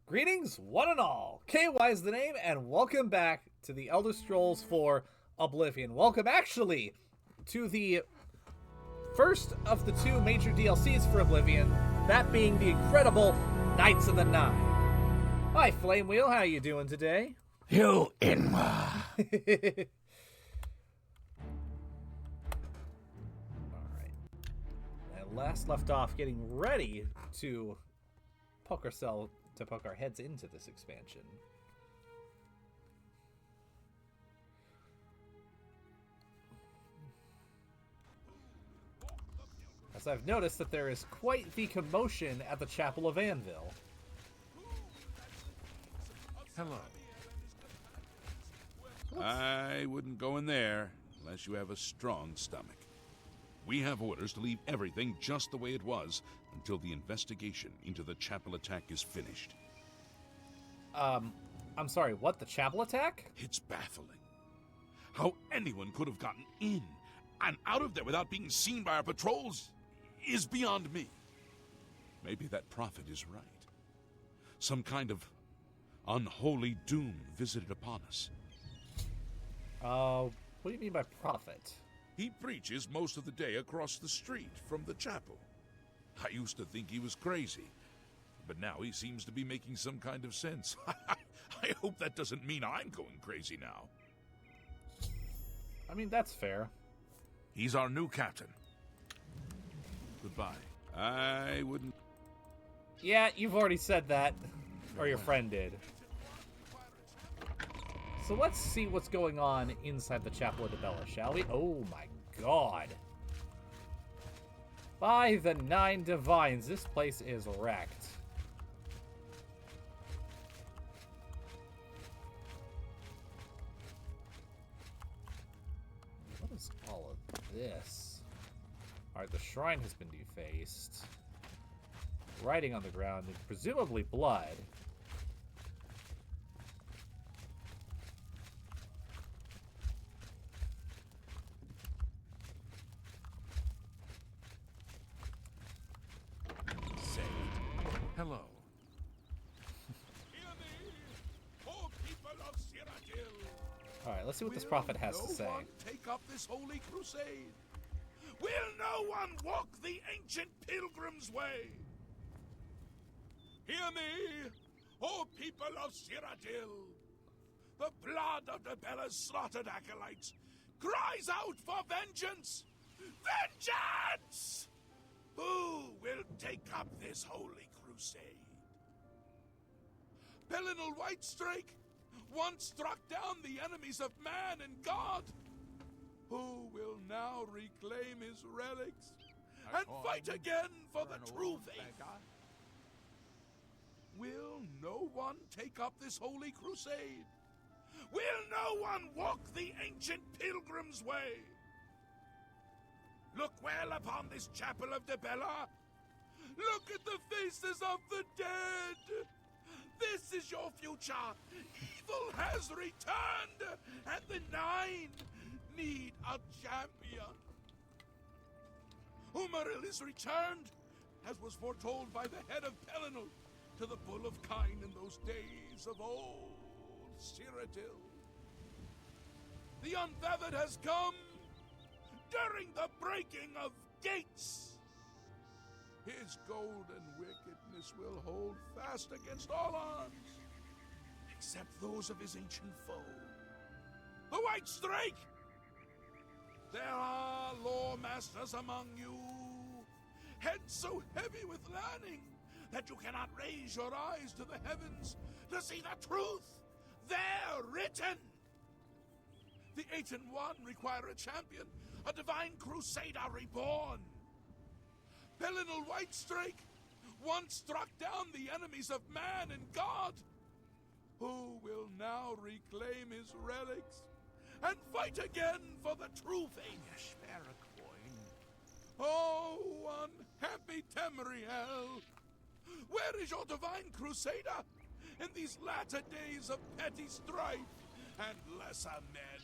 Greetings, one and all. KY is the name, and welcome back to the Elder Scrolls 4 Oblivion. Welcome, actually, to the first of the two major DLCs for Oblivion, that being the incredible Knights of the Nine. Hi, Flamewheel, how you doing today? You Inma. Alright. And last left off getting ready to poke our heads into this expansion. As I've noticed that there is quite the commotion at the Chapel of Anvil. Hello. I wouldn't go in there unless you have a strong stomach. We have orders to leave everything just the way it was until the investigation into the chapel attack is finished. I'm sorry, what? The chapel attack? It's baffling. How anyone could have gotten in and out of there without being seen by our patrols is beyond me. Maybe that prophet is right. Some kind of unholy doom visited upon us. What do you mean by prophet? He preaches most of the day across the street from the chapel. I used to think he was crazy, but now he seems to be making some kind of sense. I hope that doesn't mean I'm going crazy now. I mean, that's fair. He's our new captain. Goodbye. I wouldn't... Yeah, you've already said that. Or your friend did. So let's see what's going on inside the Chapel of Debella, shall we? Oh my god. By the Nine Divines, this place is wrecked. What is all of this? Alright, the shrine has been defaced. Writing on the ground, and presumably blood. Hello. Alright, let's see what this prophet has to say. Will no one take up this holy crusade? Will no one walk the ancient pilgrim's way? Hear me, O people of Cyrodiil. The blood of Debella's slaughtered acolytes cries out for vengeance! Vengeance! Who will take up this holy crusade? Pelinal Whitestrake once struck down the enemies of man and God. Who will now reclaim his relics and fight again for the true faith? Will no one take up this holy crusade? Will no one walk the ancient pilgrim's way? Look well upon this chapel of Debella. Look at the faces of the dead. This is your future. Evil has returned, and the Nine need a champion. Umaril is returned, as was foretold by the head of Pelinal to the Bull of Kine in those days of old Cyrodiil. The Unfeathered has come during the breaking of gates. His golden wickedness will hold fast against all arms, except those of his ancient foe, the White Strake. There are lore masters among you, heads so heavy with learning that you cannot raise your eyes to the heavens to see the truth there written. The 8 and 1 require a champion, a divine Crusader reborn. Pelinal Whitestrake once struck down the enemies of man and God. Who will now reclaim his relics and fight again for the true faith? Oh, unhappy Tamriel! Where is your divine Crusader in these latter days of petty strife and lesser men?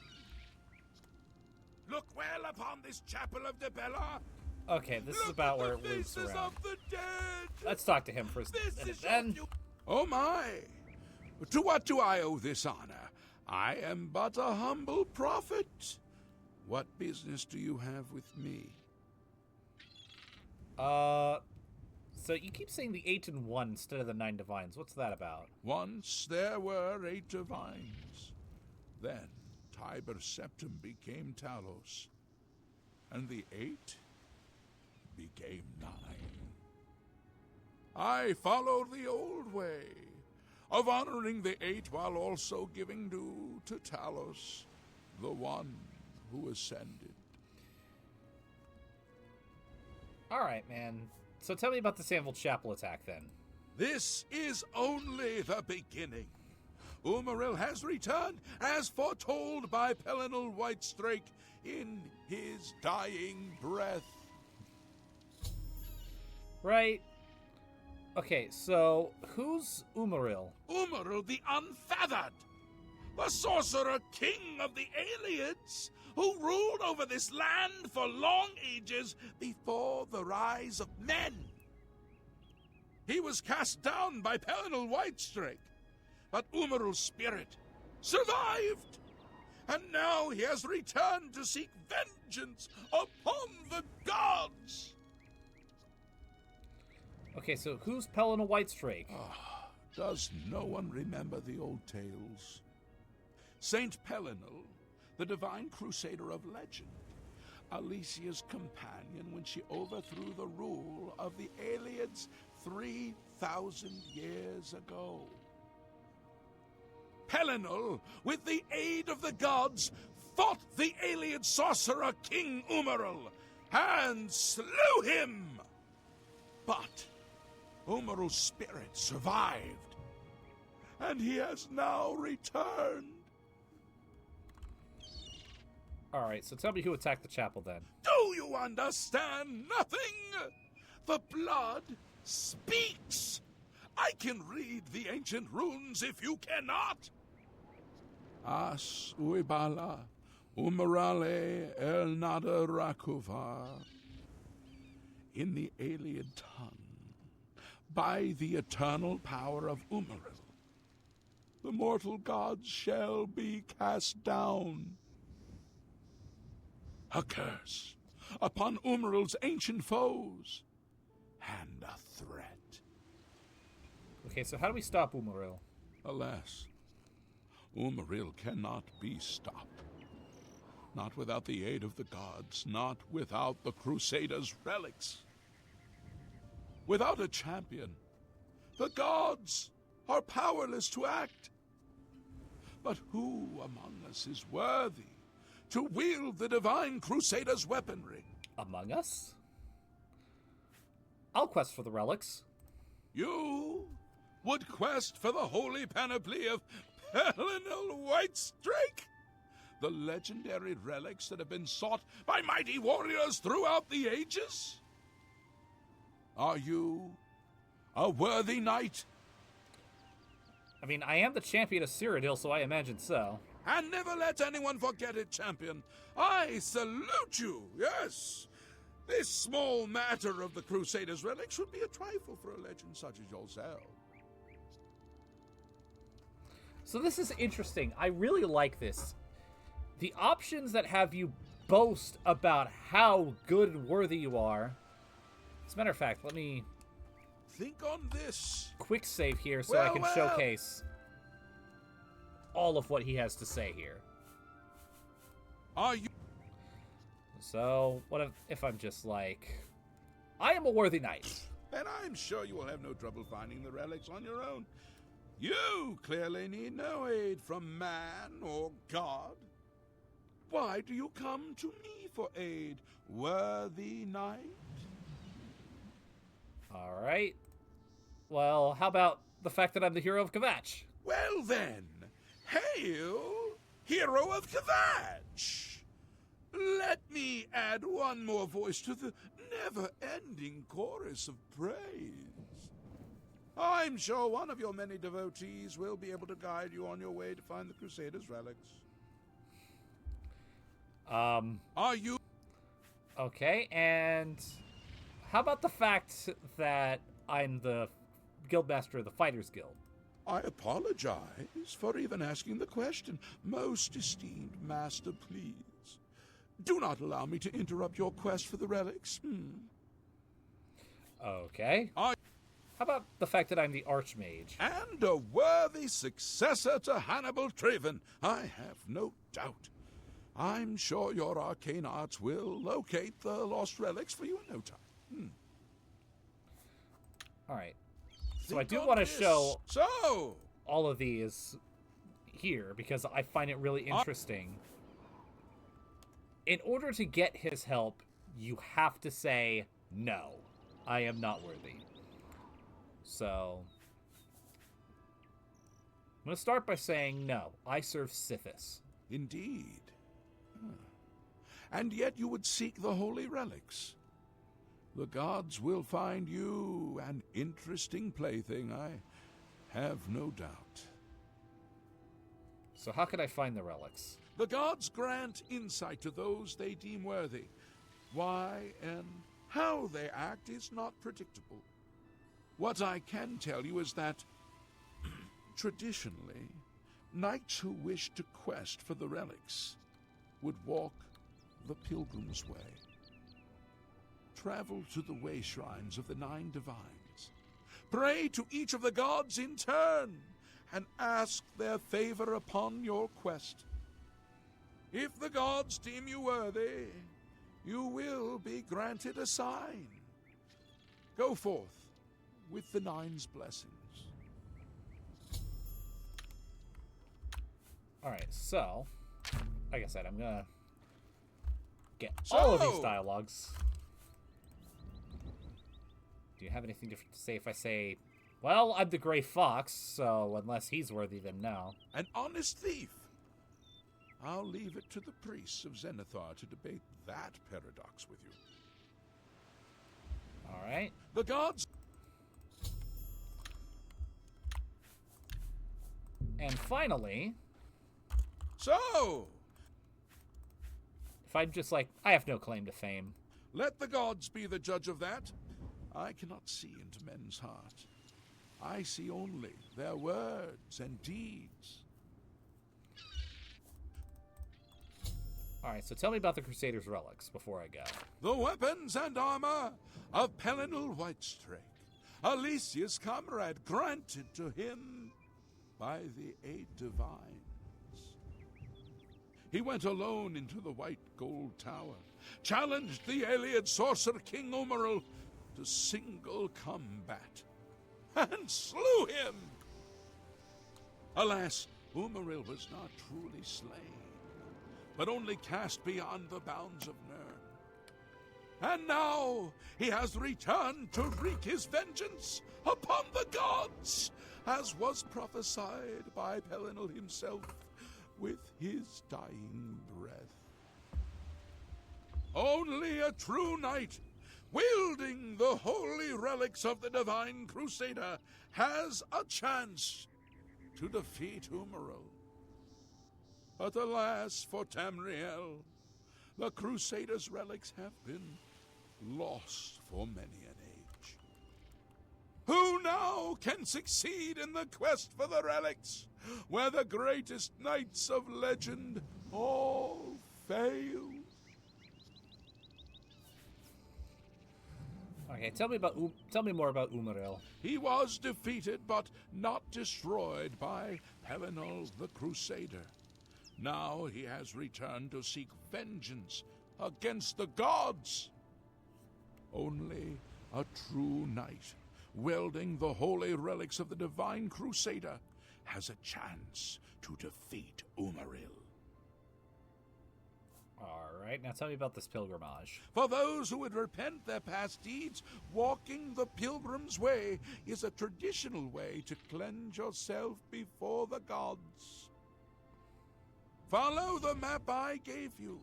Look well upon this chapel of Debella. Okay, this is about where it loops around. Let's talk to him for a minute then. Oh my! To what do I owe this honor? I am but a humble prophet. What business do you have with me? So you keep saying the 8 and 1 instead of the 9 divines. What's that about? Once there were 8 divines. Then Tiber Septim became Talos. And the 8 became 9. I followed the old way of honoring the 8 while also giving due to Talos, the one who ascended. All right, man. So tell me about the Sandville Chapel attack, then. This is only the beginning. Umaril has returned, as foretold by Pelinal Whitestrake in his dying breath. Right. Okay, so who's Umaril? Umaril the Unfeathered, the sorcerer king of the Aliens, who ruled over this land for long ages before the rise of men. He was cast down by Pelinal Whitestrake, but Umaril's spirit survived, and now he has returned to seek vengeance upon the gods. Okay, so who's Pelinal Whitestrake? Does no one remember the old tales? Saint Pelinal, the divine crusader of legend, Alicia's companion when she overthrew the rule of the Aliens 3,000 years ago. Pelinal, with the aid of the gods, fought the alien sorcerer King Umaril and slew him. But Umaril's spirit survived, and he has now returned. All right, so tell me who attacked the chapel, then. Do you understand nothing? The blood speaks. I can read the ancient runes if you cannot. As uibala umarale el nada rakuva. In the alien tongue, by the eternal power of Umaril, the mortal gods shall be cast down. A curse upon Umaril's ancient foes, and a threat. Okay, so how do we stop Umaril? Alas, Umaril cannot be stopped. Not without the aid of the gods, not without the Crusader's relics. Without a champion, the gods are powerless to act. But who among us is worthy to wield the divine Crusader's weaponry? Among us? I'll quest for the relics. You would quest for the holy panoply of Pelinal Whitestrake? The legendary relics that have been sought by mighty warriors throughout the ages? Are you a worthy knight? I mean, I am the champion of Cyrodiil, so I imagine so. And never let anyone forget it, champion. I salute you, yes. This small matter of the Crusader's relic should be a trifle for a legend such as yourself. So this is interesting. I really like this. The options that have you boast about how good and worthy you are. As a matter of fact, let me Think on this. quick save here so I can showcase all of what he has to say here. Are you... So, what if I'm just like, I am a worthy knight. And I'm sure you will have no trouble finding the relics on your own. You clearly need no aid from man or God. Why do you come to me for aid, worthy knight? All right. Well, how about the fact that I'm the hero of Kvatch? Well then, hail, hero of Kvatch! Let me add one more voice to the never-ending chorus of praise. I'm sure one of your many devotees will be able to guide you on your way to find the Crusader's relics. Are you... Okay, and how about the fact that I'm the Guildmaster of the Fighters Guild. I apologize for even asking the question. Most esteemed master, please. Do not allow me to interrupt your quest for the relics. Okay. How about the fact that I'm the Archmage? And a worthy successor to Hannibal Traven, I have no doubt. I'm sure your arcane arts will locate the lost relics for you in no time. All right. So I do want to show So, all of these here because I find it really interesting. In order to get his help, you have to say, no, I am not worthy. So I'm going to start by saying, no, I serve Sithis. indeed. And yet you would seek the holy relics. The gods will find you an interesting plaything, I have no doubt. So how could I find the relics? The gods grant insight to those they deem worthy. Why and how they act is not predictable. What I can tell you is that, traditionally, knights who wish to quest for the relics would walk the pilgrim's way. Travel to the way shrines of the 9 divines. Pray to each of the gods in turn, and ask their favor upon your quest. If the gods deem you worthy, you will be granted a sign. Go forth with the 9's blessings. Alright, so, like I said, I'm going to get all of these dialogues. Do you have anything different to say if I say, well, I'm the Grey Fox, so unless he's worthy, then no. An honest thief. I'll leave it to the priests of Zenithar to debate that paradox with you. Alright. The gods... And finally... So, if I'm just like, I have no claim to fame. let the gods be the judge of that. I cannot see into men's heart. I see only their words and deeds. Alright, so tell me about the Crusader's relics before I go. The weapons and armor of Pelinal Whitestrake, Alicia's comrade, granted to him by the 8 divines. He went alone into the White Gold Tower, challenged the alien sorcerer King Umaril to single combat, and slew him. Alas, Umaril was not truly slain, but only cast beyond the bounds of Nirn. And now he has returned to wreak his vengeance upon the gods, as was prophesied by Pelinal himself with his dying breath. Only a true knight, wielding the holy relics of the divine Crusader, has a chance to defeat Umaril. But alas for Tamriel, the Crusader's relics have been lost for many an age. Who now can succeed in the quest for the relics, where the greatest knights of legend all fail? Okay, tell me more about Umaril. He was defeated but not destroyed by Pelinal the Crusader. Now he has returned to seek vengeance against the gods. Only a true knight, wielding the holy relics of the divine Crusader, has a chance to defeat Umaril. Alright, now tell me about this pilgrimage. For those who would repent their past deeds, walking the pilgrim's way is a traditional way to cleanse yourself before the gods. Follow the map I gave you.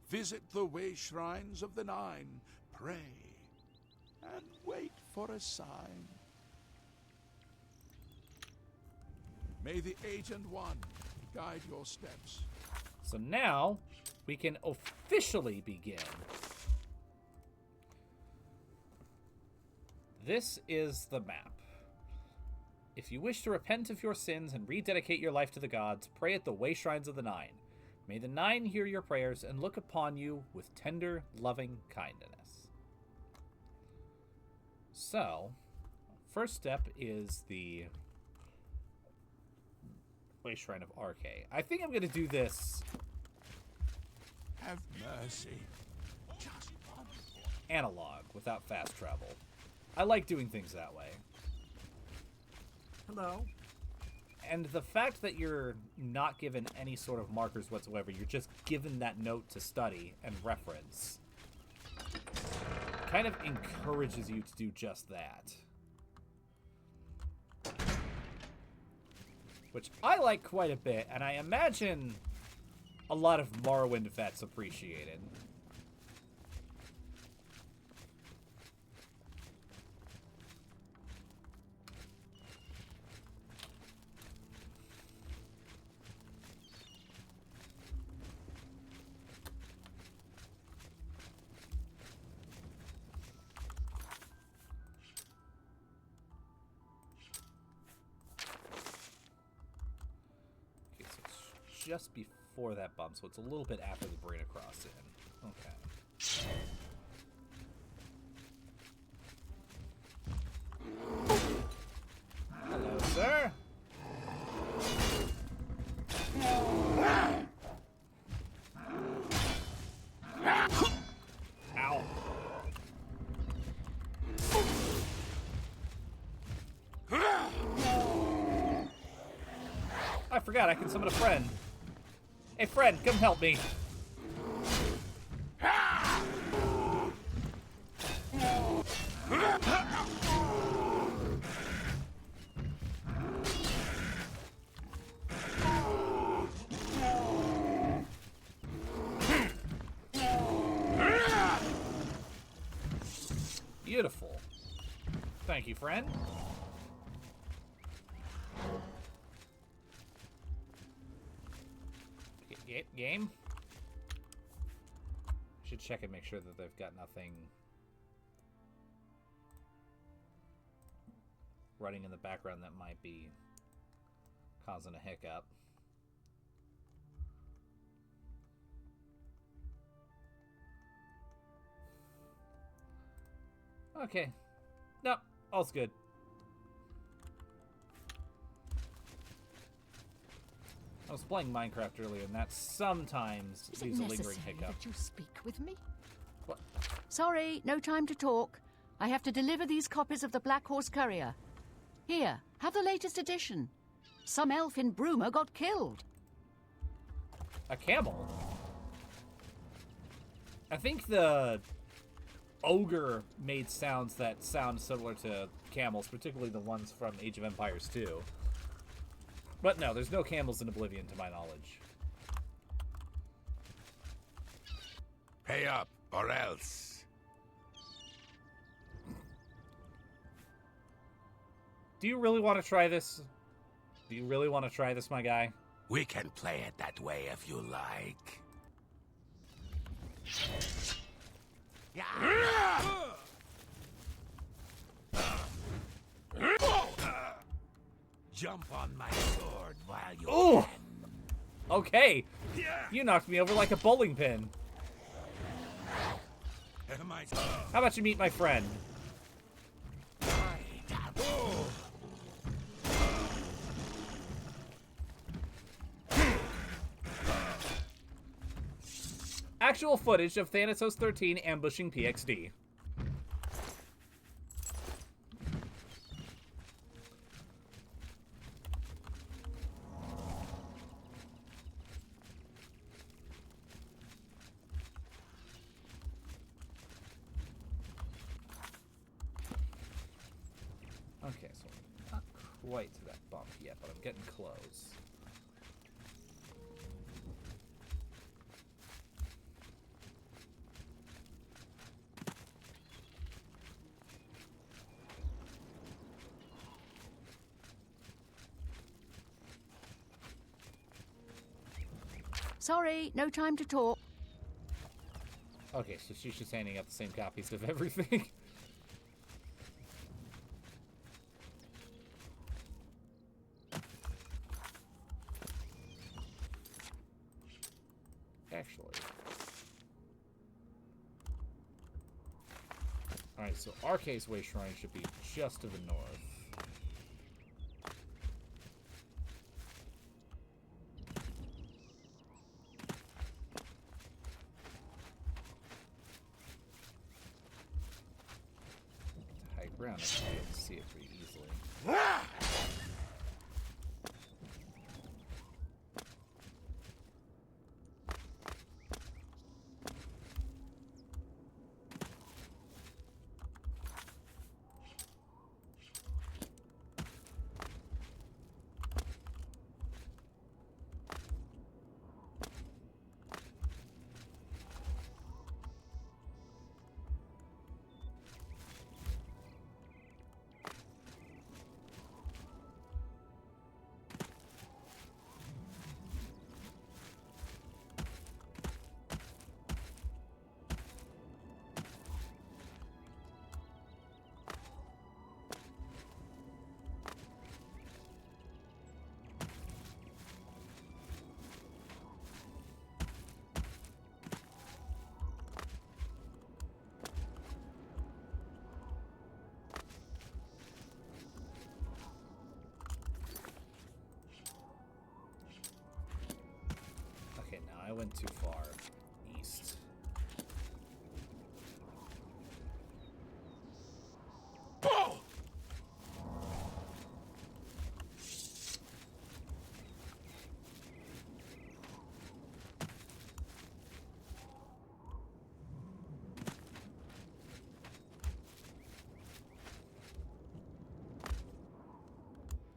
Visit the way shrines of the 9. Pray and wait for a sign. May the 8 and 1 guide your steps. So now we can officially begin. This is the map. If you wish to repent of your sins and rededicate your life to the gods, pray at the way shrines of the Nine. May the Nine hear your prayers and look upon you with tender, loving kindness. So, first step is the way shrine of Arche. I think I'm going to do this Have mercy. Just analog without fast travel. I like doing things that way. Hello. And the fact that you're not given any sort of markers whatsoever, you're just given that note to study and reference, kind of encourages you to do just that. Which I like quite a bit, and I imagine a lot of Morrowind vets appreciate it. Okay, so it's just before that bump, so it's a little bit after the Brina cross in. Okay. Hello, sir. Ow. I forgot I can summon a friend. Hey, friend, come help me. Beautiful. Thank you, friend. Game? Should check and make sure that they've got nothing running in the background that might be causing a hiccup. Okay. Nope, all's good. I was playing Minecraft earlier, and that sometimes leaves a lingering hiccup. That you speak with me? What? Sorry, no time to talk. I have to deliver these copies of the Black Horse Courier. Here, have the latest edition. Some elf in Bruma got killed. A camel? I think the ogre made sounds that sound similar to camels, particularly the ones from Age of Empires 2. But no, there's no camels in Oblivion, to my knowledge. pay up, or else. Do you really want to try this? Do you really want to try this, my guy? We can play it that way if you like. Jump on my sword while you Ooh! can. Okay. You knocked me over like a bowling pin. How about you meet my friend? Actual footage of Thanatos 13 ambushing PXD. Okay, so not quite to that bump yet, but I'm getting close. Sorry, no time to talk. Okay, so she's just handing out the same copies of everything. Alright, so Arce's Way Shrine should be just to the north. High ground, I should be able to see it pretty easily. Okay, now I went too far east.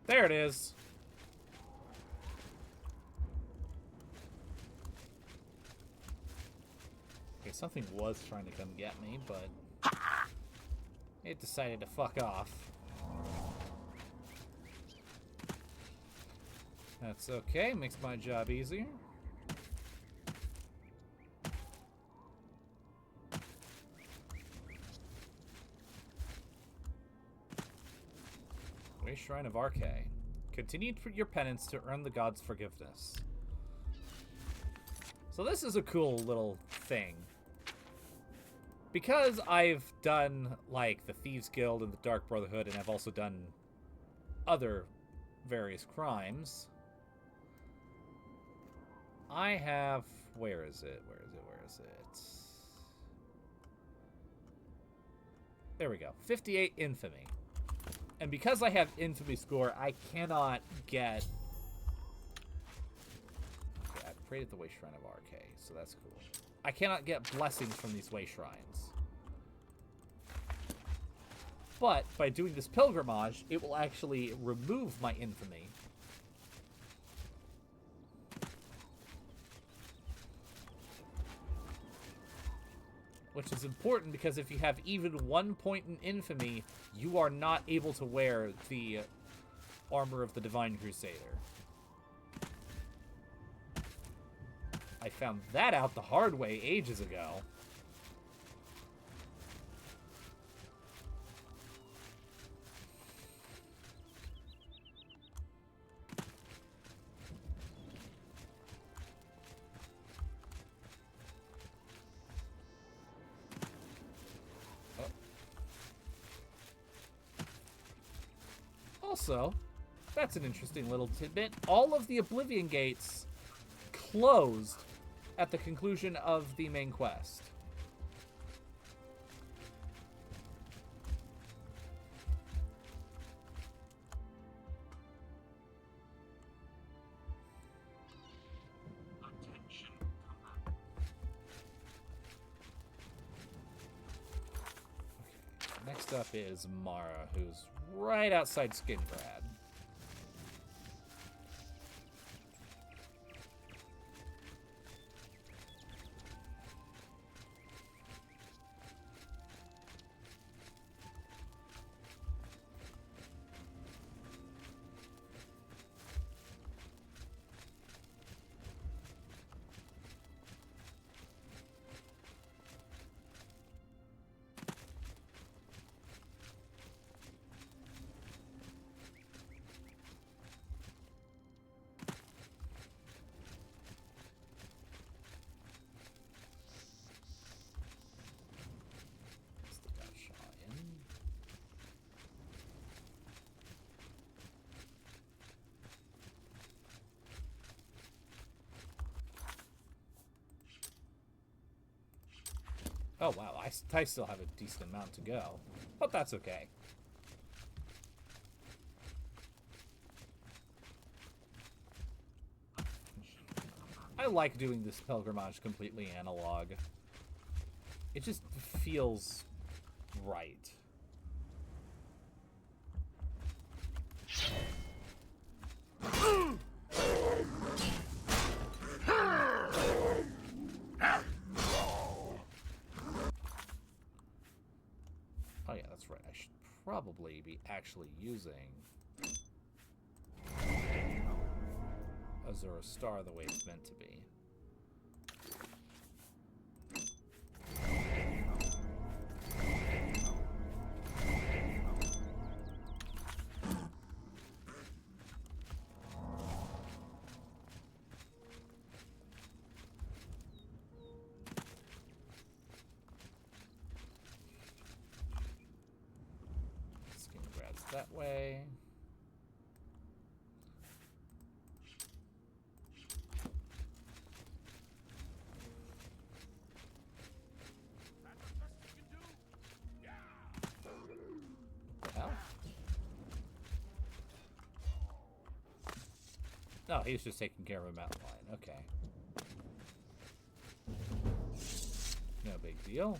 There it is. Okay, something was trying to come get me, but it decided to fuck off. That's okay, makes my job easier. Great Shrine of Arche. Continue your penance to earn the god's forgiveness. So this is a cool little thing. Because I've done, like, the Thieves Guild and the Dark Brotherhood, and I've also done other various crimes, I have... Where is it? Where is it? Where is it? There we go. 58 Infamy. And because I have Infamy score, I cannot get... Okay, I've created the Way Shrine of Arche, so that's cool. I cannot get blessings from these Way Shrines. But by doing this pilgrimage, it will actually remove my infamy. Which is important because if you have even 1 point in infamy, you are not able to wear the armor of the Divine Crusader. I found that out the hard way ages ago. Also, that's an interesting little tidbit. All of the Oblivion gates closed at the conclusion of the main quest. Okay, next up is Mara, who's right outside Skingrad. Oh, wow. I still have a decent amount to go. But that's okay. I like doing this pilgrimage completely analog. It just feels right. Oh yeah, that's right. I should probably be actually using Azura Star the way it's meant to be. Skin grabs that way. Hell? No, he was just taking care of a mountain lion. Okay. No big deal.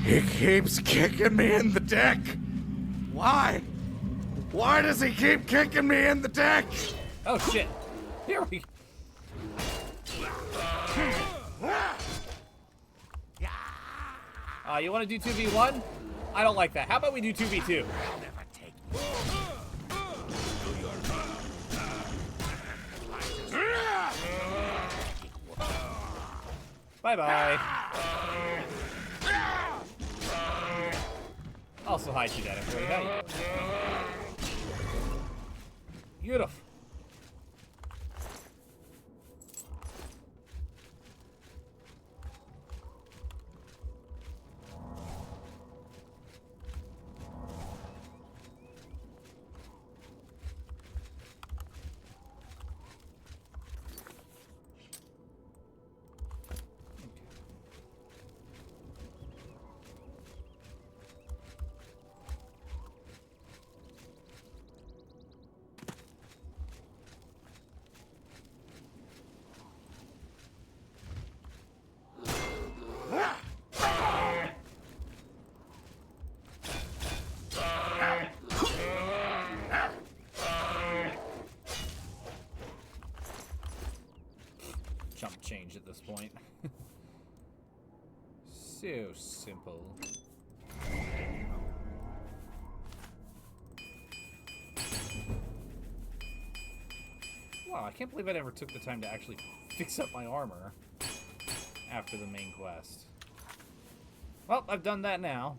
He keeps kicking me in the dick. Why? Why does he keep kicking me in the dick? Oh shit! Here we. You want to do 2v1? I don't like that. How about we do 2v2? Bye bye. Also, hi to that everybody. How you doing? Beautiful. Jump change at this point. So simple. Wow, I can't believe I never took the time to actually fix up my armor after the main quest. Well, I've done that now.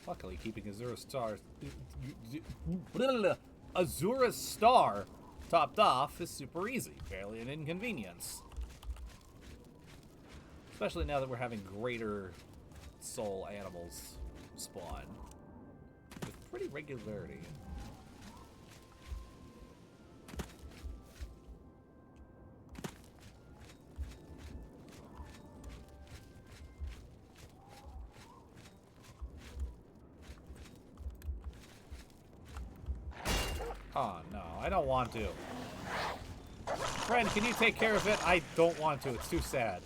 Luckily, keeping Azura's star topped off is super easy. Barely an inconvenience. Especially now that we're having greater soul animals spawn. With pretty regularity. Oh, no, I don't want to. Friend, can you take care of it? I don't want to. It's too sad.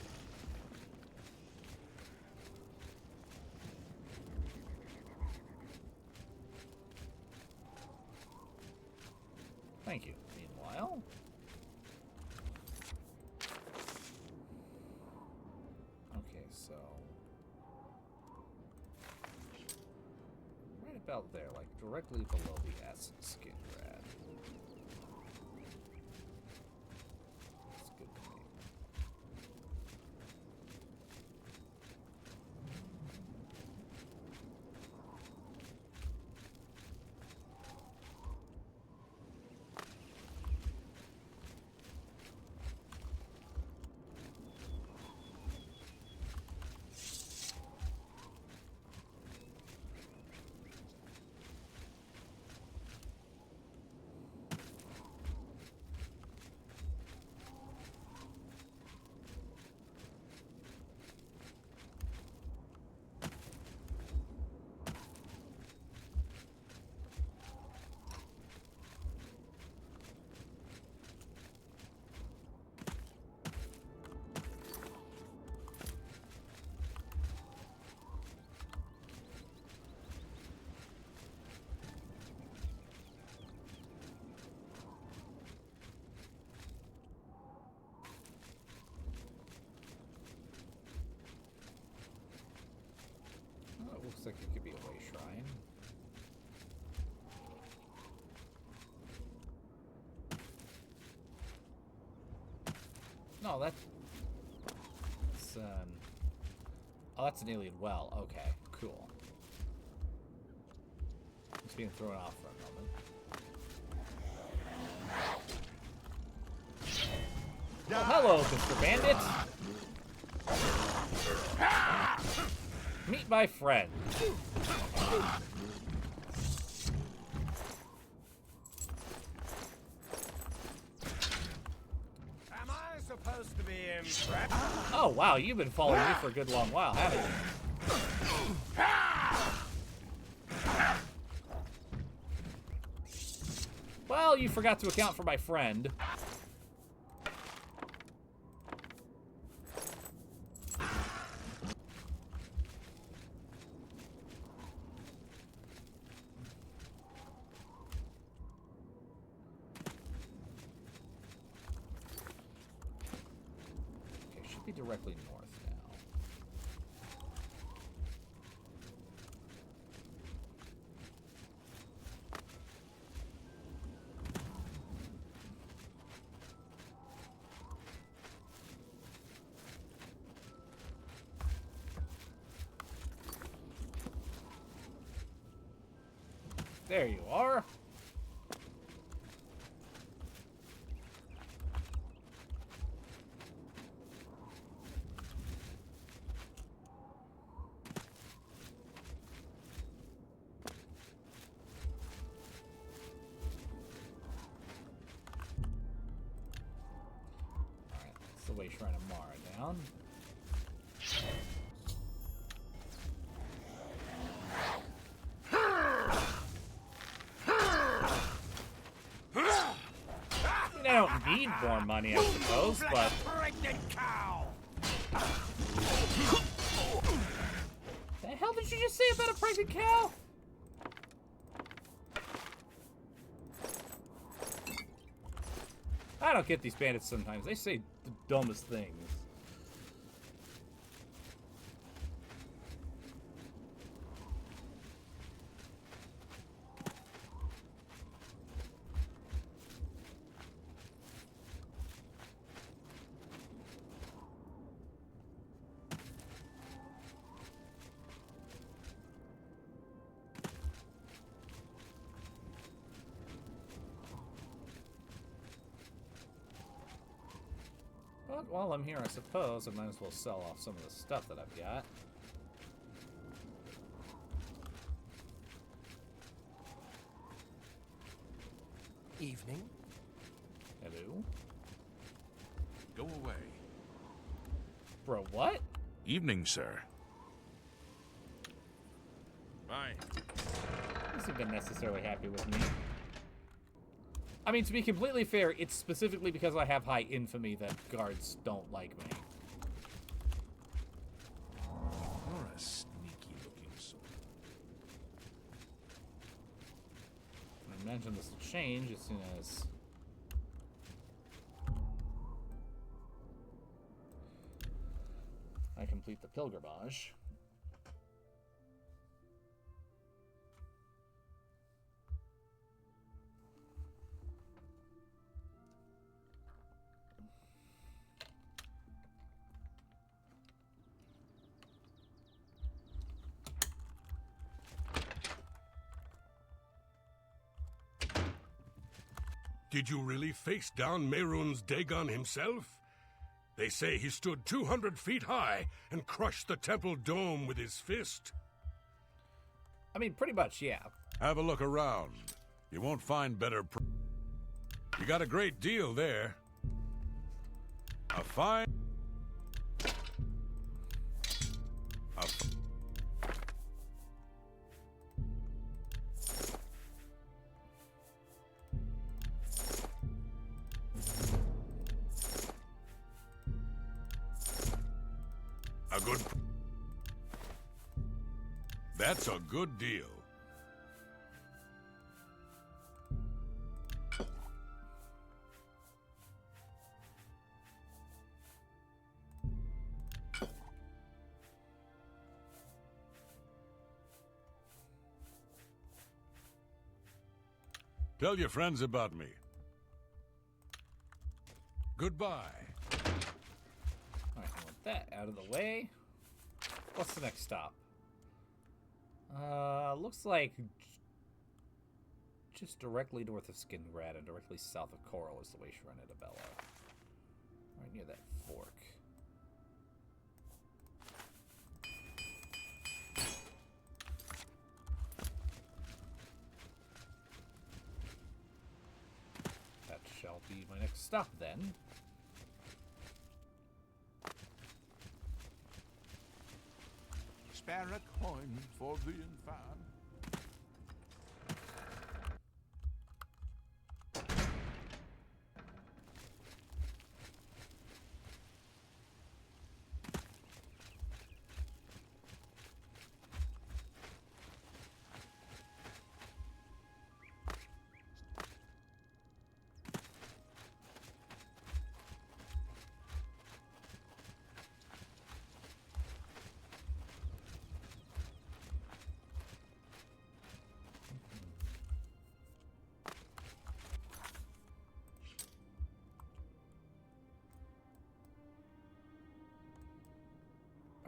Thank you. Meanwhile... Okay, so... right about there, like directly below the S skin grad. That's good to me. Looks like it could be a way shrine. No, that's oh, that's an alien well. Okay, cool. It's being thrown off for a moment. Oh, hello, Mr. Bandit. Meet my friend. Am I supposed to be impressed? Oh, wow, you've been following me for a good long while, haven't you? Well, you forgot to account for my friend. Directly north now. There you are. The way Shrine of Mara down. I don't need more money, I suppose, but... Pregnant cow! The hell did you just say about a pregnant cow? I don't get these bandits sometimes. They say the dumbest things. But while I'm here, I suppose I might as well sell off some of the stuff that I've got. Evening. Hello? Go away. Bro, what? Evening, sir. Bye. He hasn't been necessarily happy with me. I mean, to be completely fair, it's specifically because I have high infamy that guards don't like me. You're a sneaky-looking sort. I imagine this will change as soon as... I complete the pilgrimage. Did you really face down Mehrunes Dagon himself? They say he stood 200 feet high and crushed the temple dome with his fist. I mean, pretty much, yeah. Have a look around. You won't find better. You got a great deal there. A fine. A good. That's a good deal. Tell your friends about me. Goodbye. Alright, I want that out of the way. What's the next stop? Looks like just directly north of Skingrad and directly south of Coral is the way she run into Bella. Right near that fork. That shall be my next stop then. Spare a coin for the infam.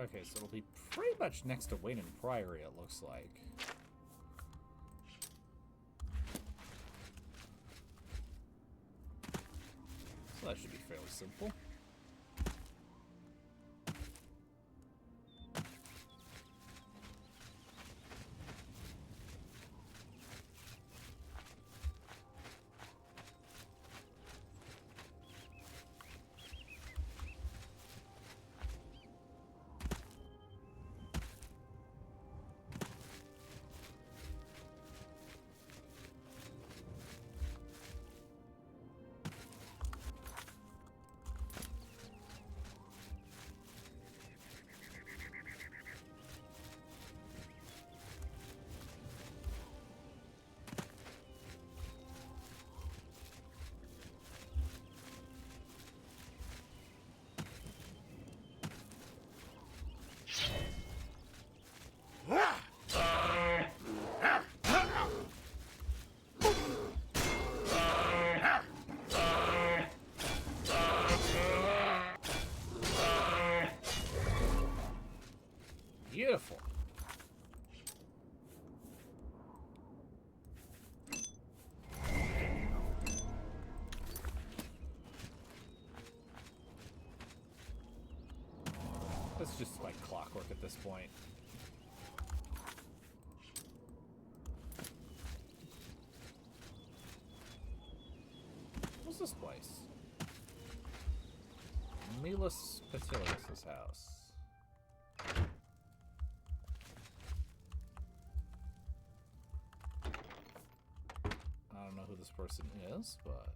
Okay, so it'll be pretty much next to Wayne and Priory, it looks like. So that should be fairly simple. This is just like clockwork at this point. What's this place? Milos Petilius' house. I don't know who this person is, but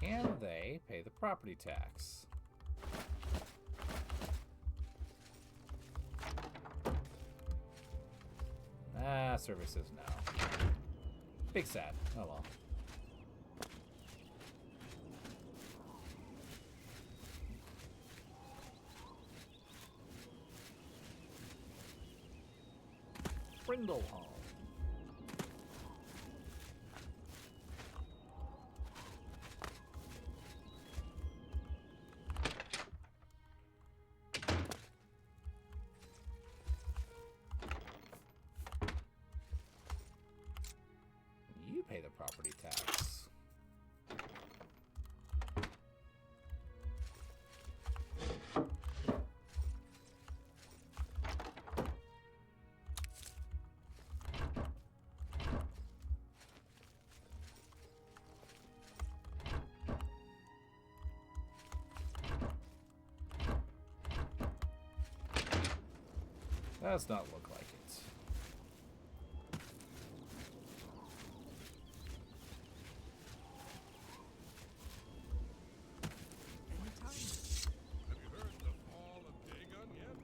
can they pay the property tax? Ah, services no. Big sad. Oh well. Brindle Hall. You pay the property tax. Does not look like it. Have you heard the fall of Dagon yet?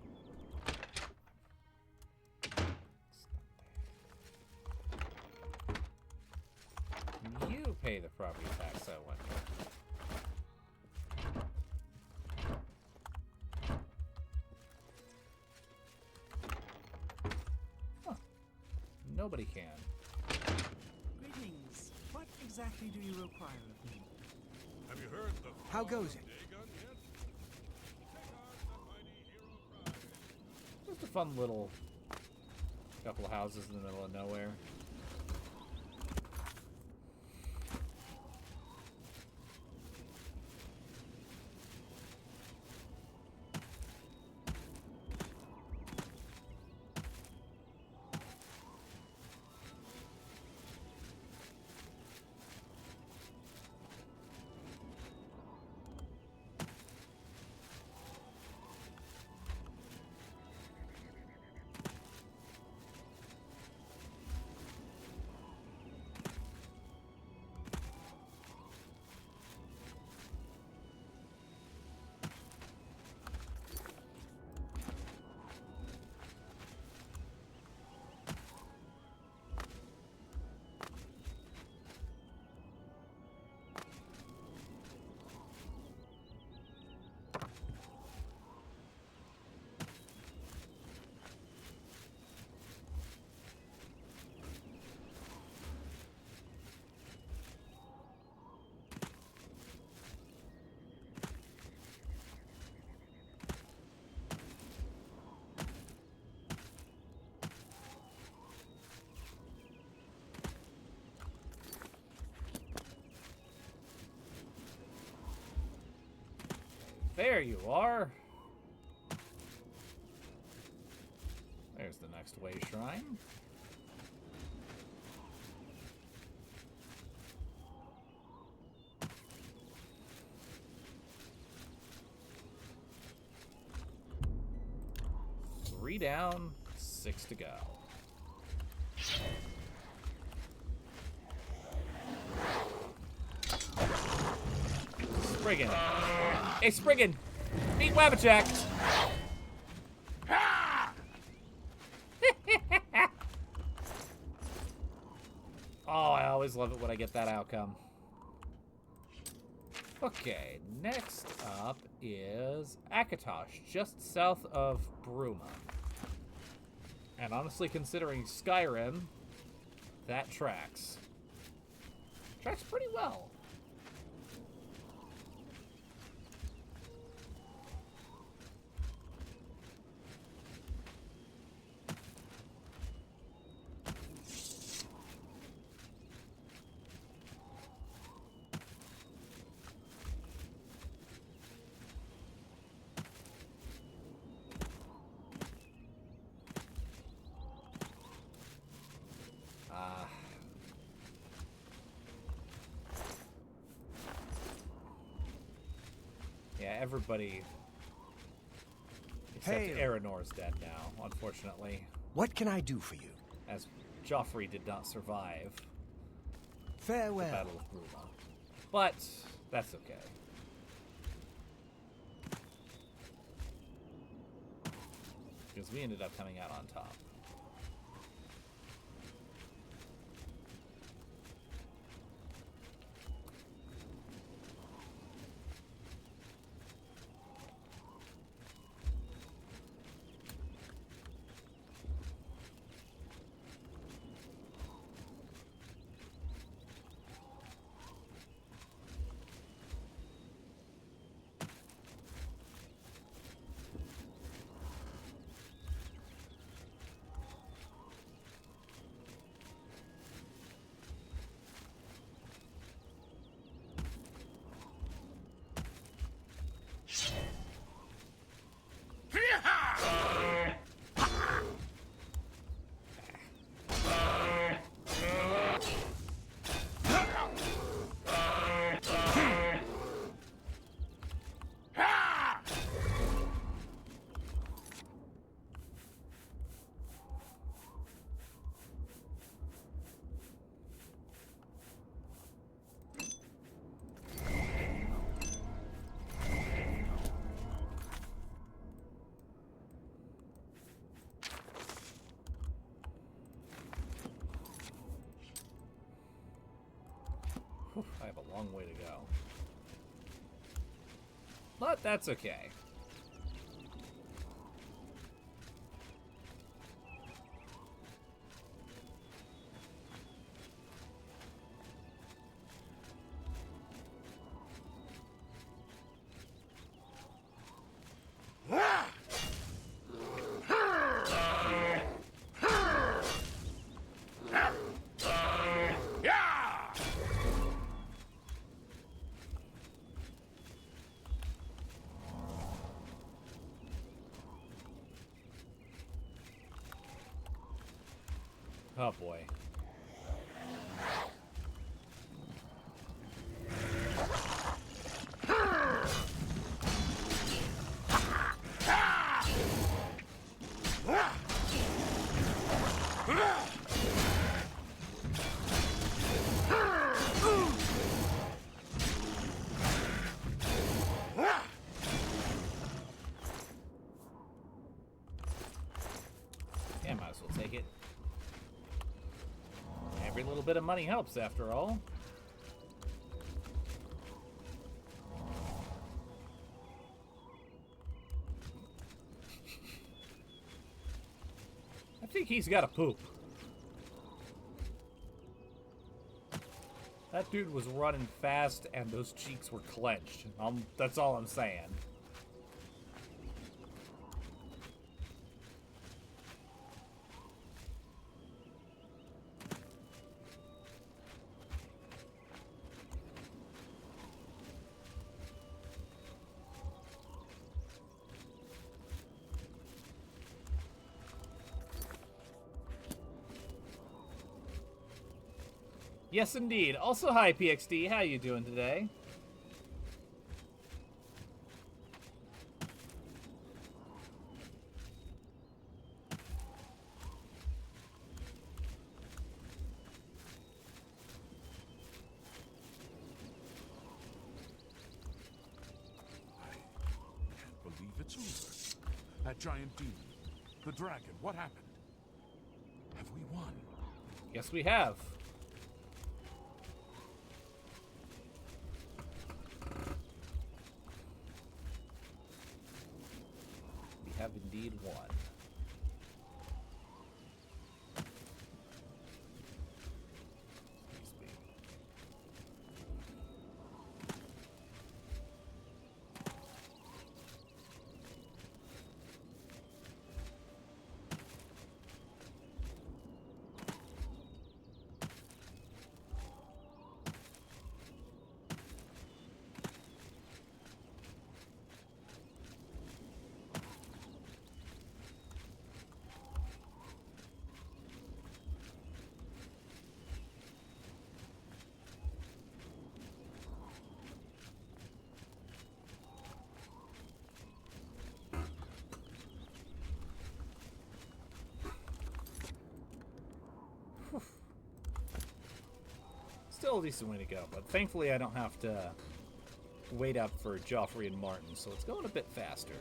You pay the property tax, I wonder. Huh. Nobody can. Greetings. What exactly do you require of me? Have you heard the How fall goes of it? Dagon yet? Take on the mighty hero prize. Just a fun little couple of houses in the middle of nowhere. There you are. There's the next way shrine. Three down, 6 to go. Spriggan. Hey, Spriggan! Meet Wabachak! Oh, I always love it when I get that outcome. Okay, next up is Akatosh, just south of Bruma. And honestly, considering Skyrim, that tracks. Tracks pretty well. everybody except Hail. Aranor's dead now, unfortunately, What can I do for you? as Joffrey did not survive the Farewell. Battle of Bruma. But that's okay. Because we ended up coming out on top. I have a long way to go. But that's okay. Oh boy. Yeah, might as well take it. Every little bit of money helps, after all. I think he's got a poop. That dude was running fast, and those cheeks were clenched. That's all I'm saying. Yes, indeed. Also, hi, PXD. How you doing today? Can't believe it's over. That giant demon, the dragon, what happened? Have we won? Yes, we have. We have indeed won. Excuse me. still a decent way to go, but thankfully I don't have to wait up for Joffrey and Martin, so it's going a bit faster.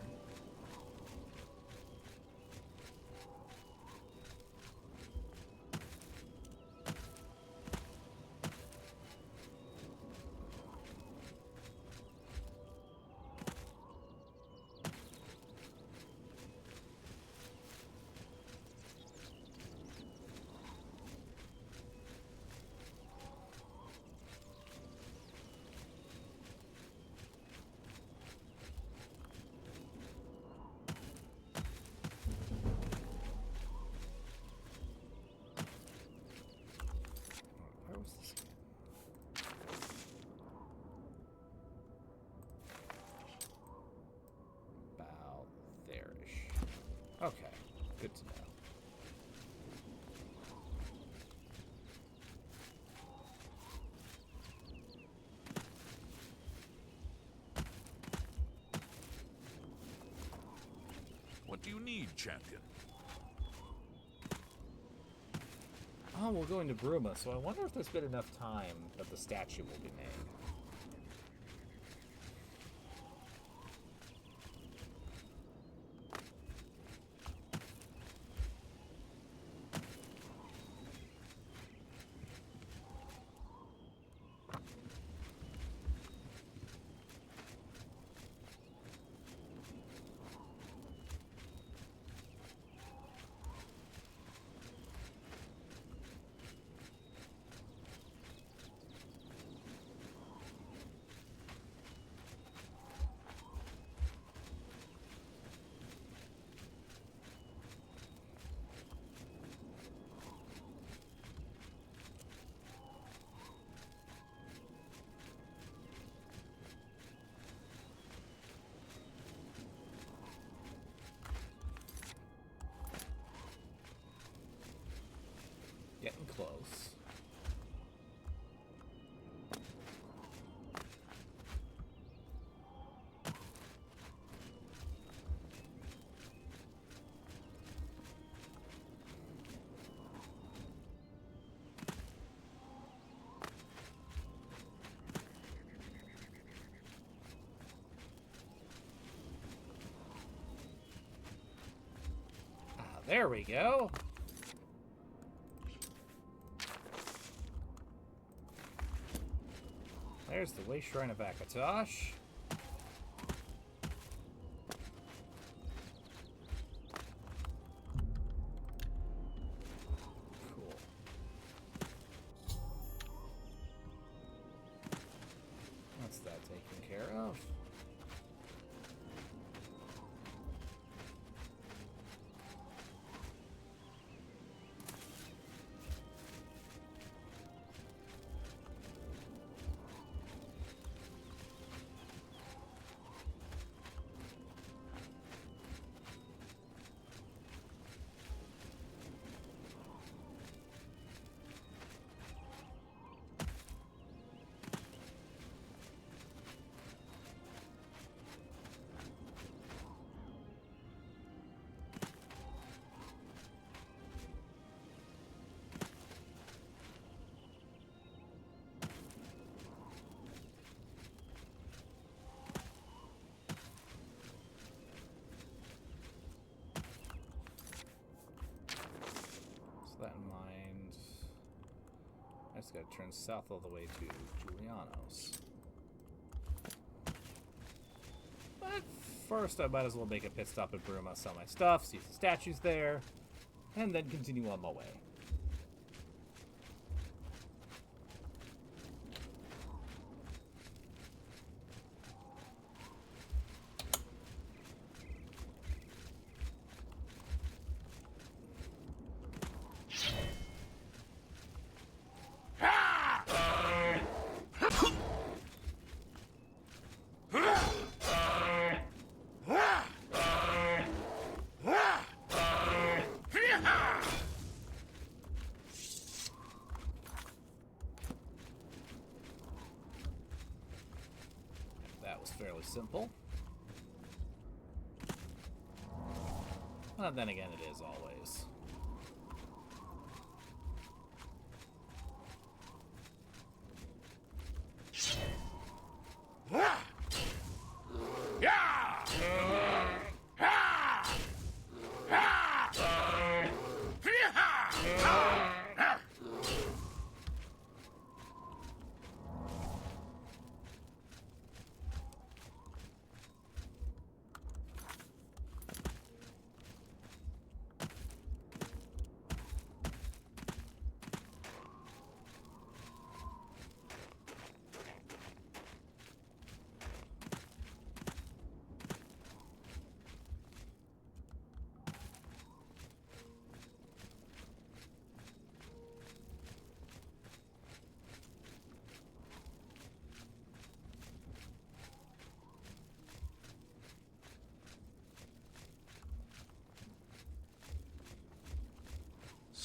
Where was this again? About there-ish. Okay, good to know. What do you need, champion? Oh, we're going to Bruma, so I wonder if there's been enough time that the statue will be made. Getting close. Ah, there we go. There's the Way Shrine of Akatosh. Cool. That's that taken care of. That in mind, I just gotta turn south all the way to Julianos. But first, I might as well make a pit stop at Bruma, sell my stuff, see if the statue's there, and then continue on my way. That was fairly simple. Well, then again, it is always.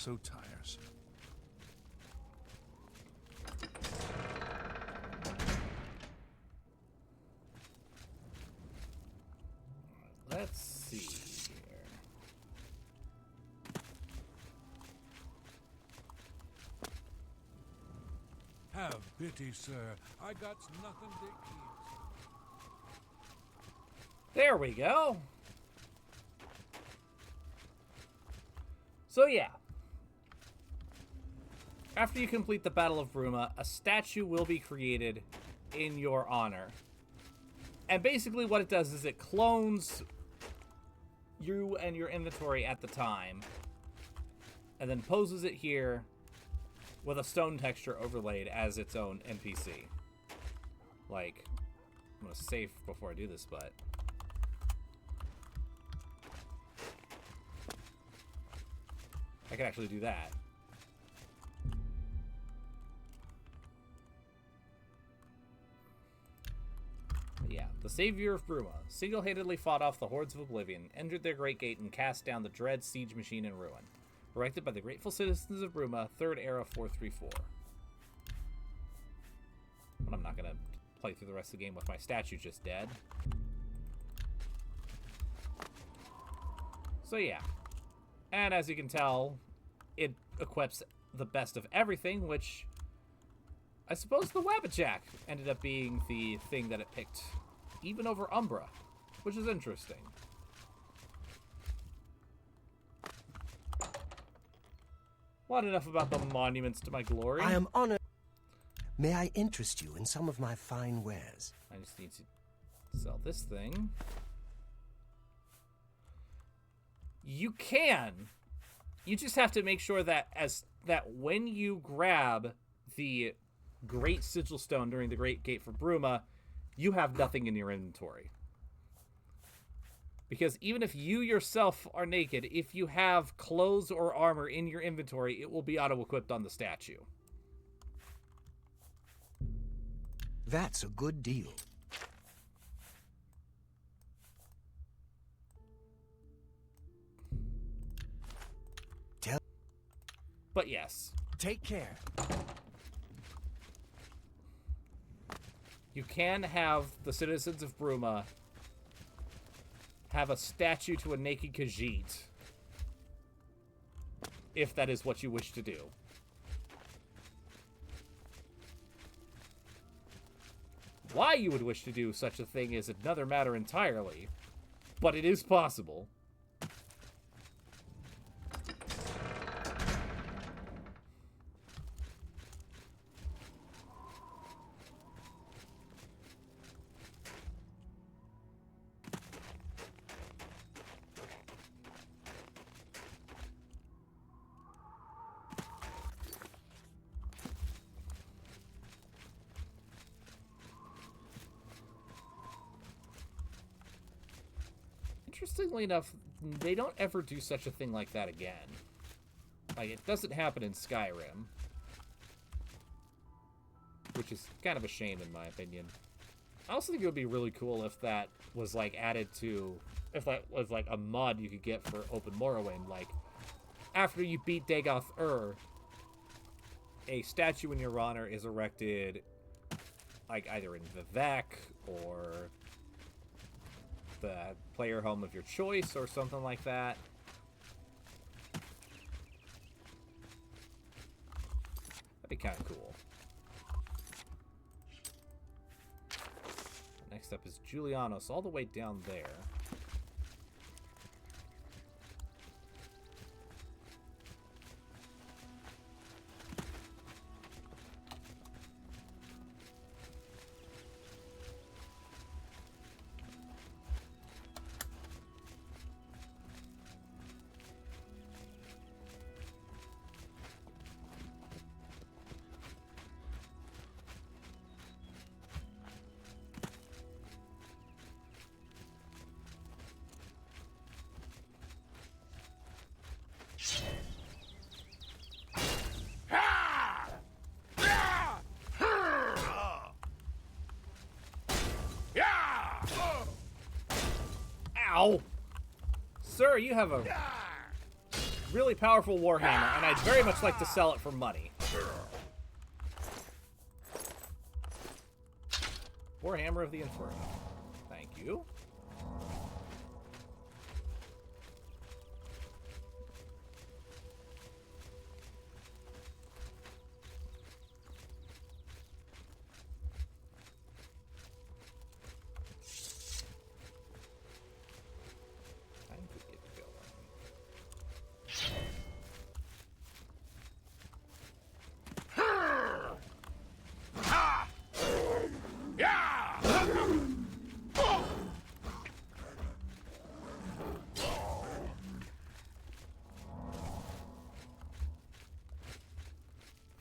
so tiresome. Let's see here. Have pity, sir. I got nothing to eat. There we go. So yeah. After you complete the Battle of Bruma, a statue will be created in your honor. And basically what it does is it clones you and your inventory at the time, and then poses it here with a stone texture overlaid as its own NPC. Like, I'm gonna save before I do this, but... I can actually do that. But yeah, the Savior of Bruma single-handedly fought off the hordes of Oblivion, entered their great gate, and cast down the dread siege machine in ruin. Erected by the grateful citizens of Bruma, 3rd Era 434. But I'm not gonna play through the rest of the game with my statue just dead. So yeah. And as you can tell, it equips the best of everything, which I suppose the Wabbajack ended up being the thing that it picked, even over Umbra, which is interesting. Well, enough about the monuments to my glory. I am honored. May I interest you in some of my fine wares? I just need to sell this thing. You can. You just have to make sure that when you grab the Great Sigil Stone during the Great Gate for Bruma, you have nothing in your inventory. Because even if you yourself are naked, if you have clothes or armor in your inventory, it will be auto-equipped on the statue. That's a good deal. But yes. Take care. You can have the citizens of Bruma have a statue to a naked Khajiit, if that is what you wish to do. Why you would wish to do such a thing is another matter entirely, but it is possible. Interestingly enough, they don't ever do such a thing like that again. Like, it doesn't happen in Skyrim. Which is kind of a shame, in my opinion. I also think it would be really cool if that was, like, added to... If that was, like, a mod you could get for Open Morrowind. Like, after you beat Dagoth-Ur, a statue in your honor is erected, like, either in Vivec or the player home of your choice or something like that. That'd be kind of cool. Next up is Julianos, all the way down there. Ow! Sir, you have a really powerful warhammer, and I'd very much like to sell it for money. Warhammer of the Inferno. Thank you. Time to get going.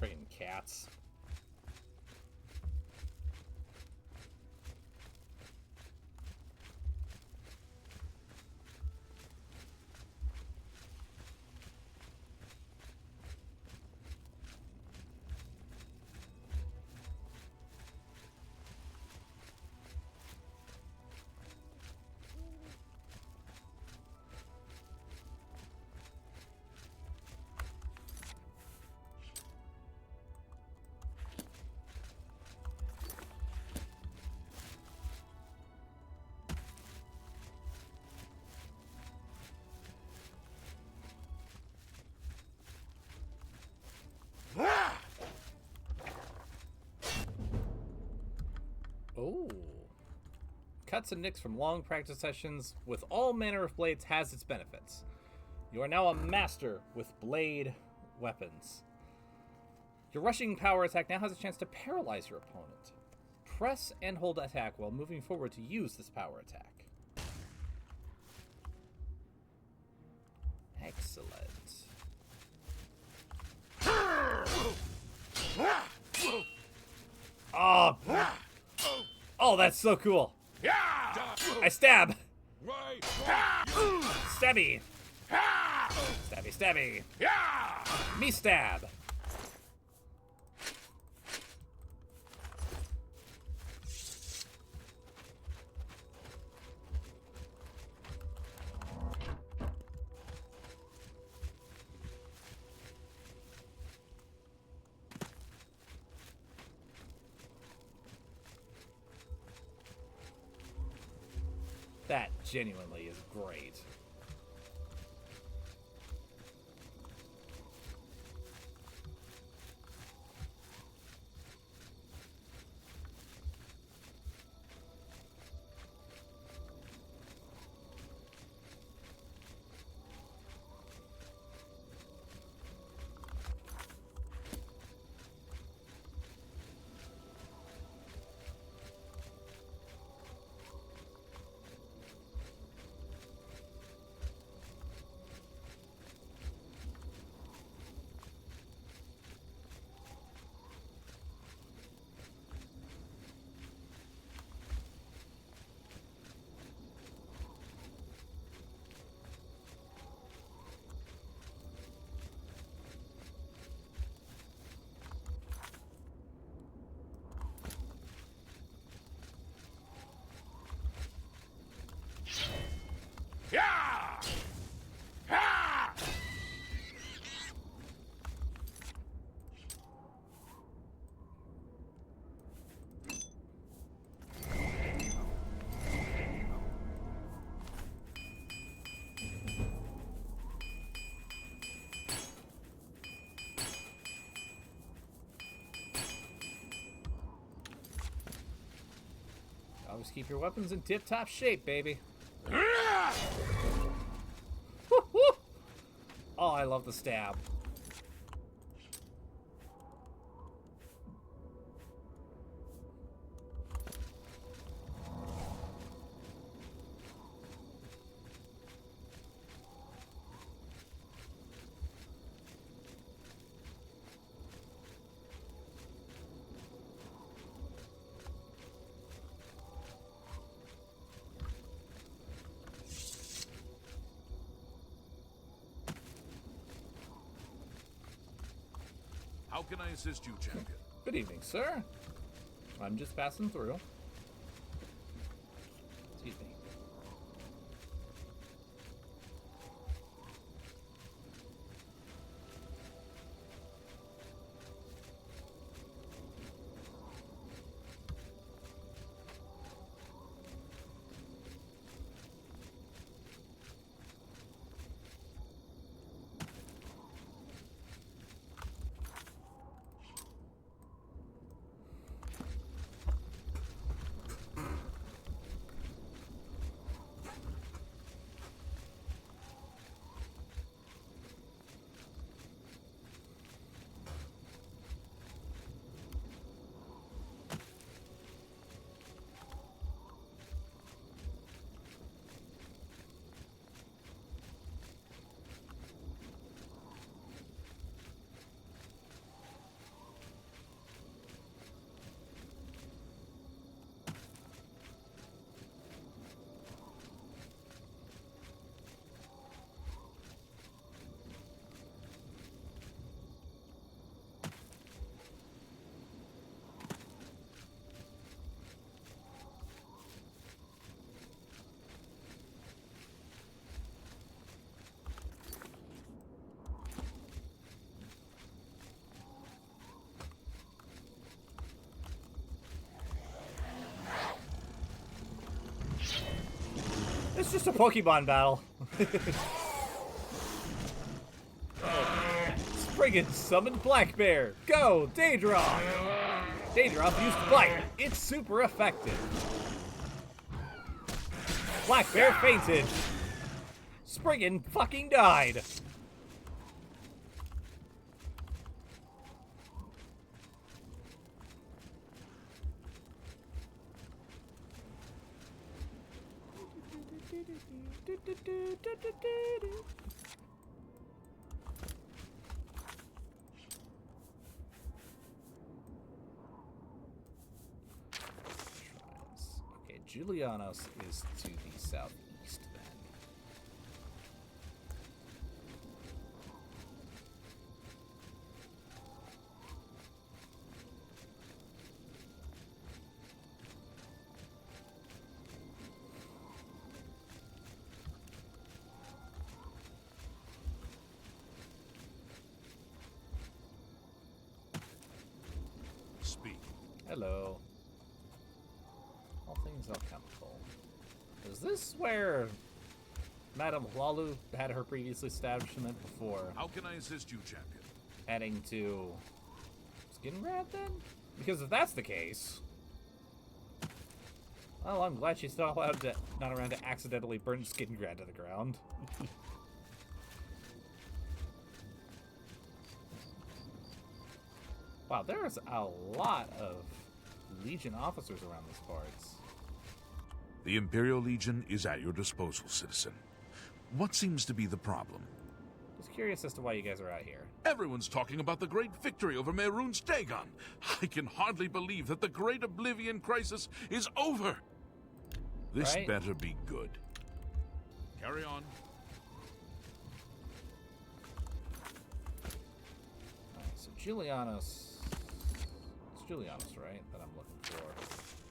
Freaking cats. Oh. Cuts and nicks from long practice sessions with all manner of blades has its benefits. You are now a master with blade weapons. Your rushing power attack now has a chance to paralyze your opponent. Press and hold attack while moving forward to use this power attack. Excellent. Oh, oh, that's so cool. I stab. Stabby. Stabby, stabby. Me stab. That genuinely is great. Always keep your weapons in tip-top shape, baby. Oh, I love the stab. How can I assist you, champion? Good evening, sir. I'm just passing through. Excuse me. It's just a Pokemon battle. Spriggan summoned Black Bear. Go, Daedra! Daedra used Bite. It's super effective. Black Bear fainted. Spriggan fucking died. Okay, Julianos is to the southeast then. Speak. Hello. All things alchemical. Is this where Madame Lalu had her previous establishment before How can I assist you, champion? heading to Skingrad then? Because if that's the case, well, I'm glad she's not around to accidentally burn Skingrad to the ground. Wow, there's a lot of Legion officers around these parts. The Imperial Legion is at your disposal, citizen. What seems to be the problem? Just curious as to why you guys are out here. Everyone's talking about the great victory over Mehrunes Dagon. I can hardly believe that the great Oblivion crisis is over. This Right? better be good. Carry on. Alright, so Julianos. It's Julianos, right? That I'm looking for.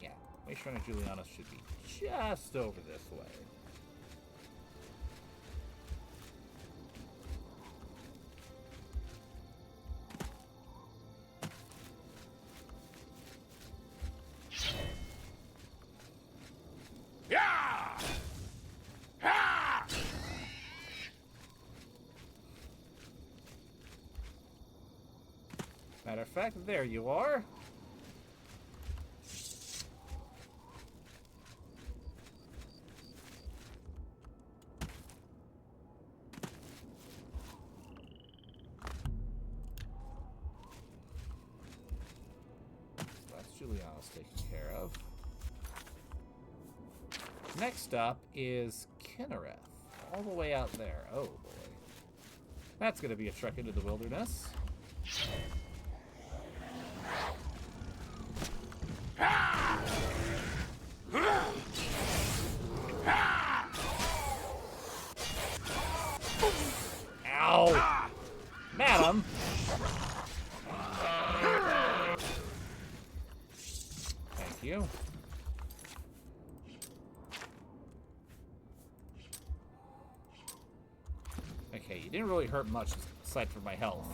Yeah, Wayshrine of Julianos should be just over this way. Yeah! Ah! Matter of fact, there you are. So that's Juliana's taken care of. Next up is Kinnereth, all the way out there. Oh boy. That's gonna be a trek into the wilderness. Ow! Madam! Thank you. Okay, you didn't really hurt much aside from my health.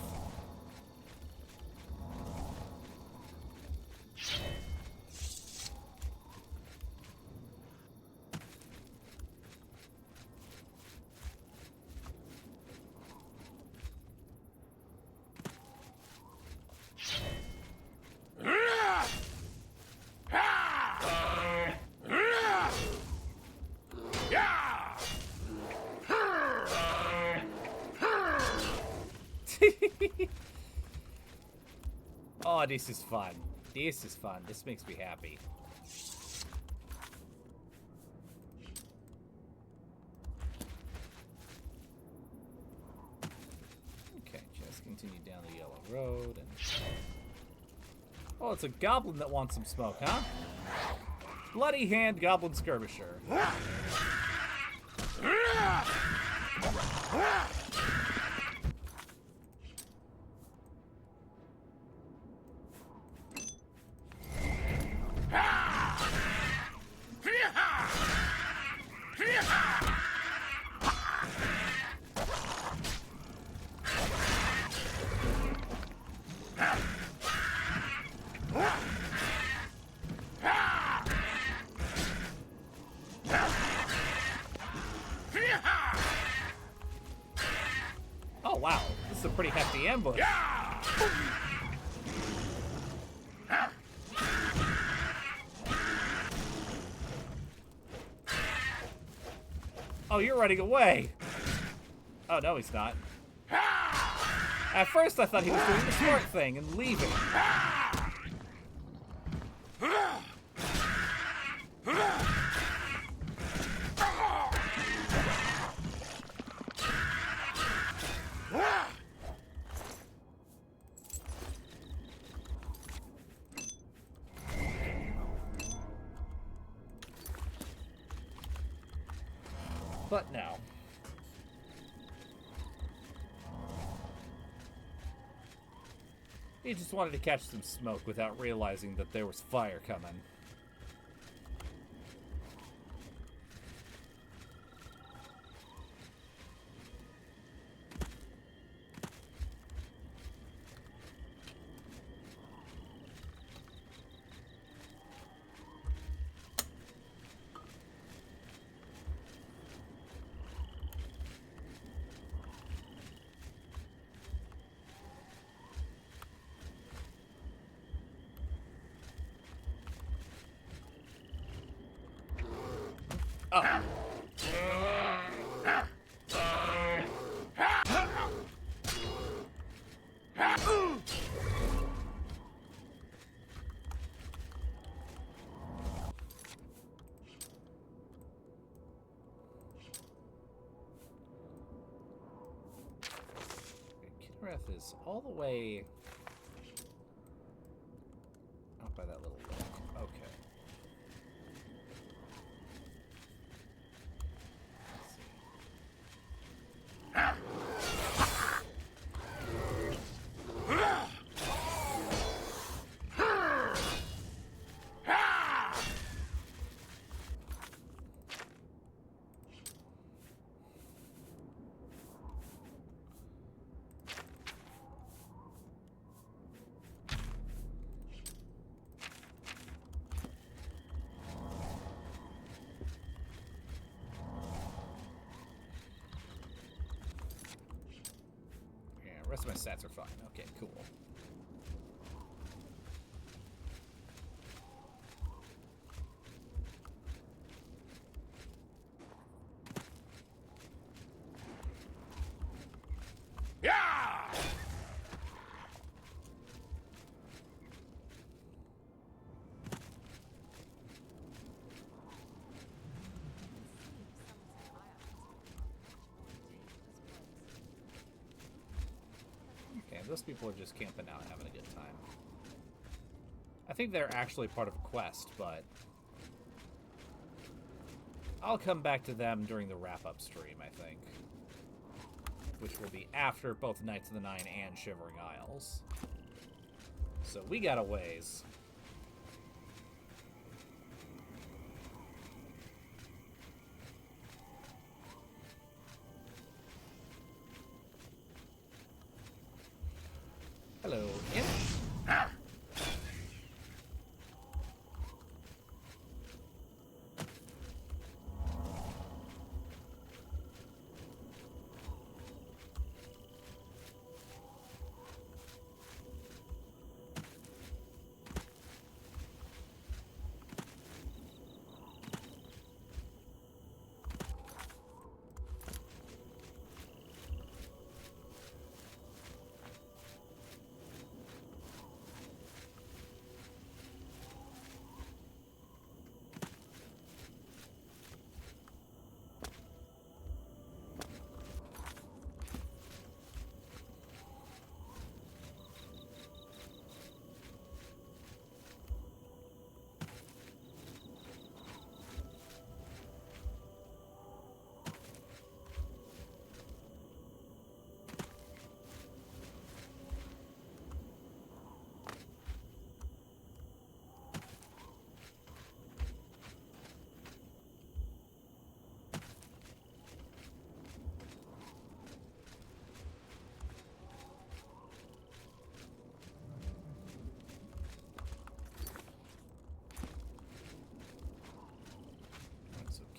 Oh, this is fun. This is fun. This makes me happy. Okay, just continue down the yellow road and... Oh, it's a goblin that wants some smoke, huh? Bloody Hand Goblin Skirmisher. This is a pretty hefty ambush. Oh, you're running away. Oh, no, he's not. At first, I thought he was doing the smart thing and leaving. But no. He just wanted to catch some smoke without realizing that there was fire coming. Oh. Kinnereth is all the way out by that little lake. Okay. The rest of my stats are fine. Okay, cool. Those people are just camping out and having a good time. I think they're actually part of a quest, but I'll come back to them during the wrap-up stream, I think. Which will be after both Knights of the Nine and Shivering Isles. So we got a ways. Hello, Imp.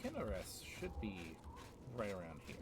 Kinnereth should be right around here.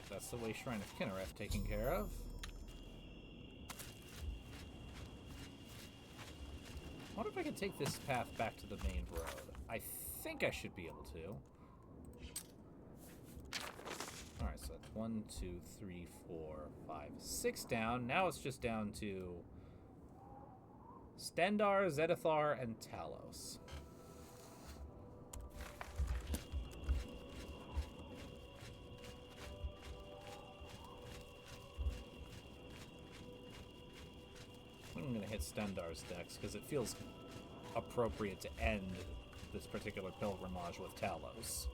That's the way Shrine of Kinnereth taken care of. I wonder if I can take this path back to the main road. I think I should be able to. Alright, so that's 1, 2, 3, 4, 5, 6 down. Now it's just down to Stendar, Zedithar, and Talos. I'm going to hit Stendar's next because it feels appropriate to end this particular pilgrimage with Talos.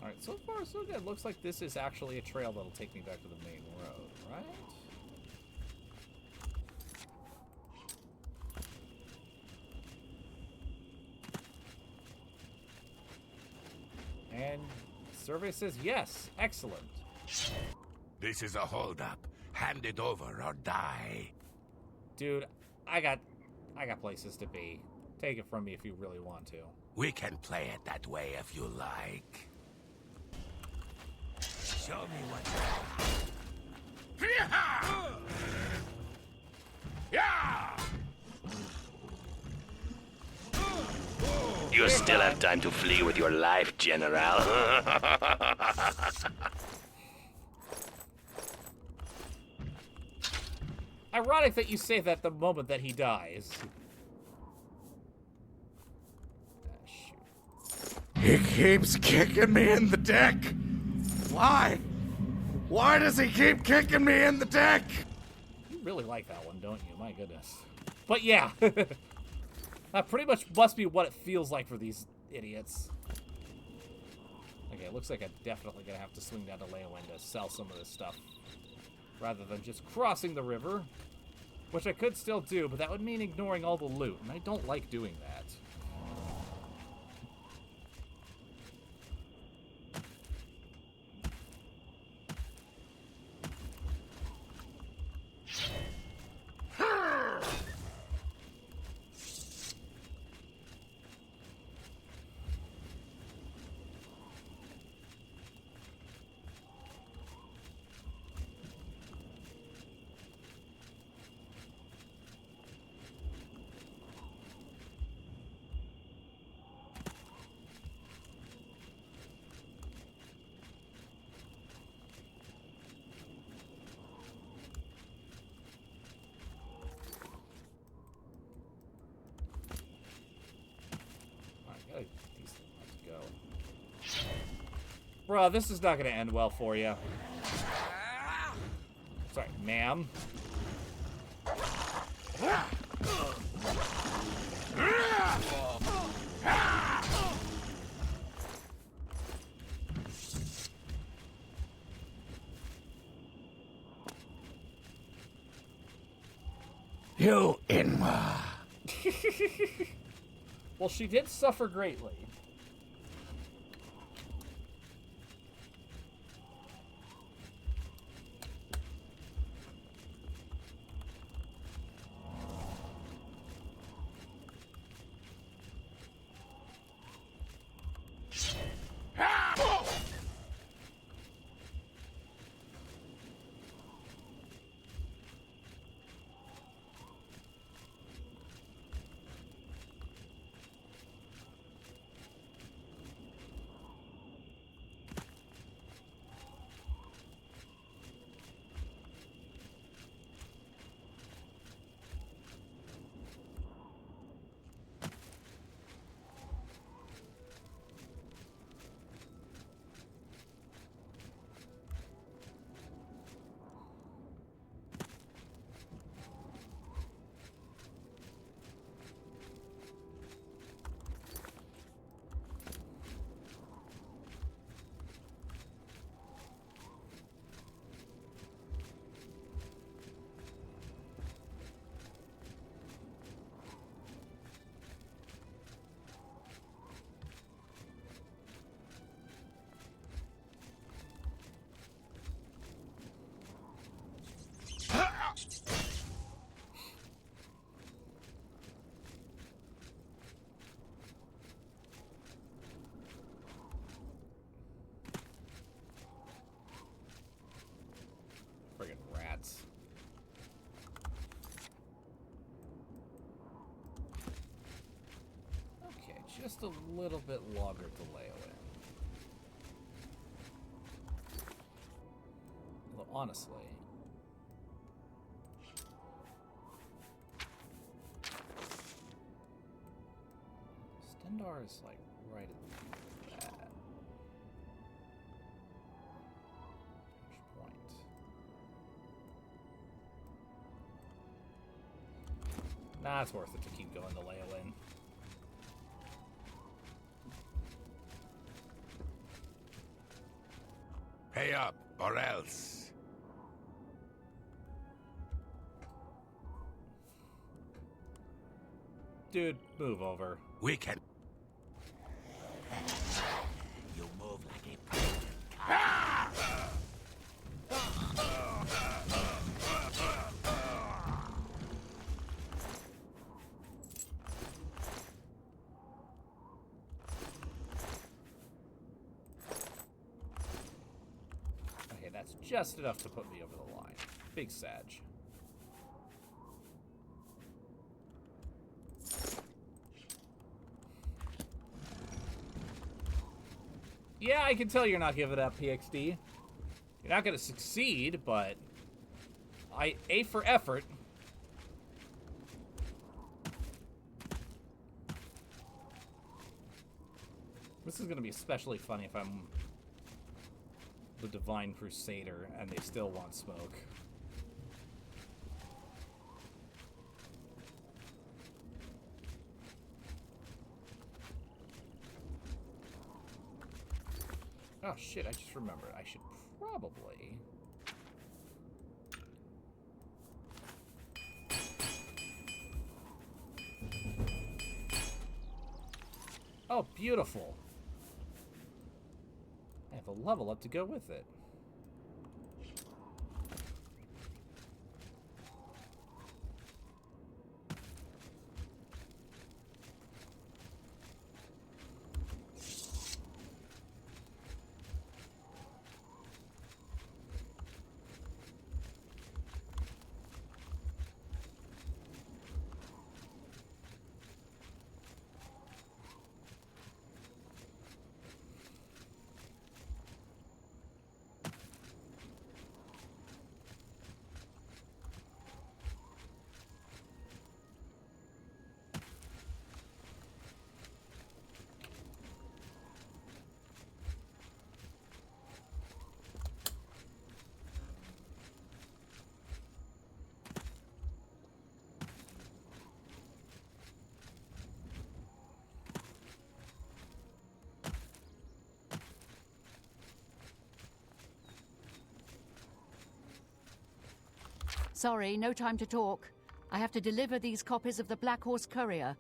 Alright, so far so good. Looks like this is actually a trail that'll take me back to the main road, right? And survey says yes. Excellent. This is a holdup. Hand it over or die. Dude, I got places to be. Take it from me if you really want to. We can play it that way if you like. Show me what you have. Yeah! You still have time to flee with your life, General. Ironic that you say that the moment that he dies. Ah, shoot. He keeps kicking me in the dick. Why? Why does he keep kicking me in the dick? You really like that one, don't you? My goodness. But yeah. That pretty much must be what it feels like for these idiots. Okay, it looks like I'm definitely going to have to swing down to Leyawind to sell some of this stuff. Rather than just crossing the river. Which I could still do, but that would mean ignoring all the loot. And I don't like doing that. Bruh, this is not gonna end well for you. Sorry, ma'am. You Inma. Well, she did suffer greatly. just a little bit longer delay away. Well, honestly, Stendar is like right at that point. Nah, it's worth it to keep going to Leolin. Pay up, or else. Dude, move over. We can. You move like a Okay, that's just enough to put me over the line. Big Sag. Yeah, I can tell you're not giving up, PXD. You're not going to succeed, but A for effort. This is going to be especially funny if I'm the Divine Crusader and they still want smoke. Oh shit, I just remembered. I should probably... Oh, beautiful. I have a level up to go with it. Sorry, no time to talk. I have to deliver these copies of the Black Horse Courier.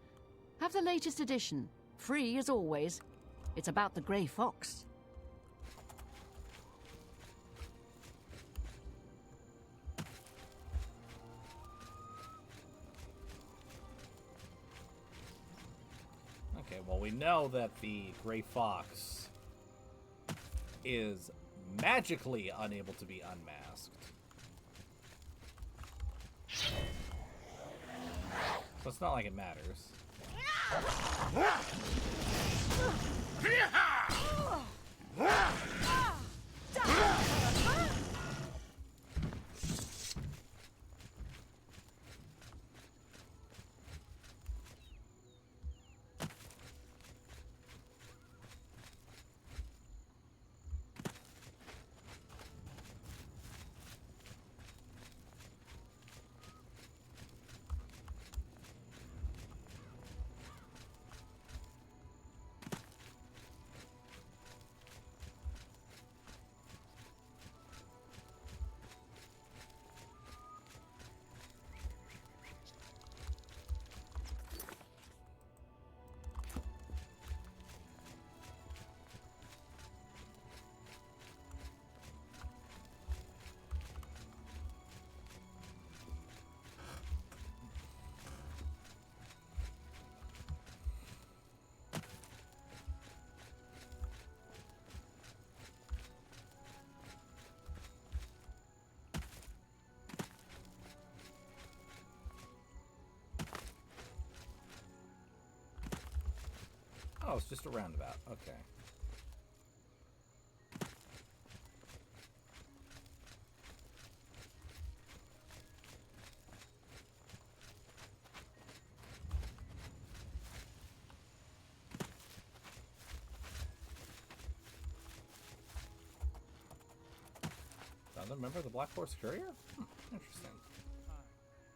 Have the latest edition. Free as always. It's about the Grey Fox. Okay, well, we know that the Grey Fox is magically unable to be unmasked. So it's not like it matters. Oh, it's just a roundabout. Okay. Another member of the Black Horse Courier? Interesting.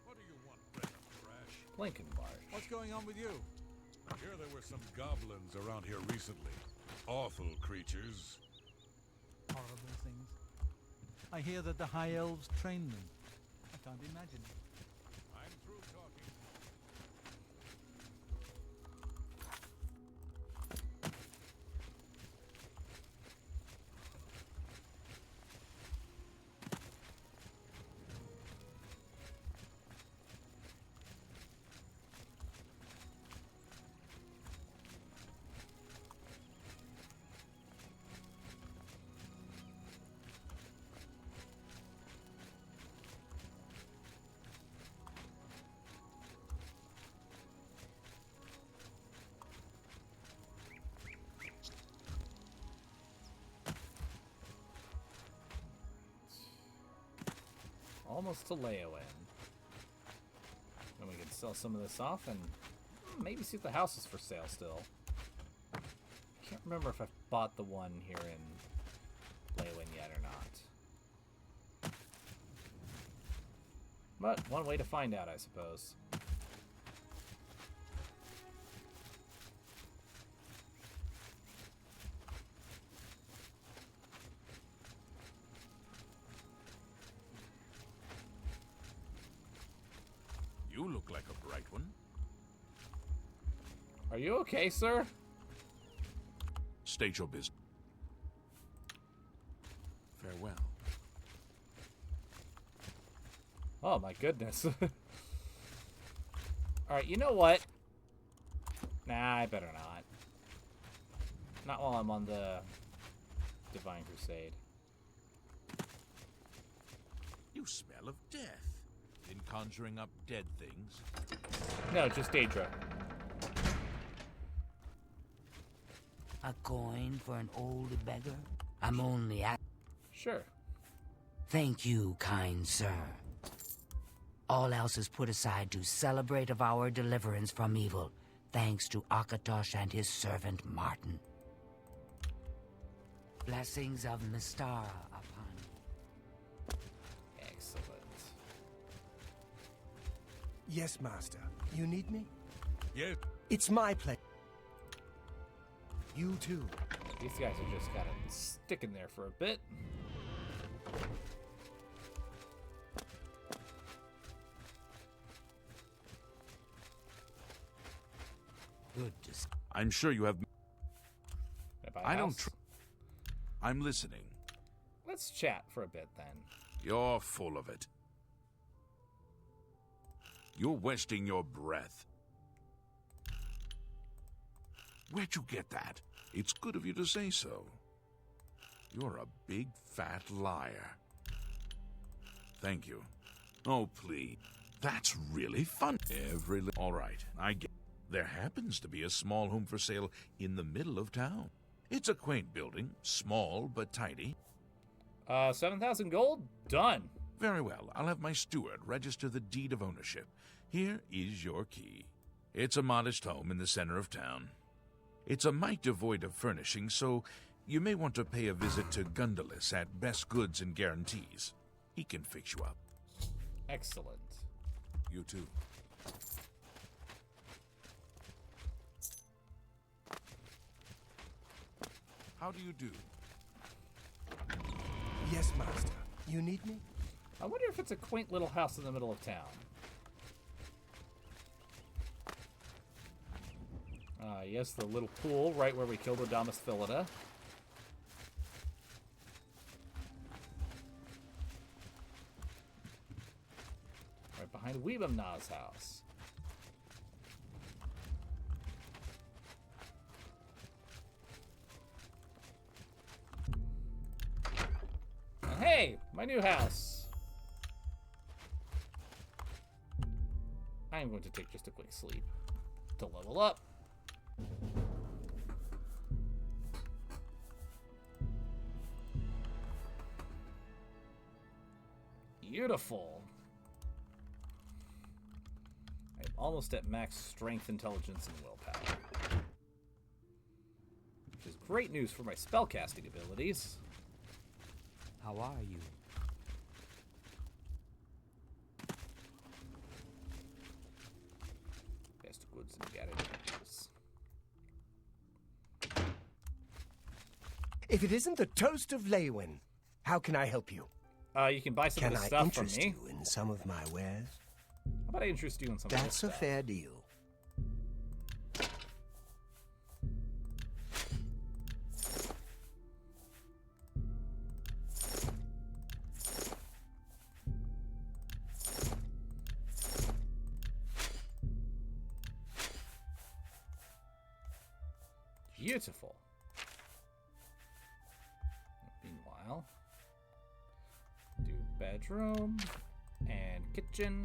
What do you want, Red Crash? Lincoln Barge. What's going on with you? Here there were some goblins around here recently. Awful creatures. Horrible things. I hear that the High Elves train them. I can't imagine it. I'm through talking. Almost to Leowen. Then we can sell some of this off and maybe see if the house is for sale still. Can't remember if I've bought the one here in Leowen yet or not. But one way to find out, I suppose. You look like a bright one. Are you okay, sir? State your business. Farewell. Oh my goodness. Alright, you know what? Nah, I better not. Not while I'm on the Divine Crusade. You smell of death. In conjuring up dead things. No, just Daedra. A coin for an old beggar? I'm only at... Sure. Thank you, kind sir. All else is put aside to celebrate of our deliverance from evil, thanks to Akatosh and his servant Martin. Blessings of Mystara upon you. Excellent. Yes, Master. You need me? Yes. It's my pleasure. You too. These guys are just kind of sticking there for a bit. Good to see. I'm sure you have... Can I buy a I don't... house? I'm listening. Let's chat for a bit then. You're full of it. You're wasting your breath. Where'd you get that? It's good of you to say so. You're a big, fat liar. Thank you. Oh, please. That's really fun. All right, I get... There happens to be a small home for sale in the middle of town. It's a quaint building, small but tidy. 7,000 gold? Done. Very well, I'll have my steward register the deed of ownership. Here is your key. It's a modest home in the center of town. It's a mite devoid of furnishing, so you may want to pay a visit to Gundalis at Best Goods and Guarantees. He can fix you up. Excellent. You too. How do you do? Yes, Master. You need me? I wonder if it's a quaint little house in the middle of town. Yes, the little pool right where we killed Odamus Philida. Right behind Weebamna's house. And hey, my new house. I'm going to take just a quick sleep to level up. Beautiful. I'm almost at max strength, intelligence, and willpower. Which is great news for my spellcasting abilities. How are you? Best goods and gadgets. If it isn't the Toast of Leywin, how can I help you? You can buy some Can of the I stuff from interest me. you in some of my wares? How about I interest you in some of this That's a stuff? fair deal. Beautiful. Meanwhile, do bedroom and kitchen.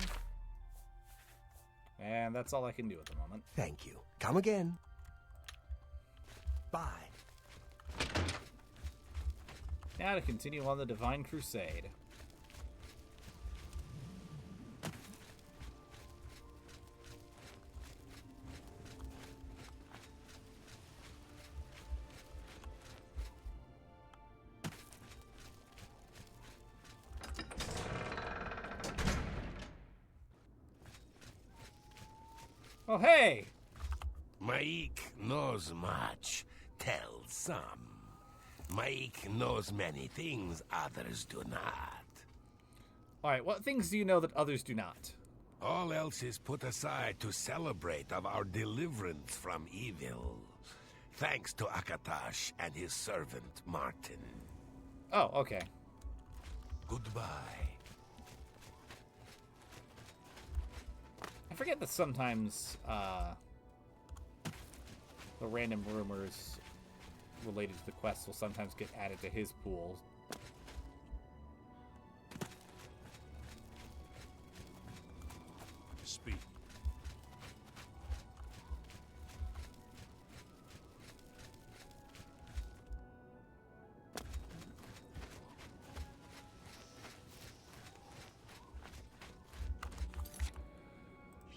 And that's all I can do at the moment. Thank you. Come again. Bye. Now to continue on the Divine Crusade. Oh, hey! Maik knows much, tells some. Maik knows many things others do not. Alright, what things do you know that others do not? All else is put aside to celebrate of our deliverance from evil. Thanks to Akatosh and his servant, Martin. Oh, okay. Goodbye. I forget that sometimes, the random rumors related to the quest will sometimes get added to his pool. Speak.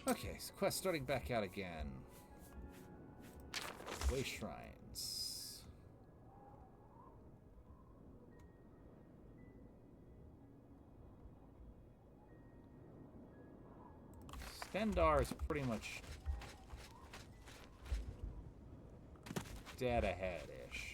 Okay, so quest starting back out again. Way shrines. Stendar is pretty much dead ahead-ish.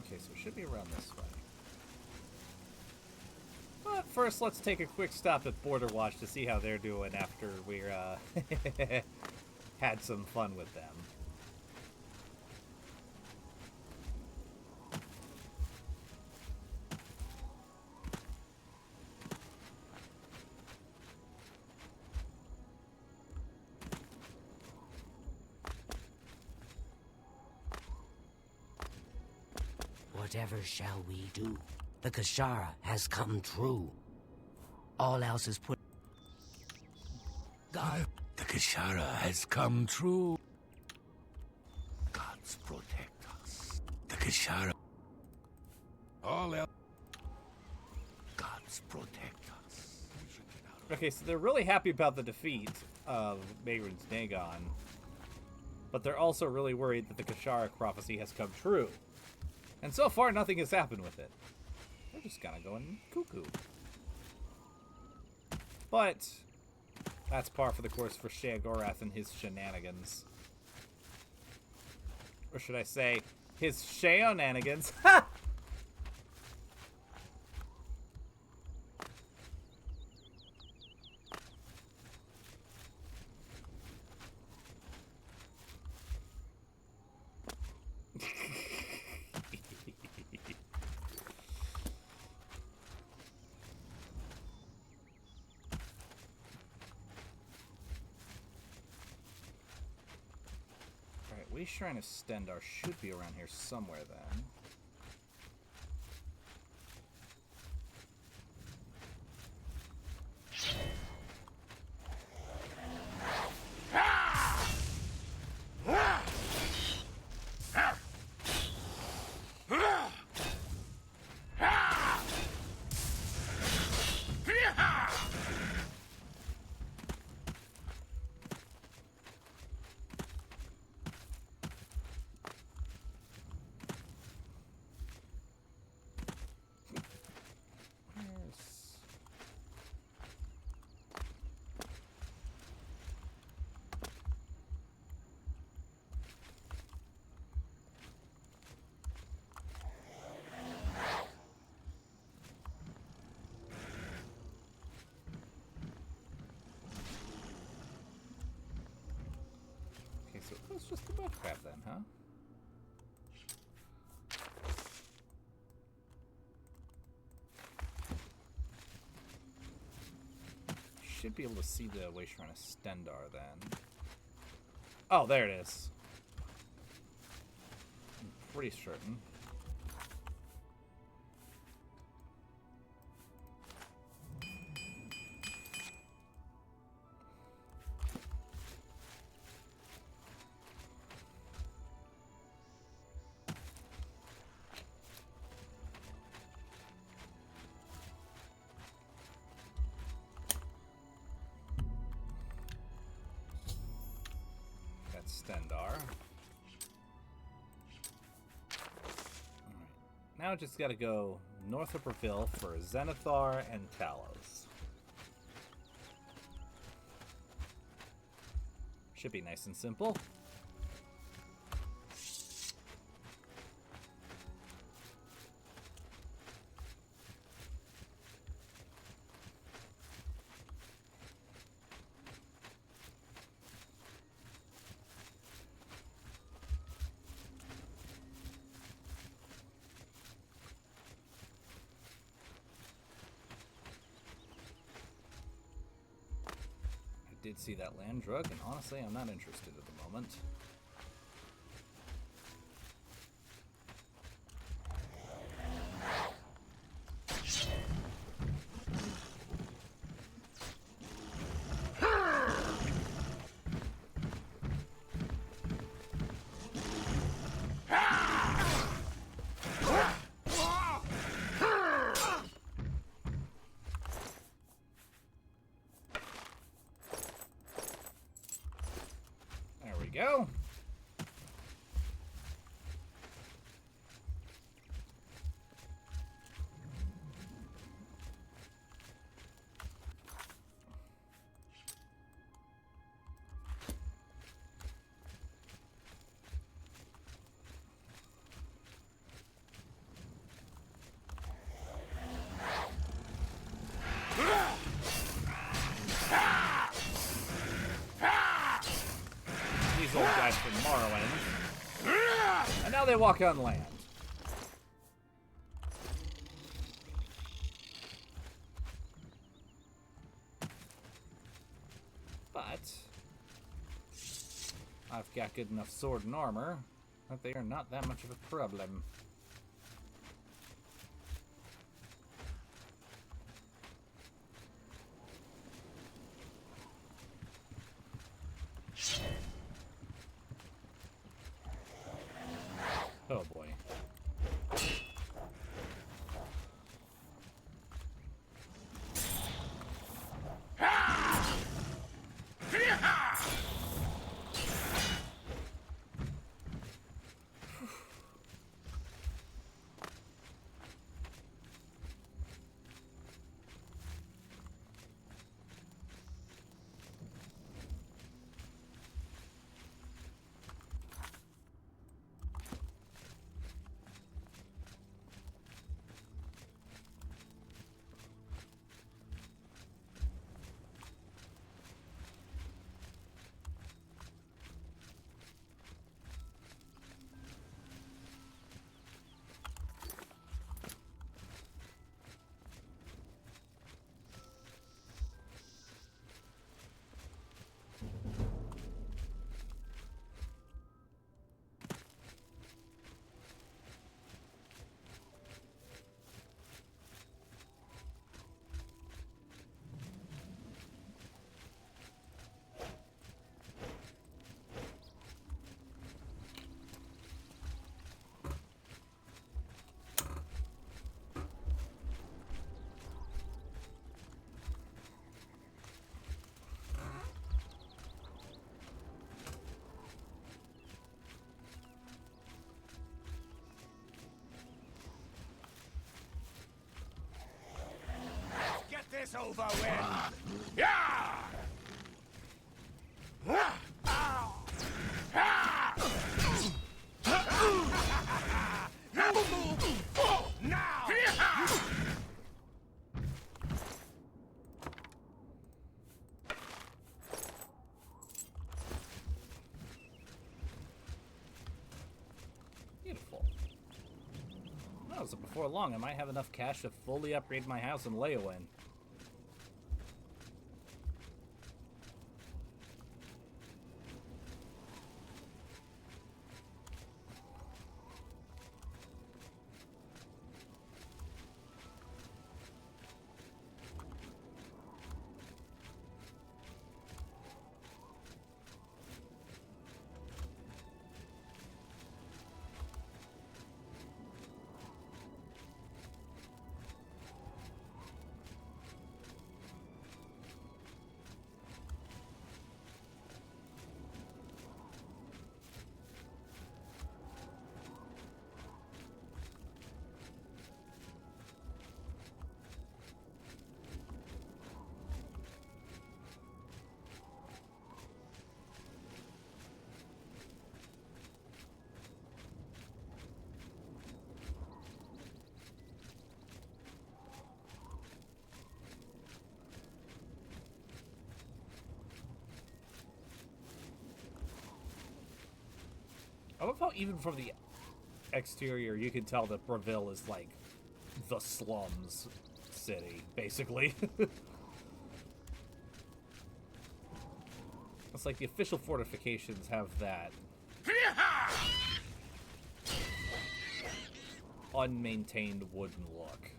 Okay, so it should be around this way. But first, let's take a quick stop at Border Watch to see how they're doing after we're, had some fun with them. Whatever shall we do? The Kashara has come true. All else is put... God, the Kashara has come true. Gods protect us. The Kashara. All else. Gods protect us. Okay, so they're really happy about the defeat of Mehrunes Dagon, but they're also really worried that the Kashara prophecy has come true. And so far, nothing has happened with it. They're just kind of going cuckoo. But that's par for the course for Sheogorath and his shenanigans. Or should I say, his Sheonanigans. Ha! Way Shrine of Stendar should be around here somewhere then. So it was just the mud crab then, huh? Should be able to see the Way Shrine of Stendar then. Oh, there it is. I'm pretty certain. Stendar. Alright. Now just gotta go north of Breville for Zenithar and Talos. Should be nice and simple. Did see that land drug, and honestly, I'm not interested at the moment. Go. Old guys from Morrowind. And now they walk on land. But I've got good enough sword and armor that they are not that much of a problem. Oh boy. this over with! Yeah! Now! Beautiful. Oh, so before long, I might have enough cash to fully upgrade my house in Leowin. I love how even from the exterior you can tell that Breville is like the slums city, basically. It's like the official fortifications have that unmaintained wooden look.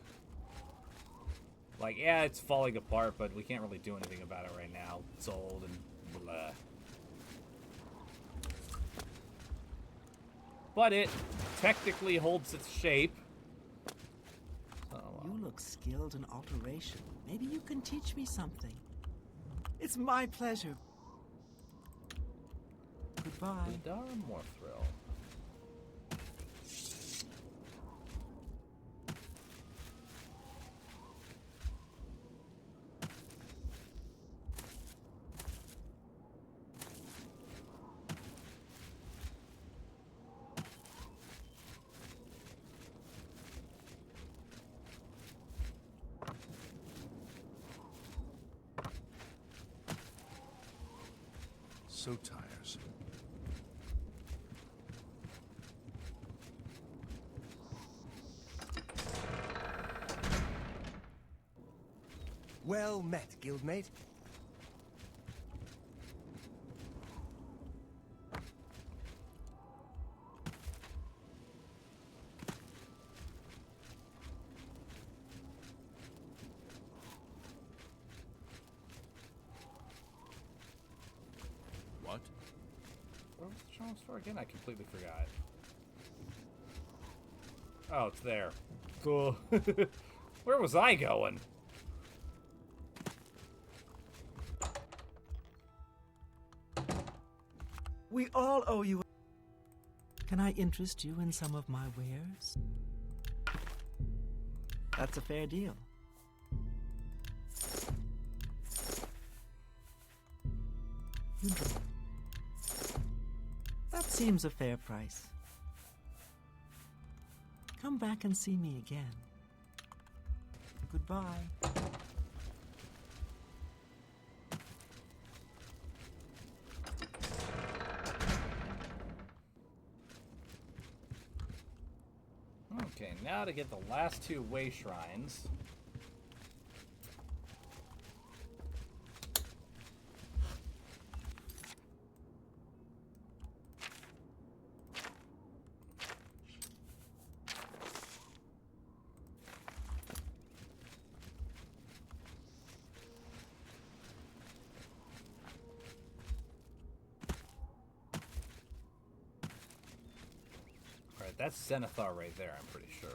Like, yeah, it's falling apart, but we can't really do anything about it right now. It's old and blah. But it technically holds its shape. You look skilled in alteration. Maybe you can teach me something. It's my pleasure. Goodbye. Lidar Morthrill. So tiresome. Well met, guildmate. What? Where was the charm store again? I completely forgot. Oh, it's there. Cool. Where was I going? We all owe you. Can I interest you in some of my wares? That's a fair deal. You draw. That seems a fair price. Come back and see me again. Goodbye. Okay, now to get the last two way shrines. That's Zenithar right there, I'm pretty sure.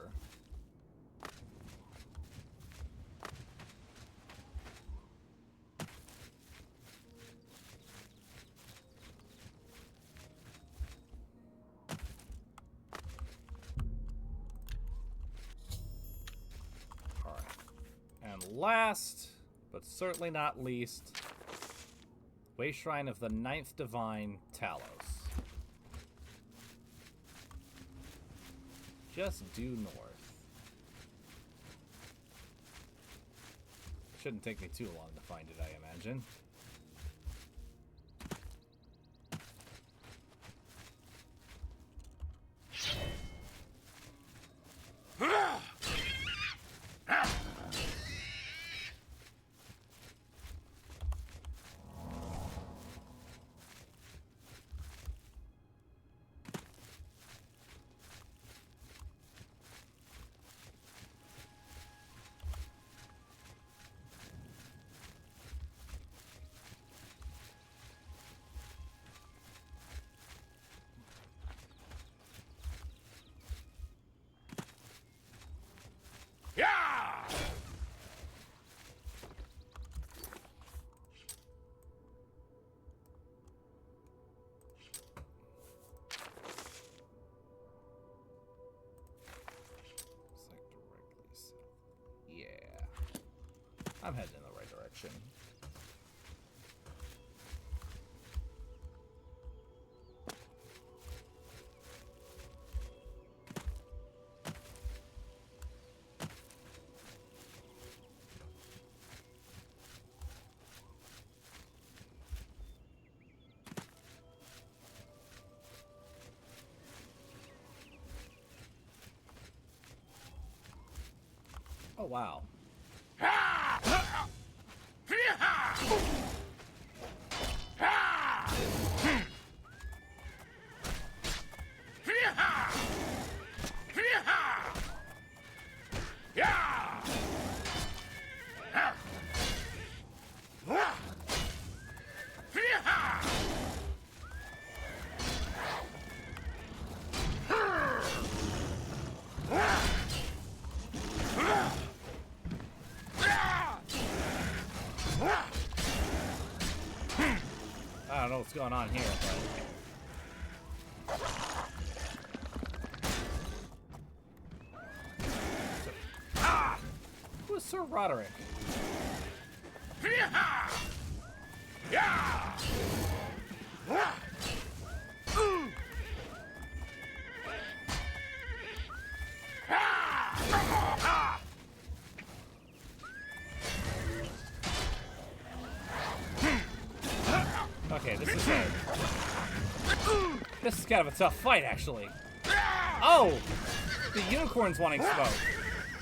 Alright. And last but certainly not least, Way Shrine of the Ninth Divine, Talos. Just due north. Shouldn't take me too long to find it, I imagine. I'm heading in the right direction. Oh, wow. I don't know what's going on here, but... Who is Sir Roderick? Okay, this is kind of a tough fight, actually. Oh! The unicorn's wanting smoke.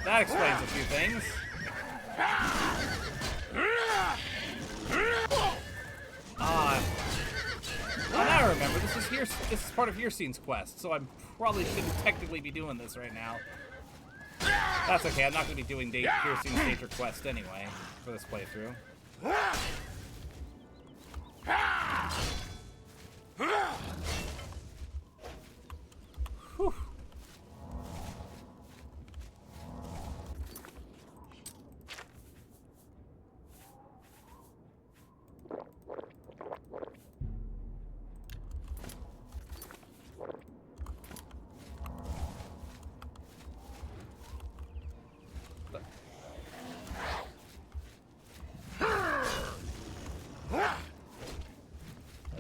That explains a few things. Now I remember, this is part of Hircine's quest, so I probably shouldn't technically be doing this right now. That's okay, I'm not going to be doing Hircine's Danger quest anyway, for this playthrough. Whew.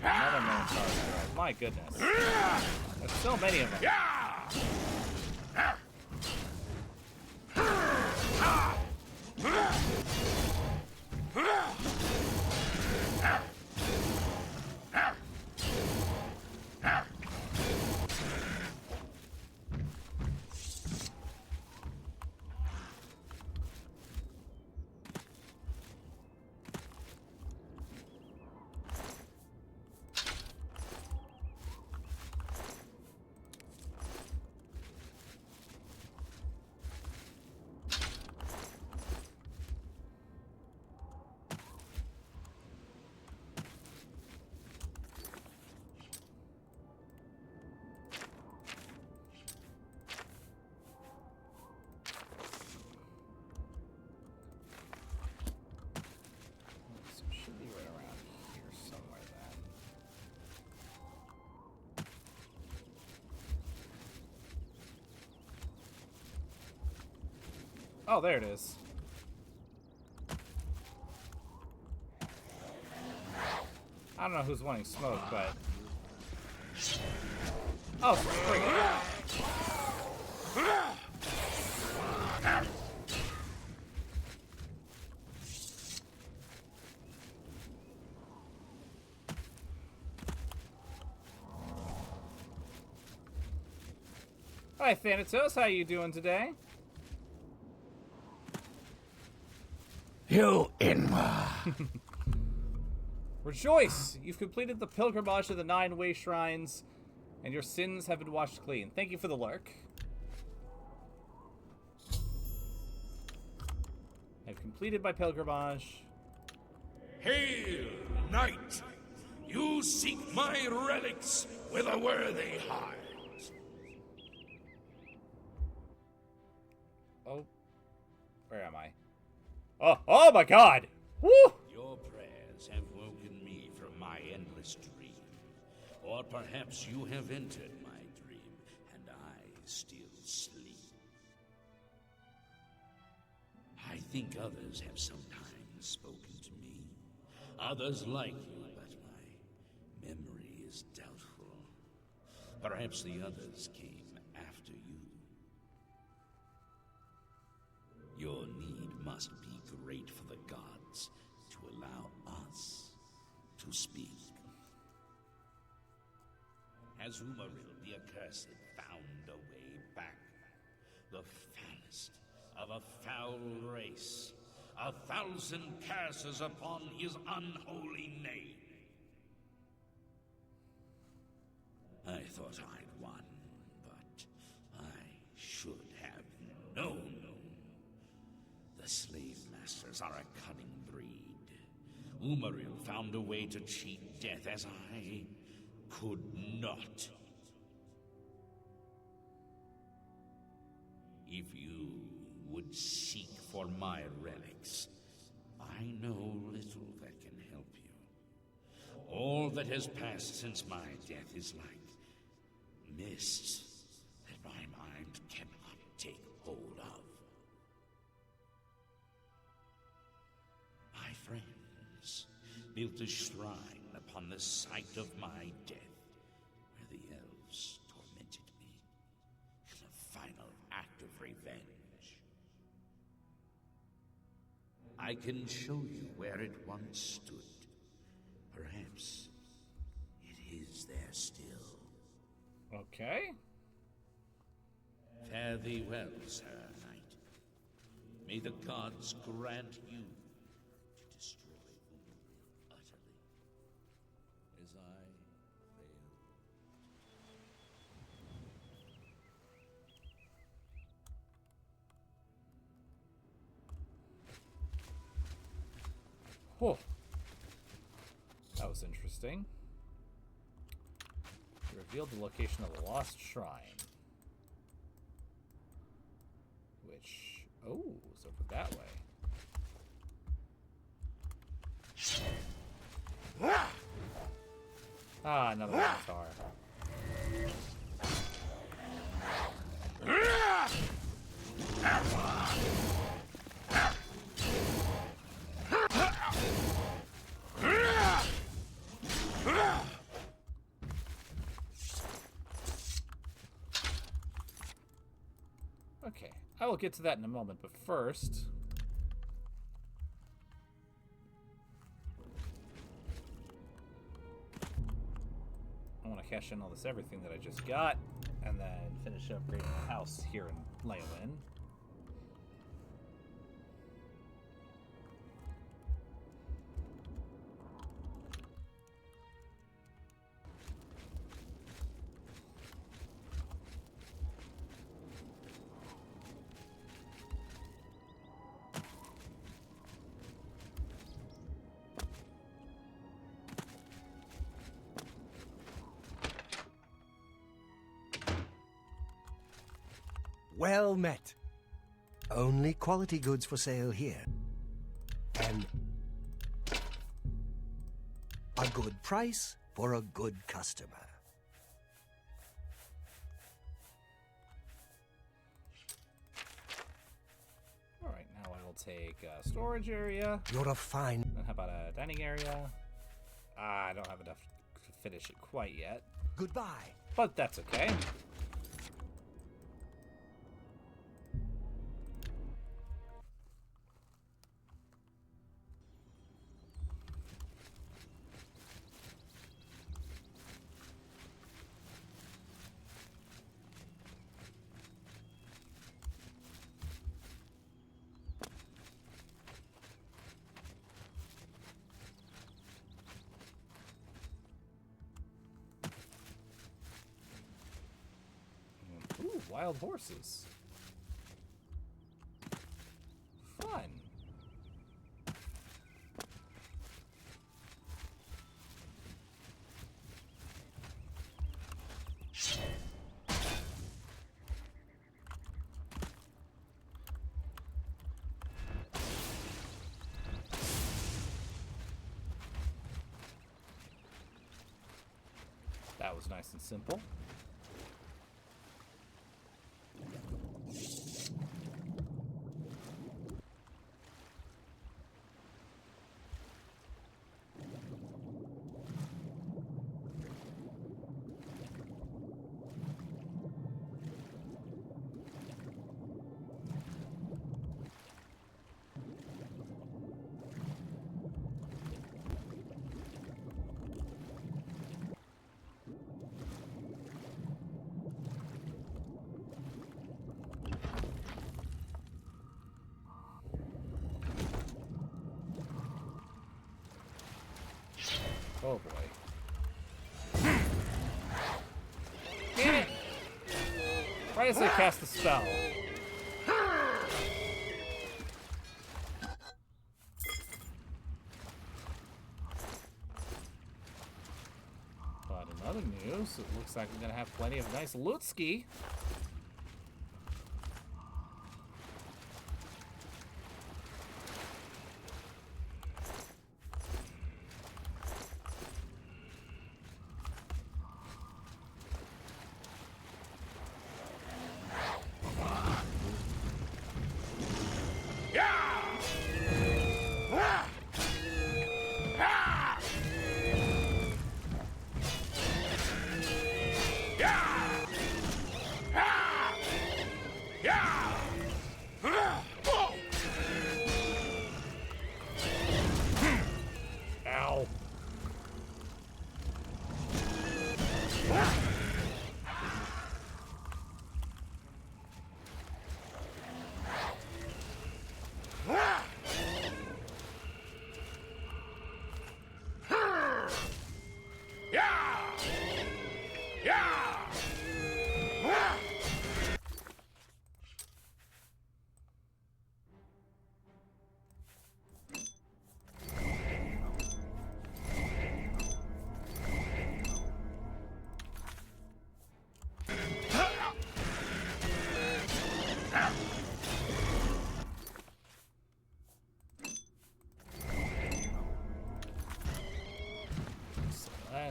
Another Minotaur. My goodness. There's so many of them. Oh, there it is. I don't know who's wanting smoke, but... Oh, spring. Hi, Thanatos. How you doing today? You Inma. Rejoice! You've completed the pilgrimage to the 9-way shrines, and your sins have been washed clean. Thank you for the lurk. I've completed my pilgrimage. Hail, knight! You seek my relics with a worthy heart. Oh. Where am I? Oh my god! Woo! Your prayers have woken me from my endless dream. Or perhaps you have entered my dream, and I still sleep. I think others have sometimes spoken to me. Others like you, but my memory is doubtful. Perhaps the others came after you. Your need must be great for the gods to allow us to speak. Has Umaril the Accursed found a way back? The foulest of a foul race. 1,000 curses upon his unholy name. I thought I'd won, but I should have known. The slave masters are a cunning breed. Umaril found a way to cheat death as I could not. If you would seek for my relics, I know little that can help you. All that has passed since my death is like mist that my mind cannot take hold of. My friends built a shrine upon the site of my death, where the elves tormented me in a final act of revenge. I can show you where it once stood. Perhaps it is there still. Okay. Fare thee well, Sir Knight. May the gods grant you to destroy Umaril utterly, as I failed. Whew. That was interesting. It revealed the location of the lost shrine. Which, oh, is over that way. Ah, another avatar. Okay, I will get to that in a moment, but first... I want to cash in all this everything that I just got, and then finish upgrading the house here in Leowin. Well met. Only quality goods for sale here. And a good price for a good customer. Alright, now I will take a storage area. You're a fine... Then how about a dining area? I don't have enough to finish it quite yet. Goodbye. But that's okay. Ooh, wild horses. Fun. That was nice and simple. Oh boy. Damn it! Right as I cast the spell. But in other news, it looks like we're gonna have plenty of nice loot ski. Ow.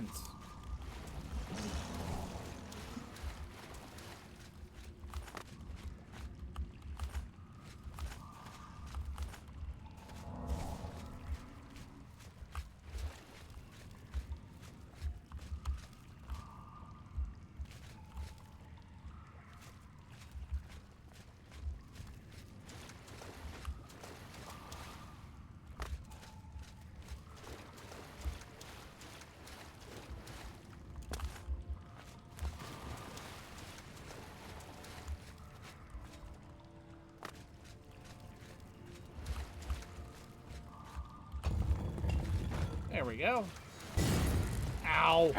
Excellent. There we go. Ow.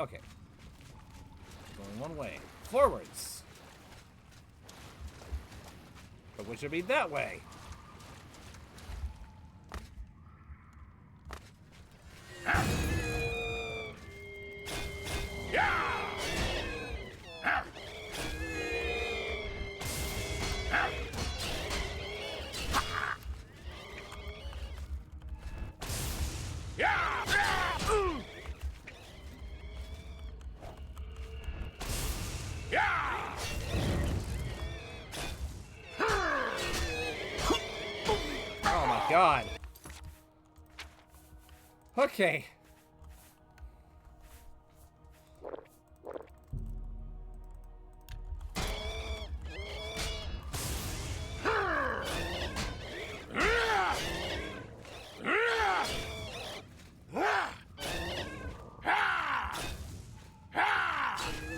Okay. Going one way. Forwards. But which would be that way? Oh my god. Okay.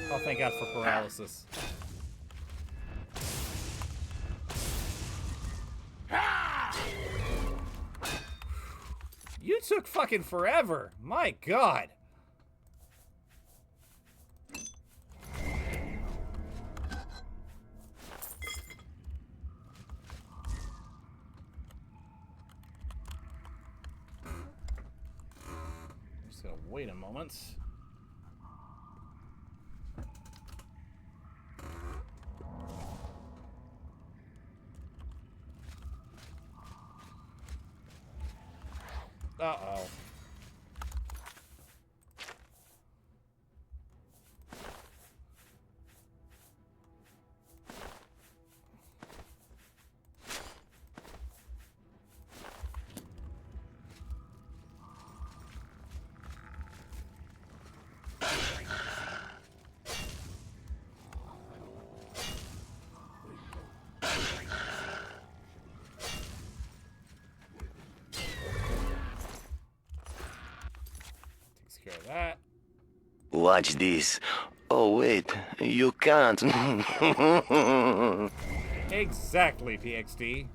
Oh, thank God for paralysis. You took fucking forever. My God. Just gonna wait a moment. Uh-oh. Takes care of that. Watch this. Oh, wait. You can't. Exactly, PXD.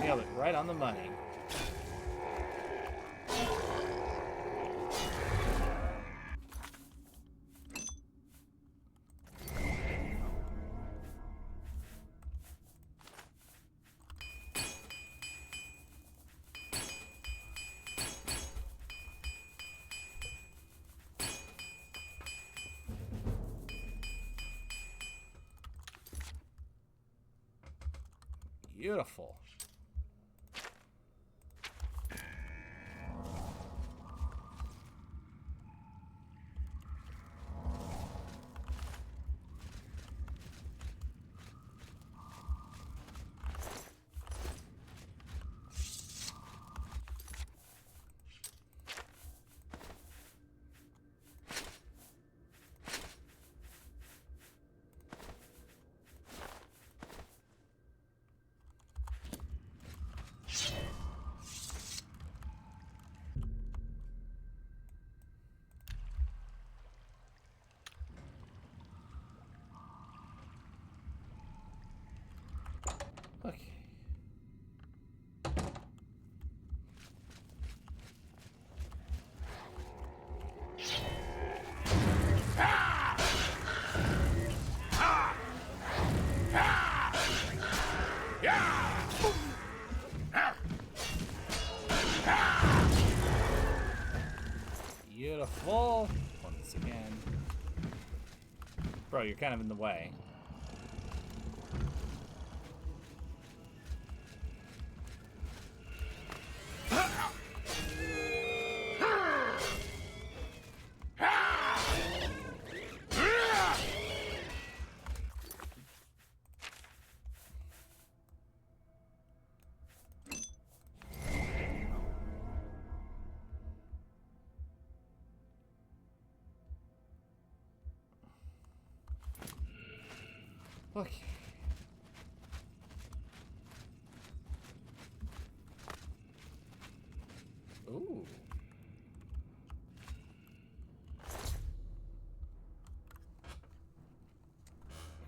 Nailed it right on the money. Beautiful. Okay. Beautiful. Once again. Bro, you're kind of in the way. Okay. Ooh.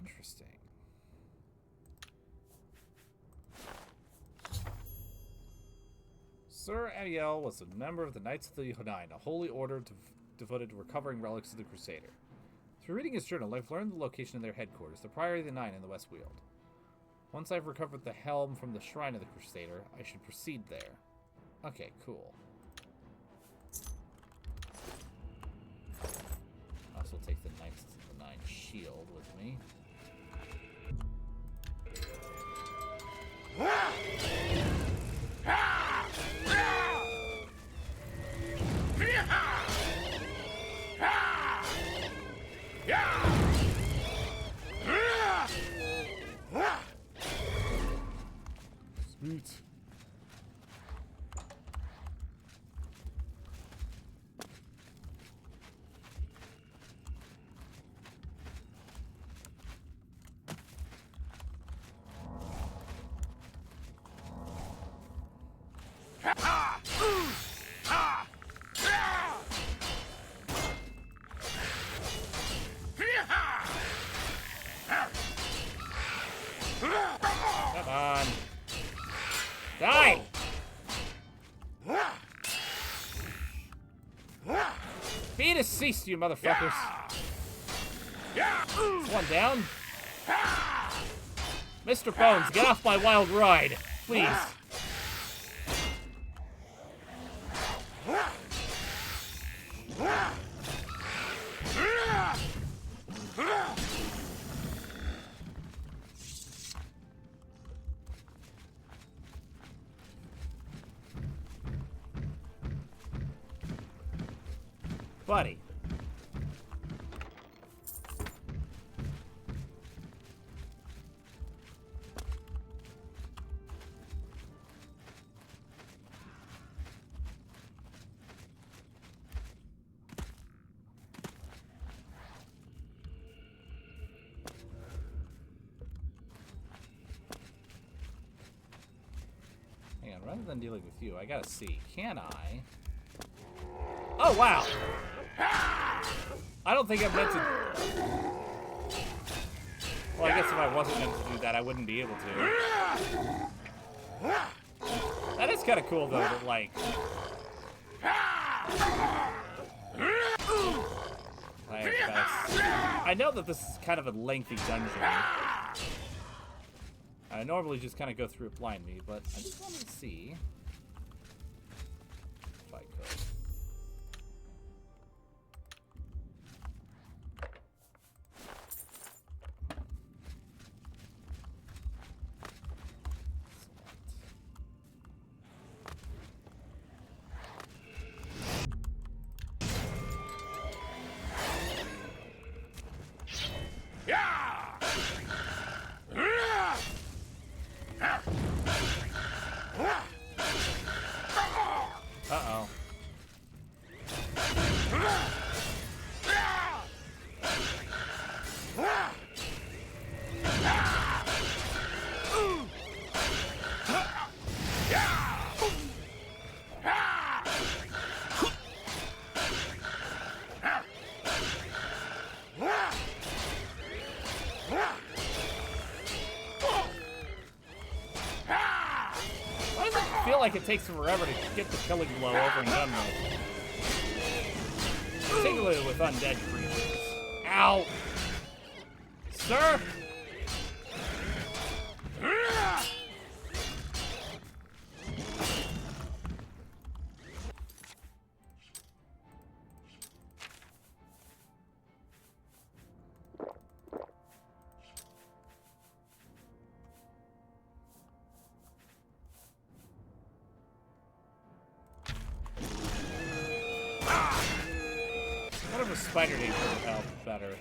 Interesting. Sir Amiel was a member of the Knights of the Hunain, a holy order devoted to recovering relics of the Crusader. Through reading his journal, I've learned the location of their headquarters, the Priory of the Nine in the West Weald. Once I've recovered the helm from the Shrine of the Crusader, I should proceed there. Okay, cool. I also take the Knights of the Nine shield with me. Sweet. Come on. Die! Be deceased, you motherfuckers. One down. Mr. Bones, get off my wild ride, please. Buddy. Hang on, rather than dealing with you, I gotta see. Can I? Oh, wow! I don't think I'm meant to... Well, I guess if I wasn't meant to do that, I wouldn't be able to. That is kind of cool, though, that, like... I know that this is kind of a lengthy dungeon. I normally just kind of go through it blindly, but I just wanted to see if I could. Uh-oh. Why does it feel like it takes forever to get the killing blow over and done with? Particularly with undead creatures. Ow! Sir! What if a spider nature would help better?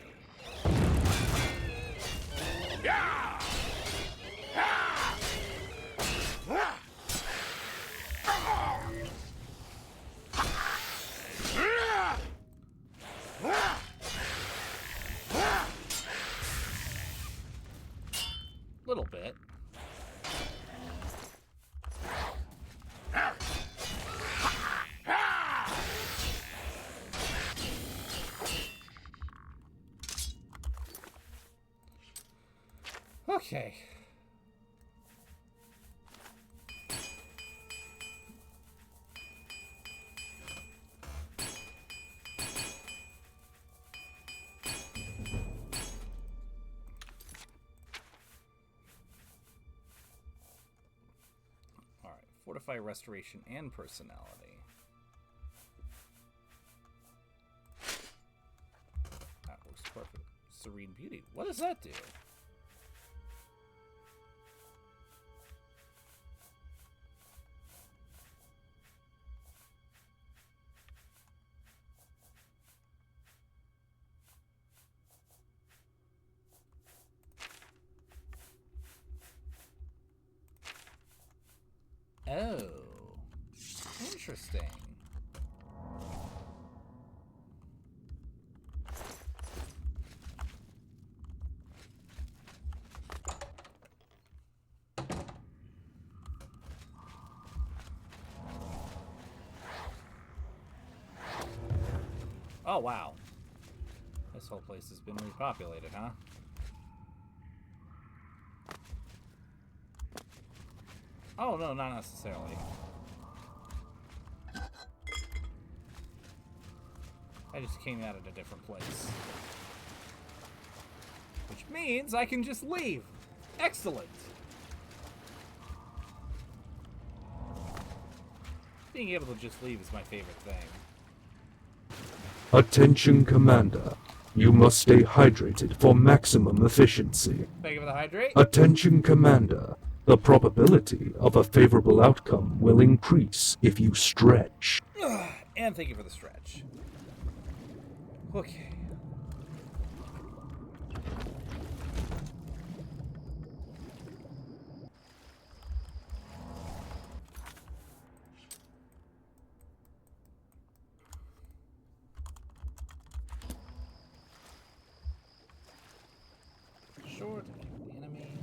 Little bit. Okay. Fortify restoration and personality. That works perfect. Serene beauty. What does that do? Oh, interesting. Oh, wow. This whole place has been repopulated, huh? Oh, no, not necessarily. I just came out at a different place. Which means I can just leave. Excellent. Being able to just leave is my favorite thing. Attention, Commander. You must stay hydrated for maximum efficiency. Thank you for the hydrate. Attention, Commander. The probability of a favorable outcome will increase if you stretch. And thank you for the stretch. Okay. Short, the enemy.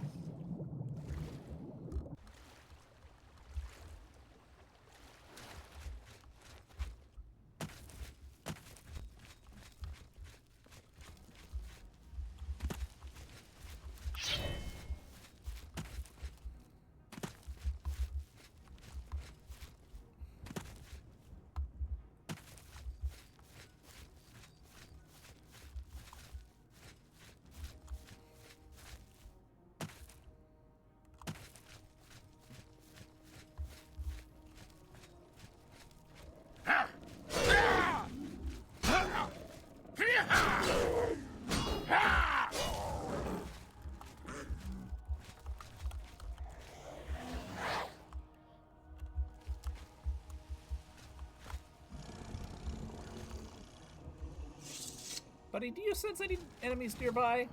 Buddy, do you sense any enemies nearby?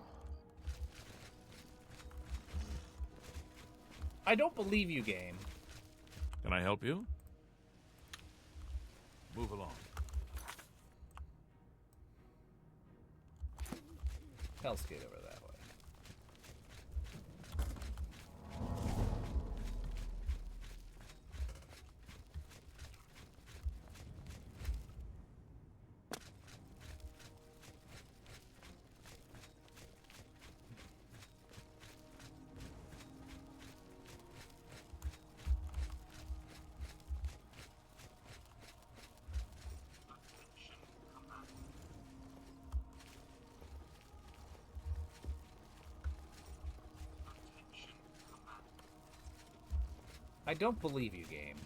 I don't believe you, game. Can I help you? Move along. Hell's Gate over that way. I don't believe you, game.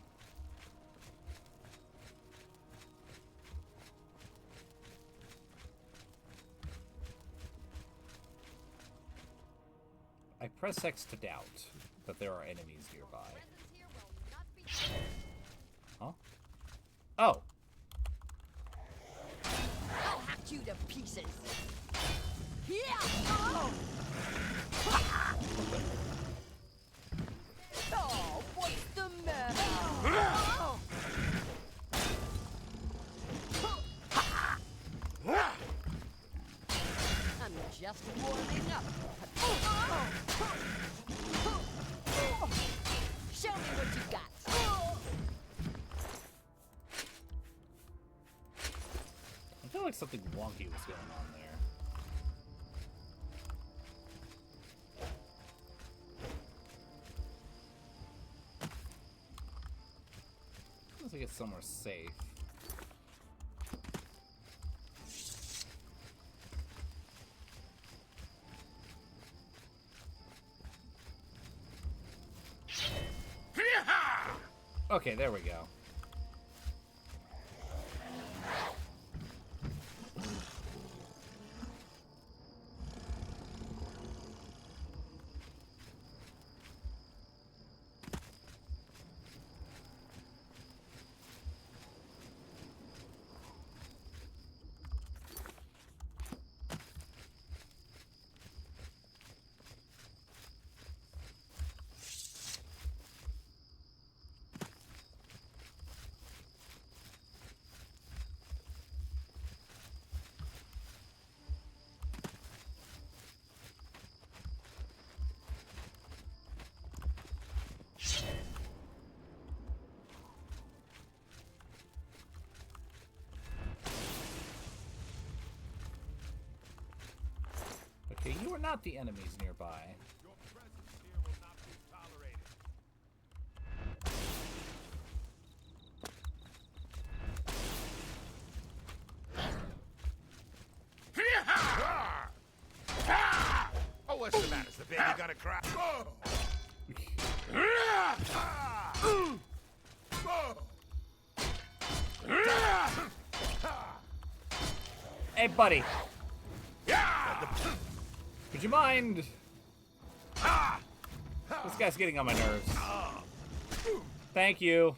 I press X to doubt that there are enemies nearby. Huh? Oh. I'll hack you to pieces. Yeah. Oh. Oh, what's the matter? Oh. I'm just warming up. Show me what you got. I feel like something wonky was going on there. Feels like it's somewhere safe. Okay, there we go. Okay, you are not the enemies nearby. Your presence here will not be tolerated. Oh, what's the matter? Is the baby gonna cry? Hey, buddy. Would you mind? This guy's getting on my nerves. Thank you.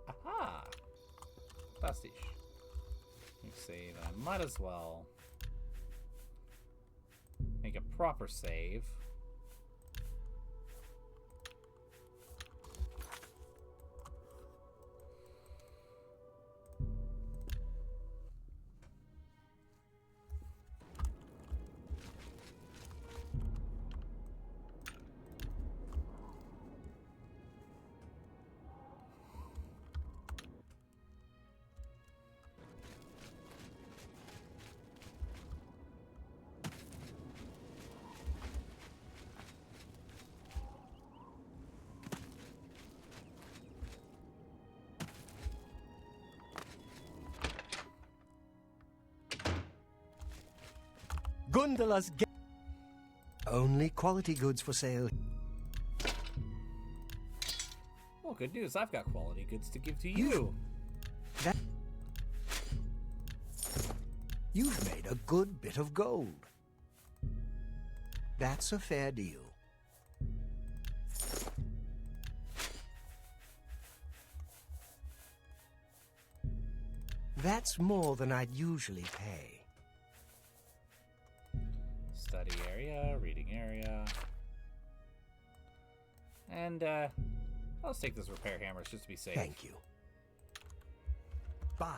Aha! Pastiche. Let me save. I might as well make a proper save. Gundala's only quality goods for sale. Well, good news. I've got quality goods to give to you. You've made a good bit of gold. That's a fair deal. That's more than I'd usually pay. Study area, reading area. And, let's take those repair hammers just to be safe. Thank you. Bye.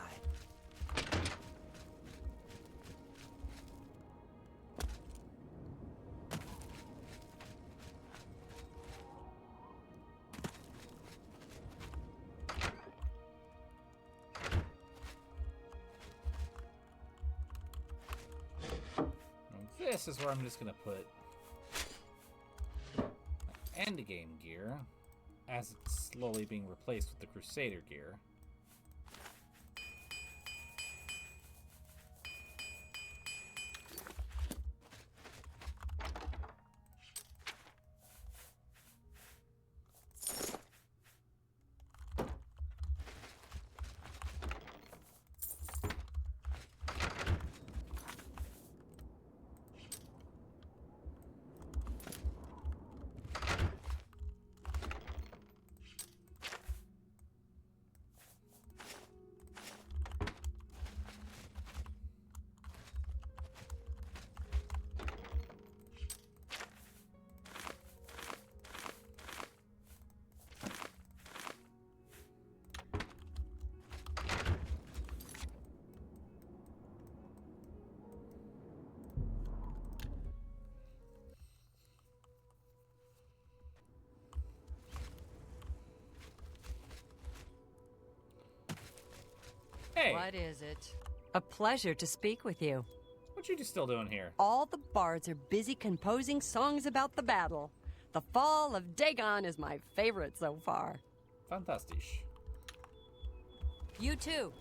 This is where I'm just gonna put my endgame gear as it's slowly being replaced with the Crusader gear. Hey! What is it? A pleasure to speak with you. What you still doing here? All the bards are busy composing songs about the battle. The fall of Dagon is my favorite so far. Fantastisch. You too.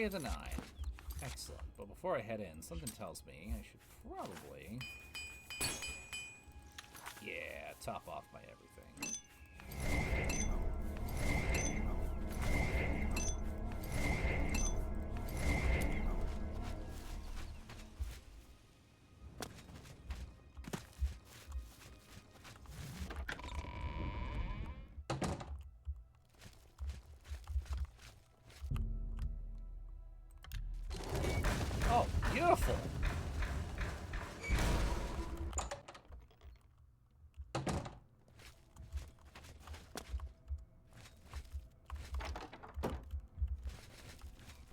area denied. Excellent. But before I head in, something tells me I should probably... Yeah, top off my everything. Oh, beautiful!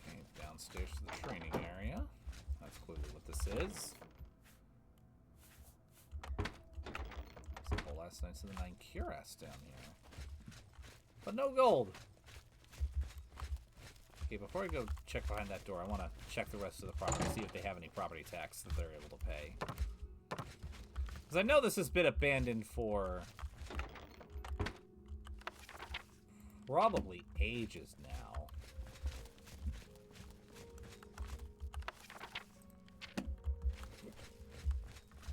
Okay, downstairs to the training area. That's clearly what this is. There's a whole last Knights of the Nine cuirass down here. But no gold! Okay, before I go check behind that door, I want to check the rest of the property, see if they have any property tax that they're able to pay. Because I know this has been abandoned for probably ages now.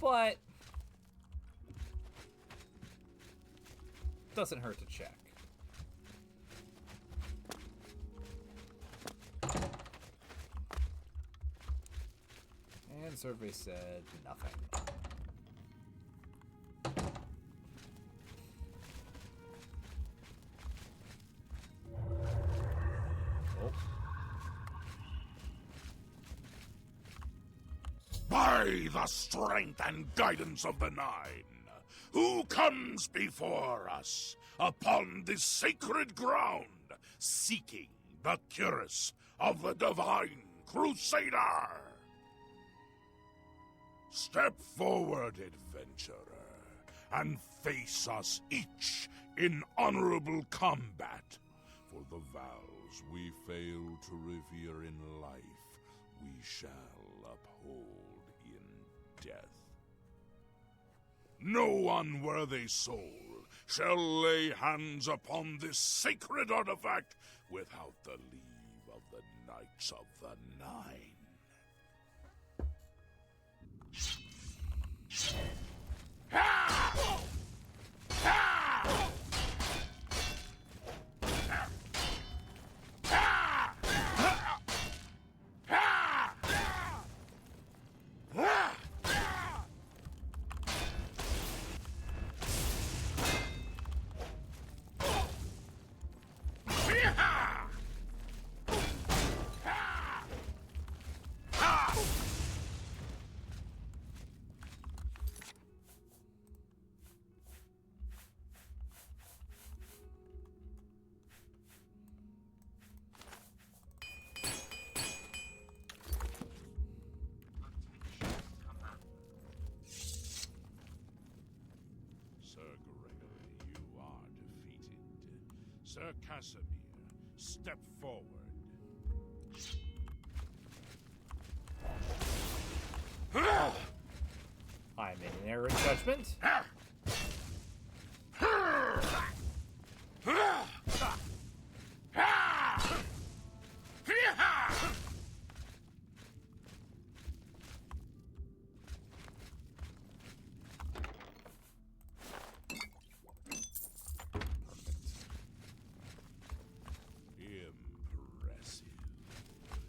But doesn't hurt to check. And survey said nothing. Oh. By the strength and guidance of the Nine, who comes before us upon this sacred ground, seeking the cuirass of the divine Crusader? Step forward, adventurer, and face us each in honorable combat. For the vows we fail to revere in life, we shall uphold in death. No unworthy soul shall lay hands upon this sacred artifact without the leave of the Knights of the Nine. Sir Casimir, step forward. I made an error in judgment.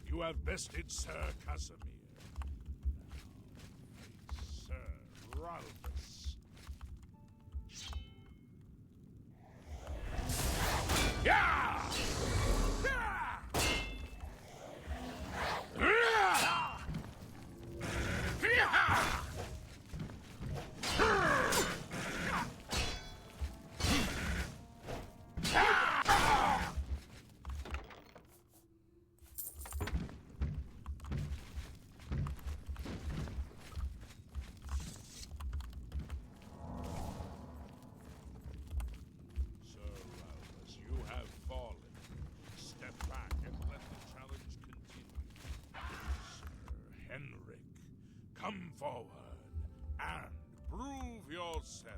You have bested Sir Casimir. Now, Sir Ralphus. Yeah! Come forward and prove yourself.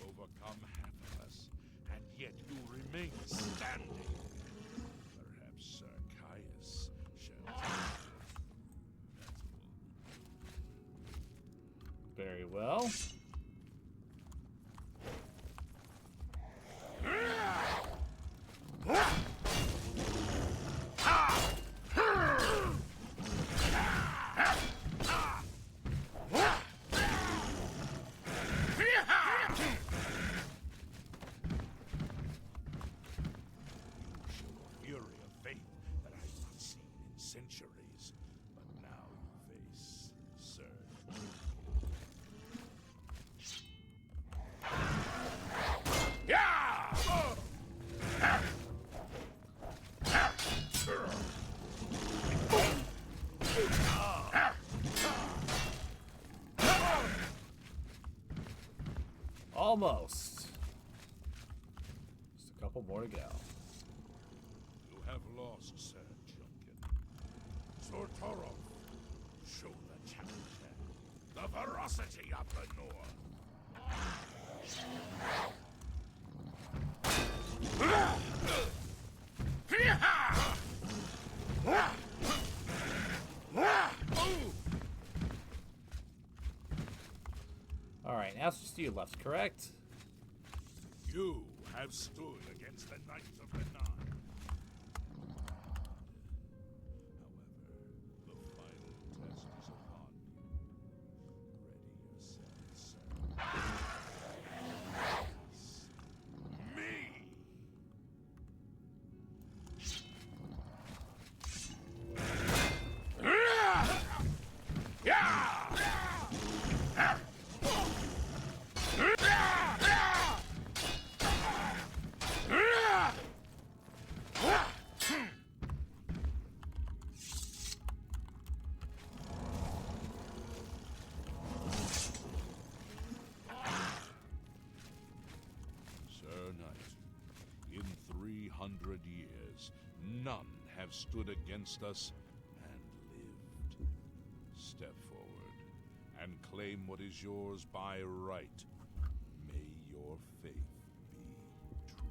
overcome half of us, and yet you remain standing. Perhaps Sir Caius shall take your battle. Very well. Centuries, but now you face Sir. Almost. Just a couple more to go. You have lost, Sir Junkin. Sir Toro, show the challenger the ferocity of the North. Alright, now it's just you left, correct? You have stood against the Knights of the Nine. However, the final test is upon you. Ready yourself, sir. Me! Sir Knight, in 300 years, none have stood against us and lived. Step forward and claim what is yours by right. May your faith be true.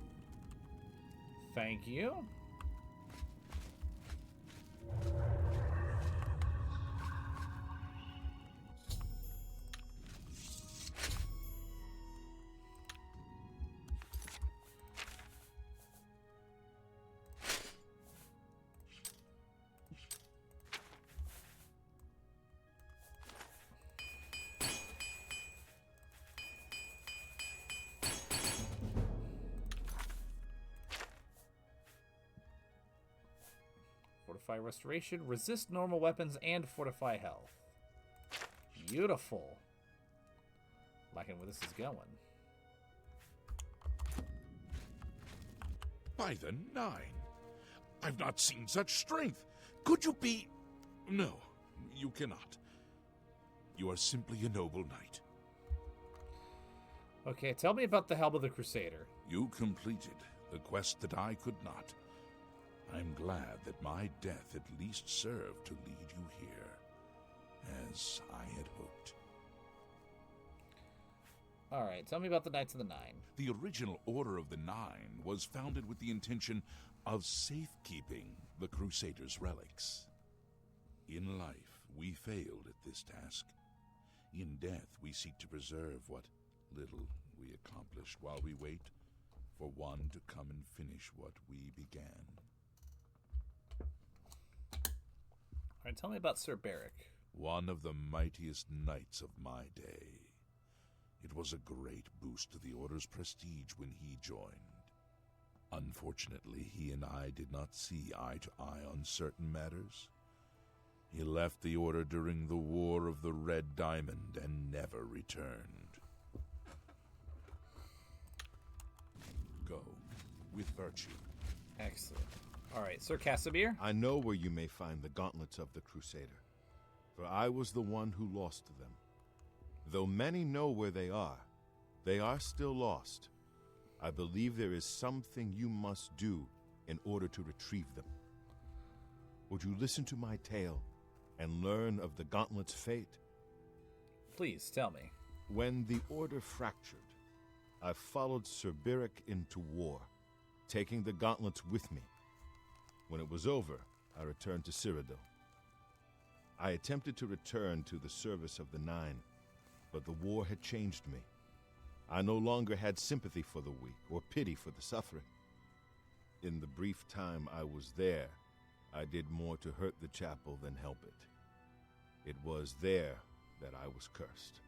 Thank you. Fortify restoration, resist normal weapons, and fortify health. Beautiful. Liking where this is going. By the Nine! I've not seen such strength! Could you be... No, you cannot. You are simply a noble knight. Okay, tell me about the Helm of the Crusader. You completed the quest that I could not. I'm glad that my death at least served to lead you here, as I had hoped. Alright, tell me about the Knights of the Nine. The original Order of the Nine was founded with the intention of safekeeping the Crusaders' relics. In life, we failed at this task. In death, we seek to preserve what little we accomplished while we wait for one to come and finish what we began. Alright, tell me about Sir Beric. One of the mightiest knights of my day. It was a great boost to the Order's prestige when he joined. Unfortunately, he and I did not see eye to eye on certain matters. He left the Order during the War of the Red Diamond and never returned. Go with virtue. Excellent. Alright, Sir Casimir? I know where you may find the gauntlets of the Crusader, for I was the one who lost them. Though many know where they are still lost. I believe there is something you must do in order to retrieve them. Would you listen to my tale and learn of the gauntlet's fate? Please, tell me. When the Order fractured, I followed Sir Beric into war, taking the gauntlets with me. When it was over, I returned to Cyrodiil. I attempted to return to the service of the Nine, but the war had changed me. I no longer had sympathy for the weak or pity for the suffering. In the brief time I was there, I did more to hurt the chapel than help it. It was there that I was cursed.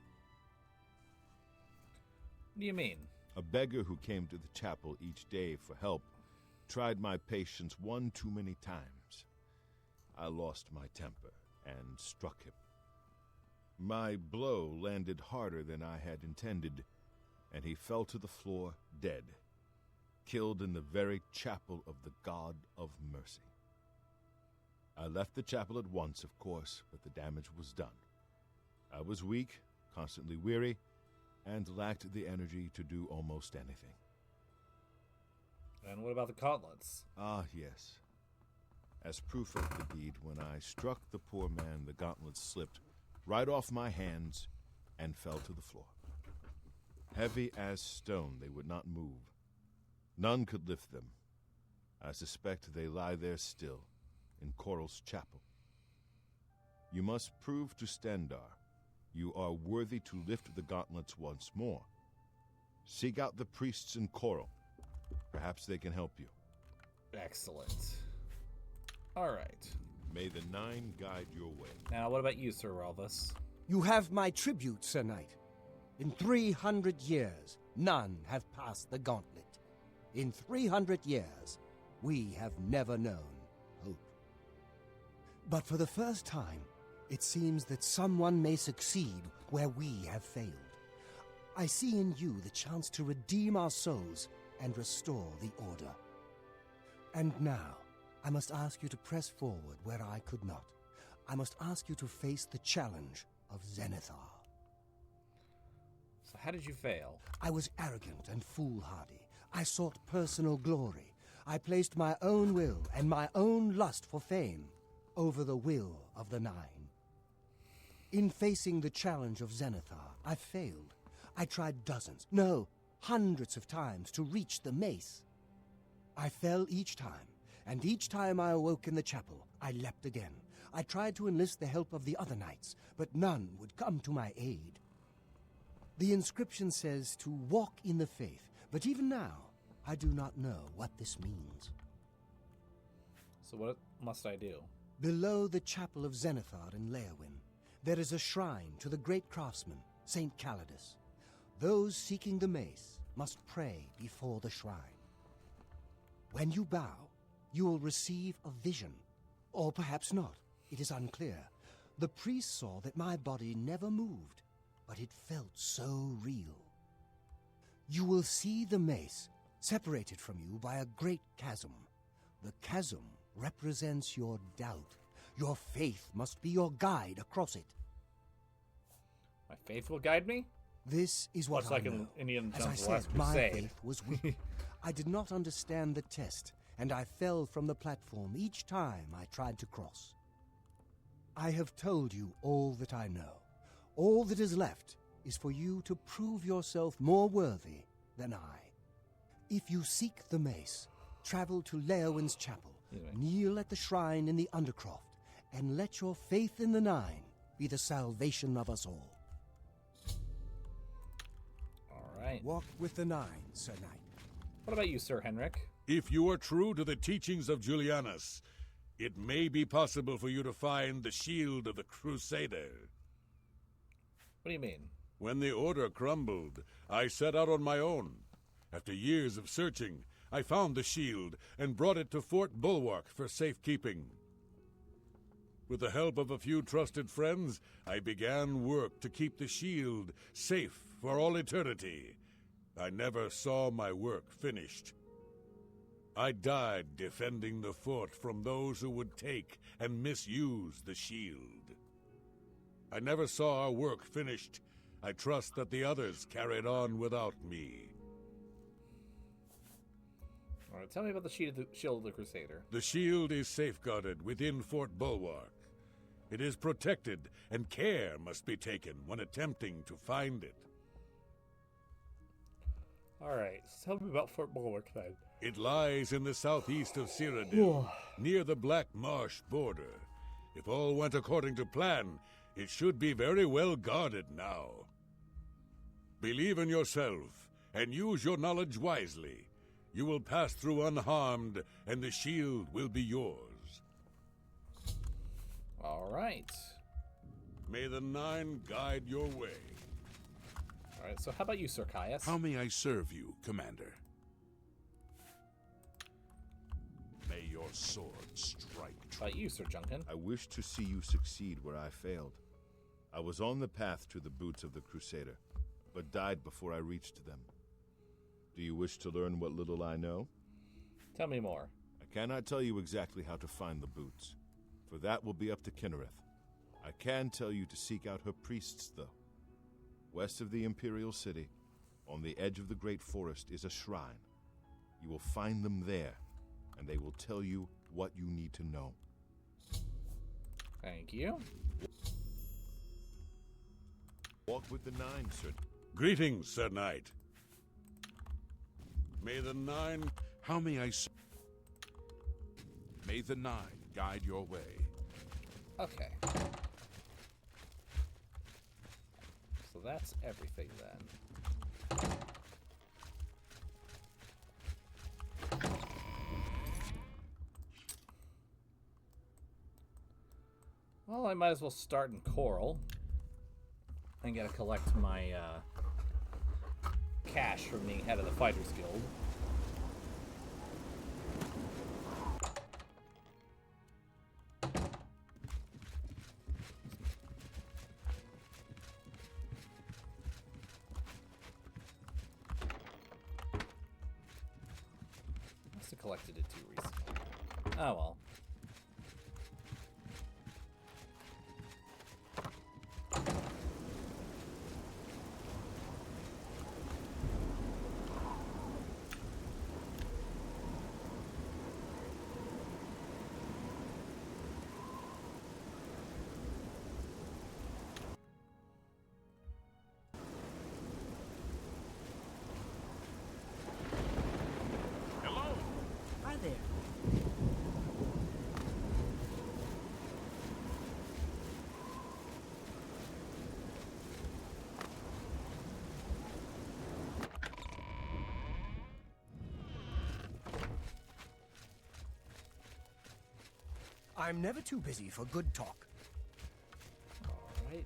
What do you mean? A beggar who came to the chapel each day for help tried my patience one too many times. I lost my temper and struck him. My blow landed harder than I had intended, and he fell to the floor dead, killed in the very chapel of the God of Mercy. I left the chapel at once, of course, but the damage was done. I was weak, constantly weary, and lacked the energy to do almost anything. And what about the gauntlets? Ah, yes. As proof of the deed, when I struck the poor man, the gauntlets slipped right off my hands and fell to the floor. Heavy as stone, they would not move. None could lift them. I suspect they lie there still, in Coral's chapel. You must prove to Stendarr you are worthy to lift the gauntlets once more. Seek out the priests in Coral. Perhaps they can help you. Excellent. All right. May the Nine guide your way. Now, what about you, Sir Ralvus? You have my tribute, Sir Knight. In 300 years, none have passed the gauntlet. In 300 years, we have never known hope. But for the first time, it seems that someone may succeed where we have failed. I see in you the chance to redeem our souls and restore the Order. And now, I must ask you to press forward where I could not. I must ask you to face the challenge of Zenithar. So how did you fail? I was arrogant and foolhardy. I sought personal glory. I placed my own will and my own lust for fame over the will of the Nine. In facing the challenge of Zenithar, I failed. I tried dozens, no, hundreds of times to reach the mace. I fell each time, and each time I awoke in the chapel, I leapt again. I tried to enlist the help of the other knights, but none would come to my aid. The inscription says to walk in the faith, but even now, I do not know what this means. So what must I do? Below the chapel of Zenithar in Leowyn, there is a shrine to the great craftsman, Saint Calidus. Those seeking the mace must pray before the shrine. When you bow, you will receive a vision. Or perhaps not. It is unclear. The priest saw that my body never moved, but it felt so real. You will see the mace separated from you by a great chasm. The chasm represents your doubt. Your faith must be your guide across it. My faith will guide me? This is what Much I like know. in Indiana As I Jones' said, Last my Crusade. faith was weak. I did not understand the test, and I fell from the platform each time I tried to cross. I have told you all that I know. All that is left is for you to prove yourself more worthy than I. If you seek the mace, travel to Leowyn's chapel, kneel at the shrine in the Undercroft, and let your faith in the Nine be the salvation of us all. All right. Walk with the Nine, Sir Knight. What about you, Sir Henrik? If you are true to the teachings of Julianus, it may be possible for you to find the shield of the Crusader. What do you mean? When the Order crumbled, I set out on my own. After years of searching, I found the shield and brought it to Fort Bulwark for safekeeping. With the help of a few trusted friends, I began work to keep the shield safe for all eternity. I never saw my work finished. I died defending the fort from those who would take and misuse the shield. I never saw our work finished. I trust that the others carried on without me. All right, tell me about the shield of the Crusader. The shield is safeguarded within Fort Bulwark. It is protected, and care must be taken when attempting to find it. Alright, so tell me about Fort Bulwark then. It lies in the southeast of Cyrodiil, near the Black Marsh border. If all went according to plan, it should be very well guarded now. Believe in yourself, and use your knowledge wisely. You will pass through unharmed, and the shield will be yours. Alright. May the Nine guide your way. Alright, so how about you, Sir Caius? How may I serve you, Commander? May your sword strike true. How about you, Sir Junkin? I wish to see you succeed where I failed. I was on the path to the boots of the Crusader, but died before I reached them. Do you wish to learn what little I know? Tell me more. I cannot tell you exactly how to find the boots, for that will be up to Kinnereth. I can tell you to seek out her priests, though. West of the Imperial City, on the edge of the Great Forest, is a shrine. You will find them there, and they will tell you what you need to know. Thank you. Walk with the Nine, sir. Greetings, Sir Knight. May the Nine... How may I... May the Nine guide your way. Okay. So that's everything then. Well, I might as well start in Coral. I gotta collect my cash from being head of the Fighters Guild. Must have collected it too recently. Oh well. Hi there. I'm never too busy for good talk. Alright.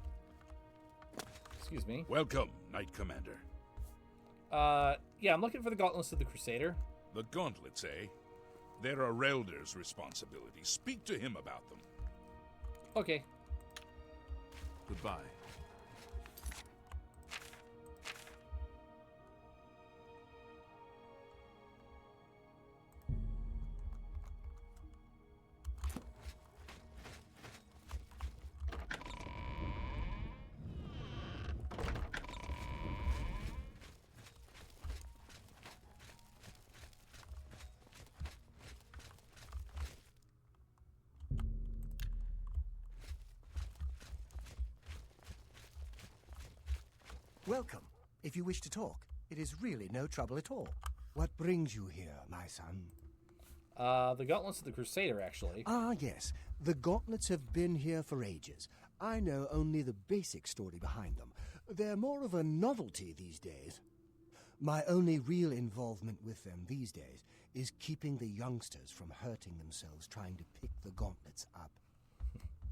Excuse me. Welcome, Knight Commander. Yeah, I'm looking for the Gauntlets of the Crusader. The gauntlets, eh? They're a Relder's responsibility. Speak to him about them. Okay. Goodbye. Welcome. If you wish to talk, it is really no trouble at all. What brings you here, my son? The Gauntlets of the Crusader, actually. Ah, yes. The Gauntlets have been here for ages. I know only the basic story behind them. They're more of a novelty these days. My only real involvement with them these days is keeping the youngsters from hurting themselves trying to pick the Gauntlets up.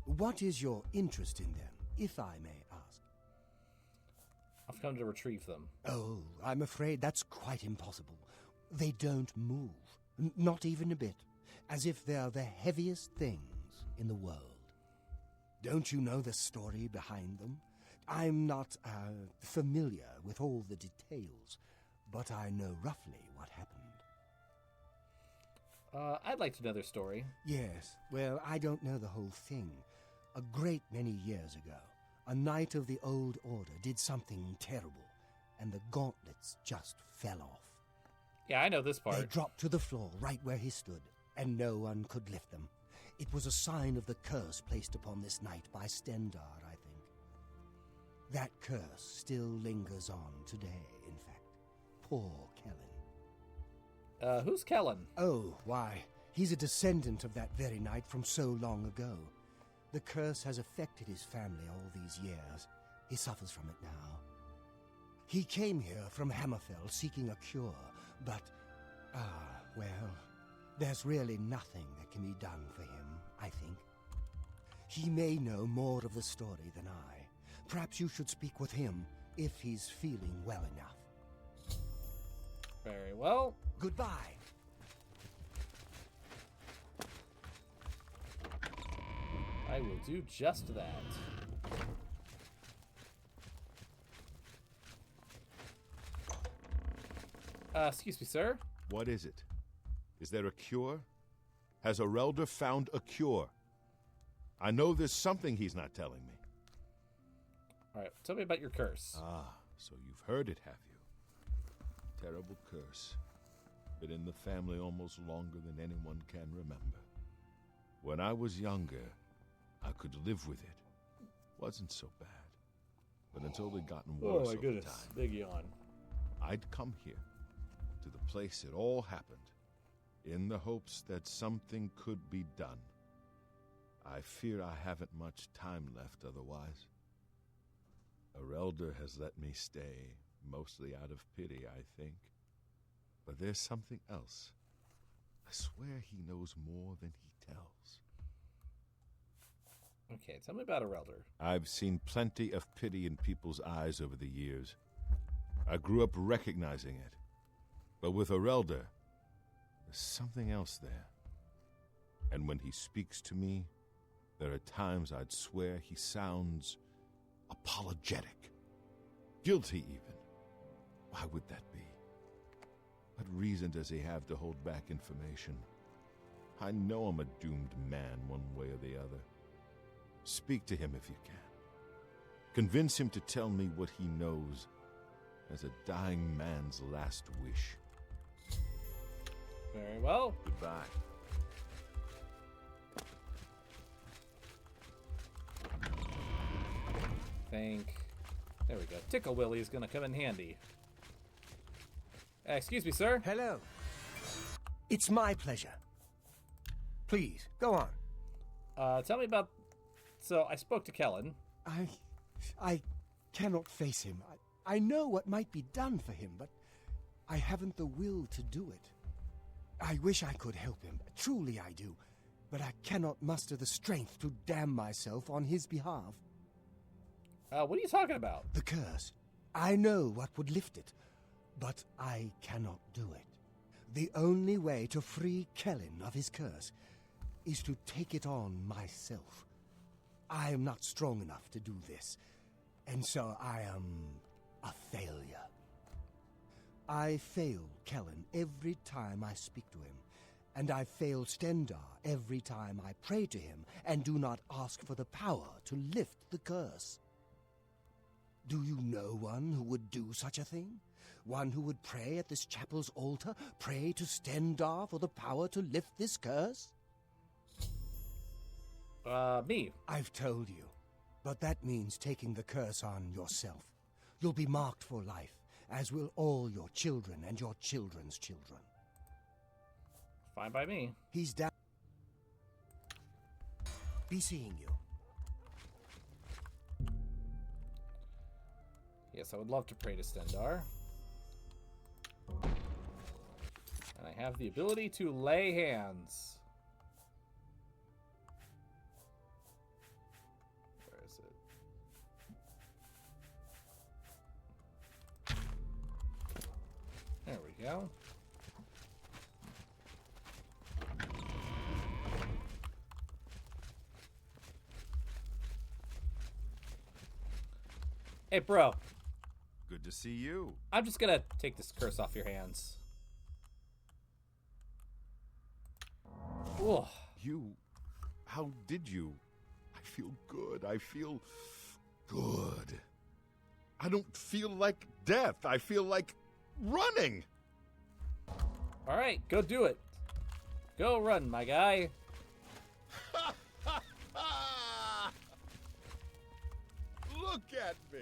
What is your interest in them, if I may ask? I've come to retrieve them. Oh, I'm afraid that's quite impossible. They don't move, not even a bit, as if they're the heaviest things in the world. Don't you know the story behind them? I'm not familiar with all the details, but I know roughly what happened. I'd like to know their story. Yes, well, I don't know the whole thing. A great many years ago, a knight of the Old Order did something terrible, and the gauntlets just fell off. Yeah, I know this part. They dropped to the floor right where he stood, and no one could lift them. It was a sign of the curse placed upon this knight by Stendar, I think. That curse still lingers on today, in fact. poor Kellen. Who's Kellen? Oh, why, he's a descendant of that very night from so long ago. The curse has affected his family all these years. He suffers from it now. He came here from Hammerfell seeking a cure, but, well, there's really nothing that can be done for him, I think. He may know more of the story than I. Perhaps you should speak with him if he's feeling well enough. Very well. Goodbye. I will do just that. Excuse me, sir? What is it? Is there a cure? Has Arelder found a cure? I know there's something he's not telling me. All right, tell me about your curse. Ah, so you've heard it, have you? Terrible curse. Been in the family almost longer than anyone can remember. When I was younger, I could live with it. Wasn't so bad. But until it gotten worse over time, big yawn. I'd come here, to the place it all happened, in the hopes that something could be done. I fear I haven't much time left otherwise. Arelder has let me stay, mostly out of pity, I think. But there's something else. I swear he knows more than he tells. Okay, tell me about Arelder. I've seen plenty of pity in people's eyes over the years. I grew up recognizing it. But with Arelder, there's something else there. And when he speaks to me, there are times I'd swear he sounds apologetic. Guilty, even. Why would that be? What reason does he have to hold back information? I know I'm a doomed man one way or the other. Speak to him if you can. Convince him to tell me what he knows as a dying man's last wish. Very well. Goodbye. There we go. Tickle Willie is gonna come in handy. Excuse me, sir? Hello. It's my pleasure. Please, go on. Tell me about... So, I spoke to Kellen. I cannot face him. I know what might be done for him, but I haven't the will to do it. I wish I could help him. Truly I do. But I cannot muster the strength to damn myself on his behalf. What are you talking about? The curse. I know what would lift it, but I cannot do it. The only way to free Kellen of his curse is to take it on myself. I am not strong enough to do this, and so I am a failure. I fail Kellen every time I speak to him, and I fail Stendar every time I pray to him and do not ask for the power to lift the curse. Do you know one who would do such a thing? One who would pray at this chapel's altar, pray to Stendar for the power to lift this curse? Me. I've told you, but that means taking the curse on yourself. You'll be marked for life, as will all your children and your children's children. Fine by me. He's down. Be seeing you. Yes, I would love to pray to Stendar. And I have the ability to lay hands. Where is it? There we go. Hey, bro. Good to see you. I'm just gonna take this curse off your hands. Ugh. How did you? I feel good. I feel good. I don't feel like death. I feel like running. All right, go do it. Go run, my guy. Look at me.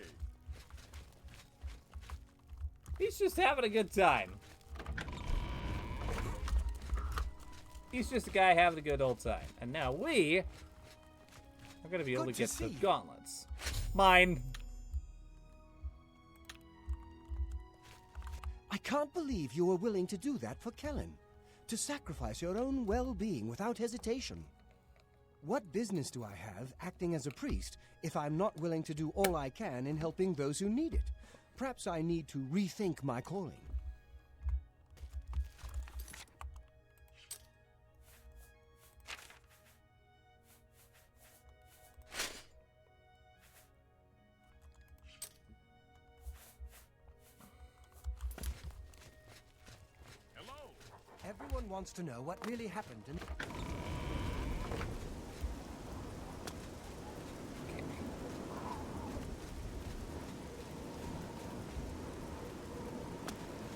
He's just having a good time. He's just a guy having a good old time. And now we are going to be able to get the gauntlets. Mine. I can't believe you were willing to do that for Kellen. To sacrifice your own well-being without hesitation. What business do I have acting as a priest if I'm not willing to do all I can in helping those who need it? Perhaps I need to rethink my calling. Everyone wants to know what really happened in...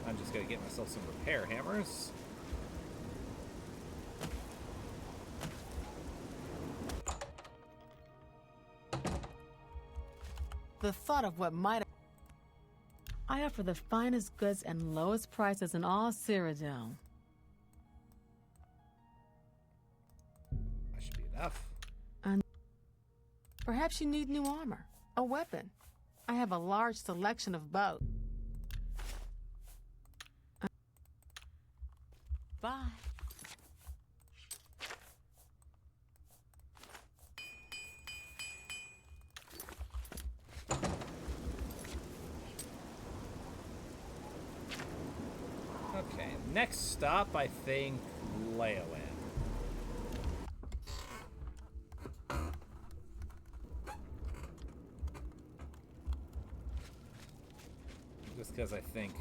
I'm just gonna get myself some repair hammers. The thought of what might... I offer the finest goods and lowest prices in all Cyrodiil. That should be enough. And perhaps you need new armor, a weapon. I have a large selection of bows. Bye. Okay, next stop, I think, Leowen. Just because I think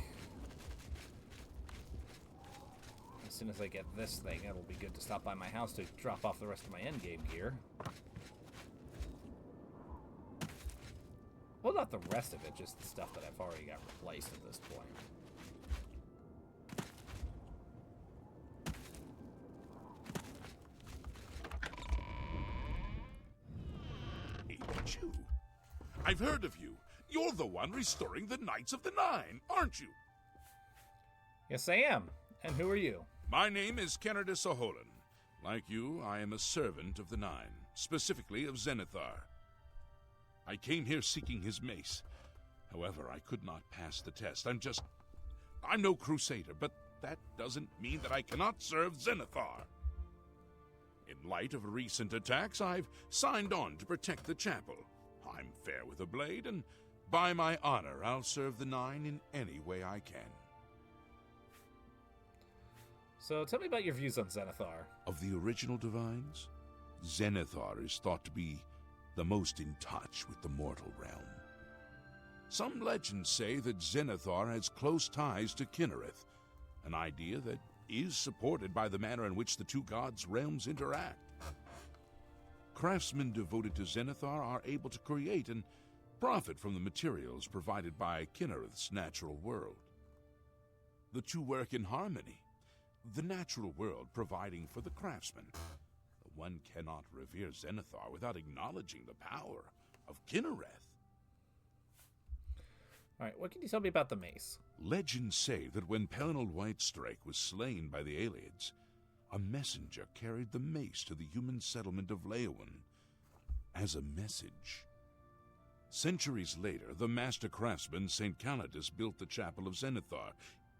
as soon as I get this thing, it'll be good to stop by my house to drop off the rest of my endgame gear. Well, not the rest of it, just the stuff that I've already got replaced at this point. Ain't you? I've heard of you. You're the one restoring the Knights of the Nine, aren't you? Yes, I am. And who are you? My name is Kennardus Oholan. Like you, I am a servant of the Nine, specifically of Zenithar. I came here seeking his mace. However, I could not pass the test. I'm no Crusader, but that doesn't mean that I cannot serve Zenithar. In light of recent attacks, I've signed on to protect the chapel. I'm fair with a blade, and by my honor, I'll serve the Nine in any way I can. So tell me about your views on Zenithar. Of the original Divines, Zenithar is thought to be the most in touch with the mortal realm. Some legends say that Zenithar has close ties to Kinnereth, an idea that is supported by the manner in which the two gods' realms interact. Craftsmen devoted to Zenithar are able to create and profit from the materials provided by Kinnereth's natural world. The two work in harmony, the natural world providing for the craftsman. One cannot revere Zenithar without acknowledging the power of Kinnereth. Alright, what can you tell me about the mace? Legends say that when Pelinal Whitestrike was slain by the Ayleids, a messenger carried the mace to the human settlement of Leowen as a message. Centuries later, the master craftsman St. Calidus built the Chapel of Zenithar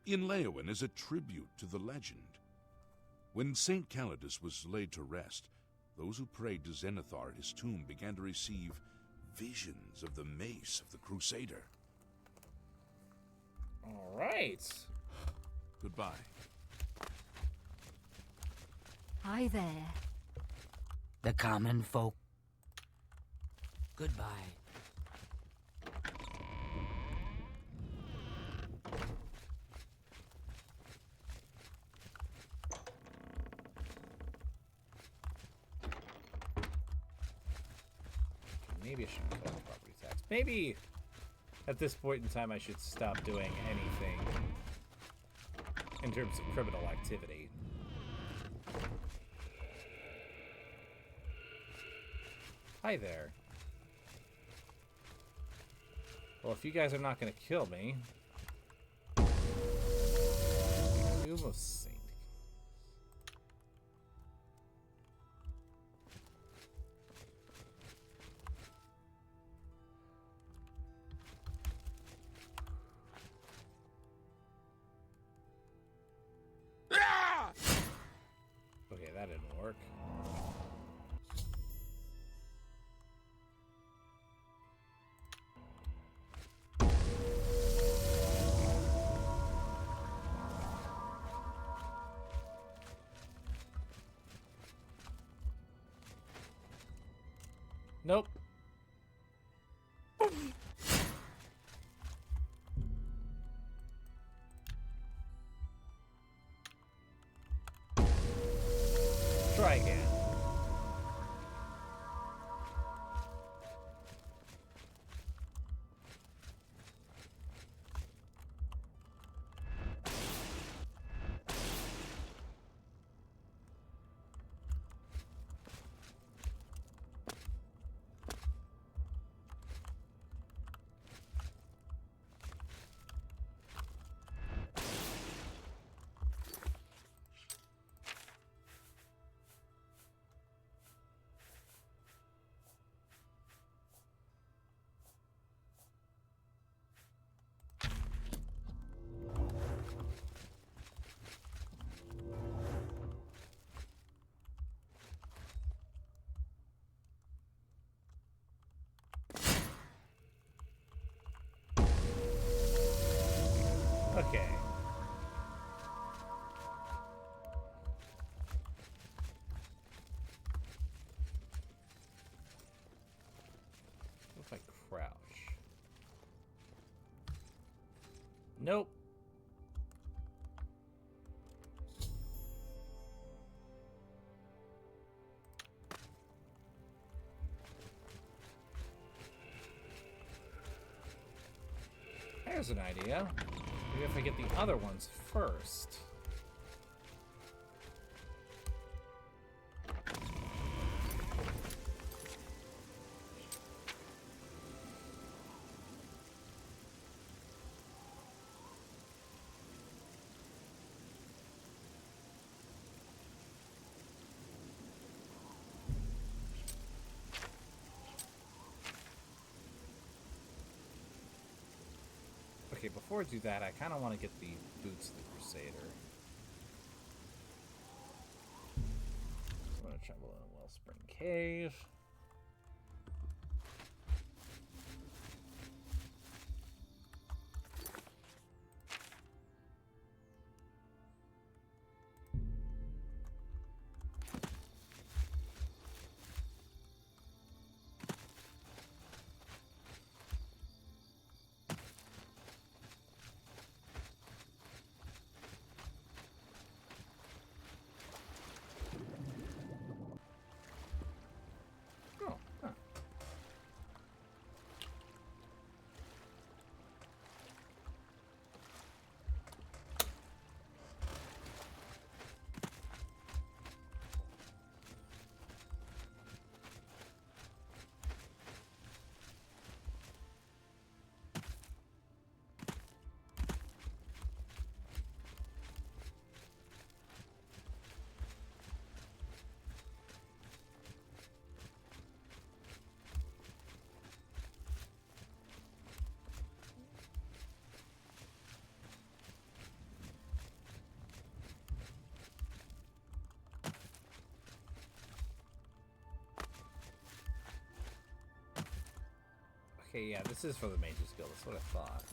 in Leowen as a tribute to the legend. When St. Calidus was laid to rest, those who prayed to Zenithar at his tomb began to receive visions of the mace of the Crusader. All right. Goodbye. Hi there. The common folk. Goodbye. Maybe I should collect property tax. Maybe at this point in time I should stop doing anything in terms of criminal activity. Hi there. Well, if you guys are not going to kill me, of Saint. Okay, that didn't work. Nope. Try again. Okay. What if I crouch? Nope. There's an idea. Maybe if I get the other ones first. Okay, before I do that, I kind of want to get the boots of the Crusader. I'm going to travel in a Wellspring Cave. Okay, yeah, this is for the Mage's Guild. That's what I thought.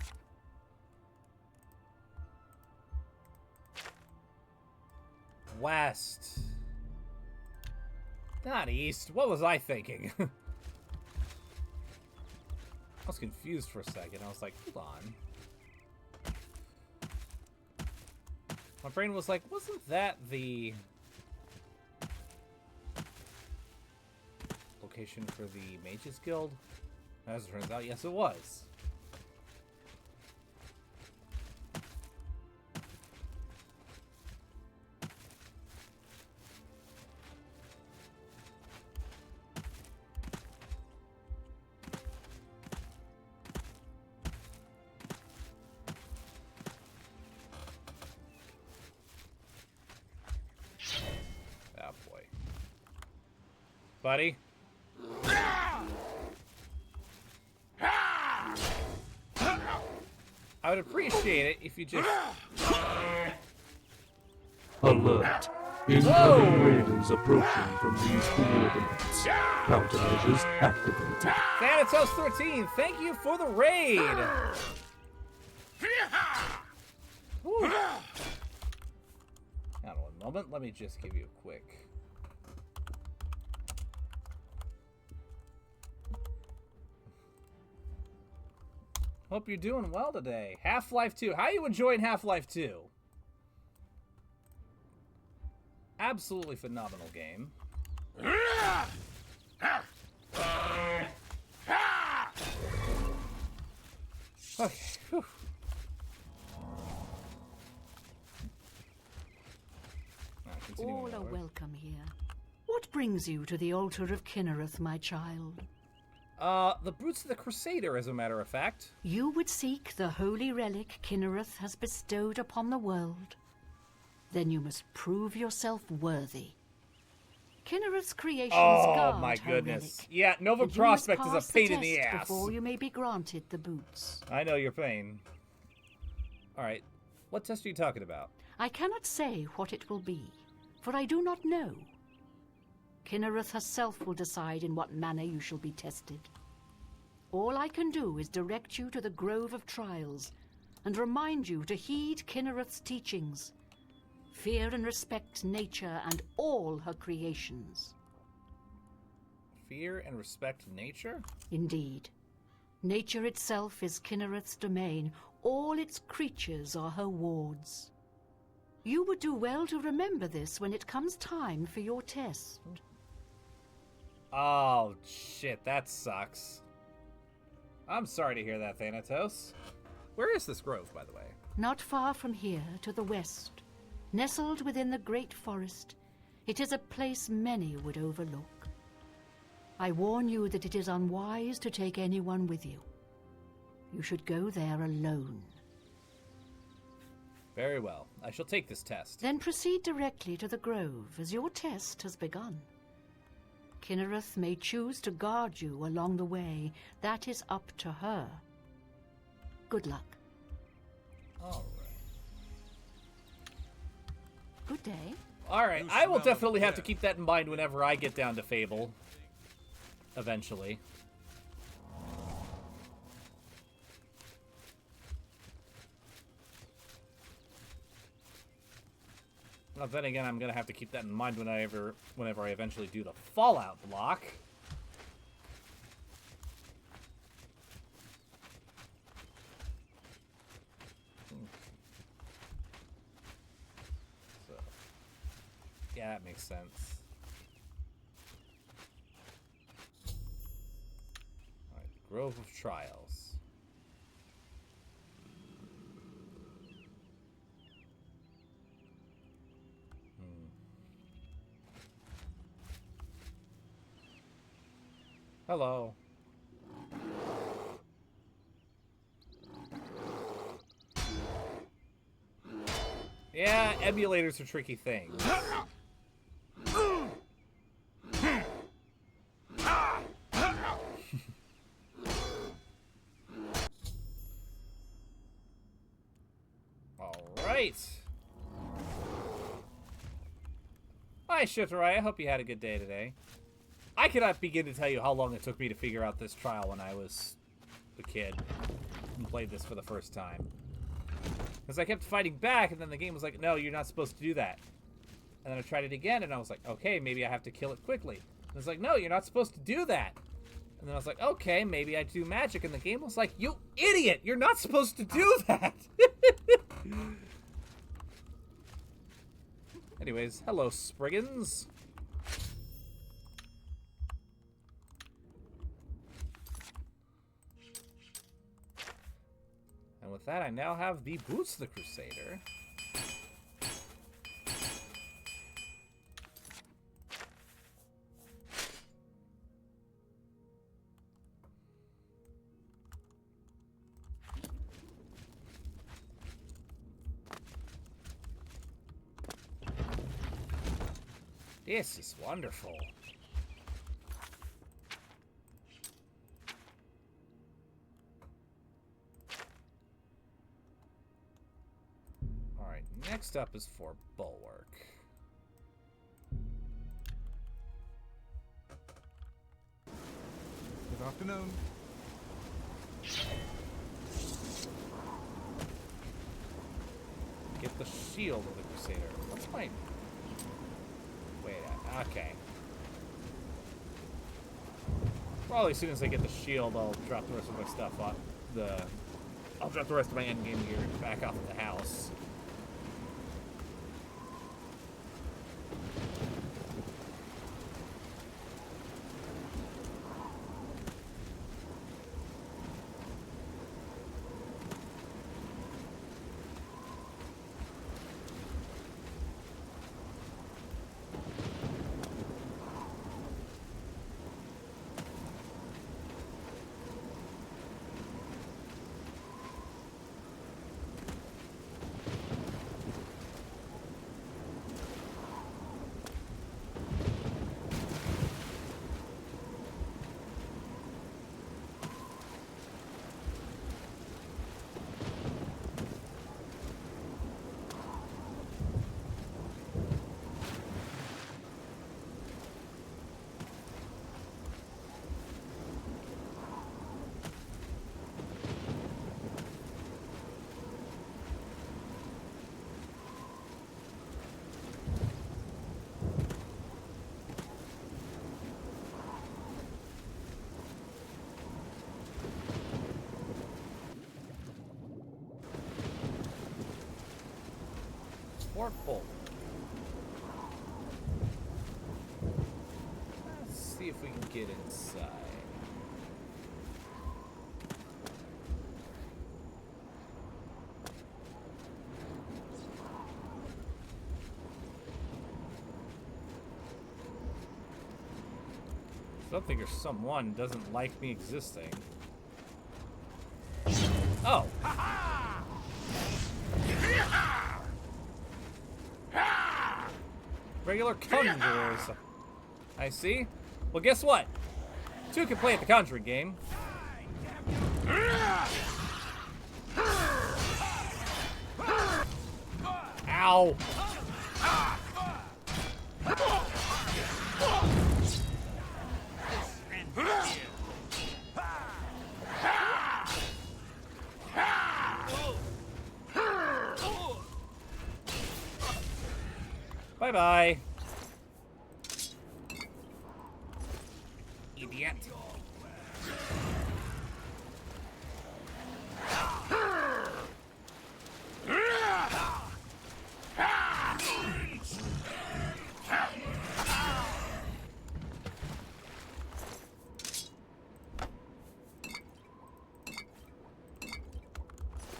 West. Not east. What was I thinking? I was confused for a second. I was like, hold on. My brain was like, wasn't that the location for the Mage's Guild? As it turns out, yes, it was. buddy. I would appreciate it if you just... Alert. Incoming raiders approaching from these coordinates. Countermeasures activated. Thanatos 13, thank you for the raid! Woo. Hold on one moment, let me just give you a quick... Hope you're doing well today. Half-Life 2. How are you enjoying Half-Life 2? Absolutely phenomenal game. Okay. Whew. All are welcome here. What brings you to the altar of Kinnereth, my child? The Brutes of the Crusader, as a matter of fact. You would seek the holy relic Kinnereth has bestowed upon the world. Then you must prove yourself worthy. Kinnereth's creations guard my her goodness. relic, Yeah, Nova and you must Prospect is pass a pain the in the test ass. before you may be granted the boots. I know your pain. Alright, what test are you talking about? I cannot say what it will be, for I do not know. Kinnereth herself will decide in what manner you shall be tested. All I can do is direct you to the Grove of Trials and remind you to heed Kinnereth's teachings. Fear and respect nature and all her creations. Fear and respect nature? Indeed. Nature itself is Kinnereth's domain. All its creatures are her wards. You would do well to remember this when it comes time for your test. Oh, shit, that sucks. I'm sorry to hear that, Thanatos. Where is this grove, by the way? Not far from here, to the west. Nestled within the great forest, it is a place many would overlook. I warn you that it is unwise to take anyone with you. You should go there alone. Very well. I shall take this test. Then proceed directly to the grove, as your test has begun. Kinnereth may choose to guard you along the way. That is up to her. Good luck. All right. Good day. All right, I will definitely have to keep that in mind whenever I get down to Fable. Eventually. Well, then again, I'm gonna have to keep that in mind whenever I eventually do the Fallout block. So, yeah, that makes sense. All right, Grove of Trials. Hello. Yeah, emulators are tricky things. Alright. Hi, Shitarai. I hope you had a good day today. I cannot begin to tell you how long it took me to figure out this trial when I was a kid and played this for the first time. Because I kept fighting back, and then the game was like, no, you're not supposed to do that. And then I tried it again, and I was like, okay, maybe I have to kill it quickly. And it's like, no, you're not supposed to do that. And then I was like, okay, maybe I do magic. And the game was like, you idiot, you're not supposed to do that. Anyways, hello, Spriggans. And with that, I now have the Boots of the Crusader. This is wonderful. next up is for Bulwark. Good afternoon. Get the shield of the Crusader. What's my... Wait, okay. Probably as soon as I get the shield, I'll drop the rest of my stuff off the... I'll drop the rest of my endgame gear back off at the house. Or full. Let's see if we can get inside. Something or someone doesn't like me existing. Oh! Regular conjurers. I see. Well, guess what? Two can play at the conjuring game. Ow! Bye-bye. Idiot.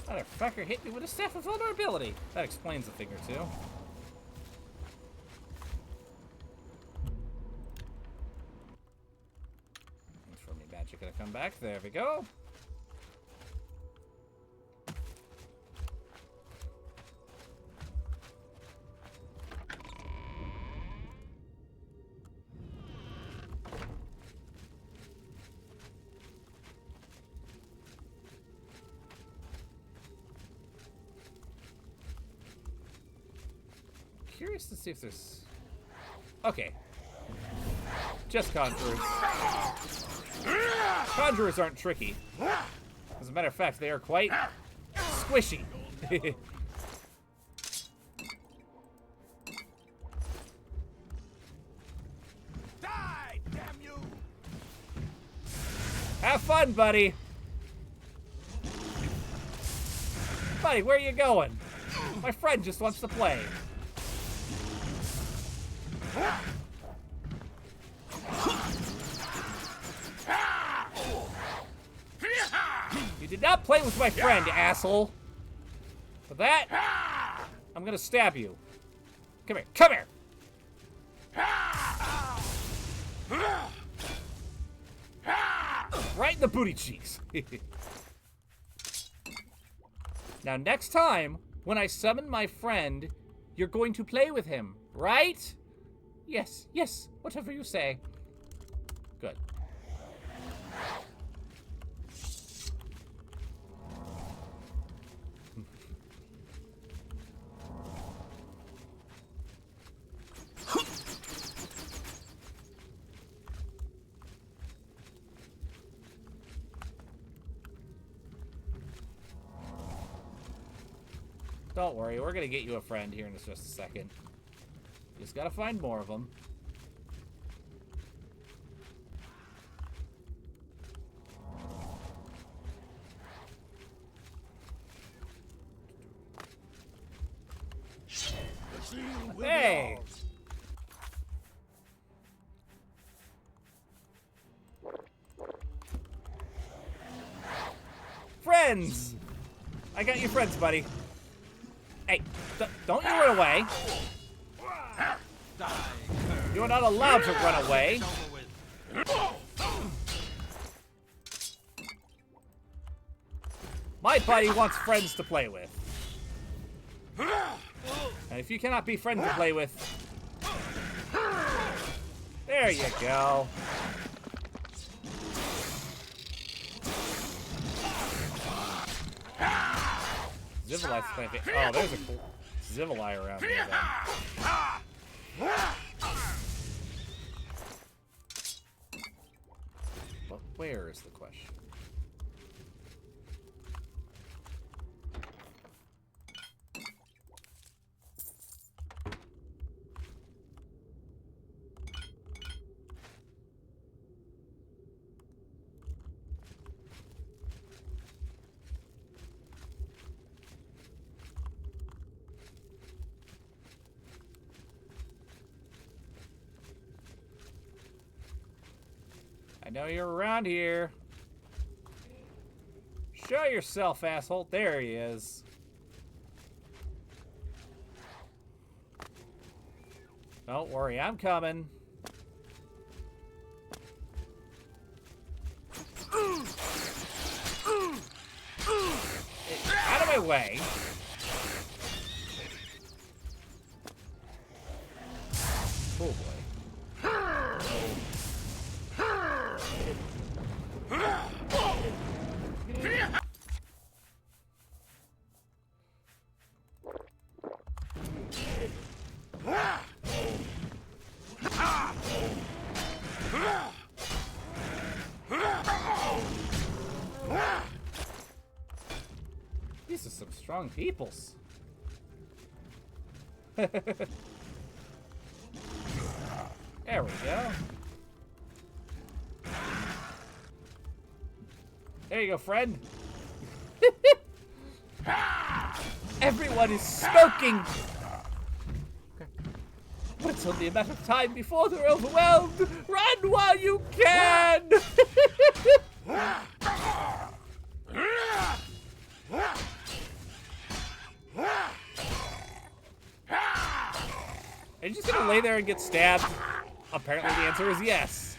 Motherfucker hit me with a staff of vulnerability. That explains a thing or two. Magic gonna come back. There we go. Curious to see if there's... Okay. Just conjurers. Conjurers aren't tricky. As a matter of fact, they are quite squishy. Die, damn you! Have fun, buddy. Buddy, where are you going? My friend just wants to play. You did not play with my friend, asshole. For that, I'm gonna stab you. Come here, come here. Right in the booty cheeks. Now, next time, when I summon my friend, you're going to play with him, right? Yes, yes, whatever you say. Good. Don't worry, we're gonna get you a friend here in just a second. Just gotta find more of them. Hey! Friends! I got you friends, buddy. Hey, don't you run away. You're not allowed to run away. My buddy wants friends to play with. And if you cannot be friends to play with... There you go. Zivili's playing. Oh, there's a cool Zivili around here then. But where is the question? I know you're around here. Show yourself, asshole. There he is. Don't worry, I'm coming. Out of my way. Oh boy. These are some strong peoples. There we go. There you go, friend. Everyone is smoking. But it's only a matter of time before they're overwhelmed. Run while you can. Are you just gonna lay there and get stabbed? Apparently the answer is yes.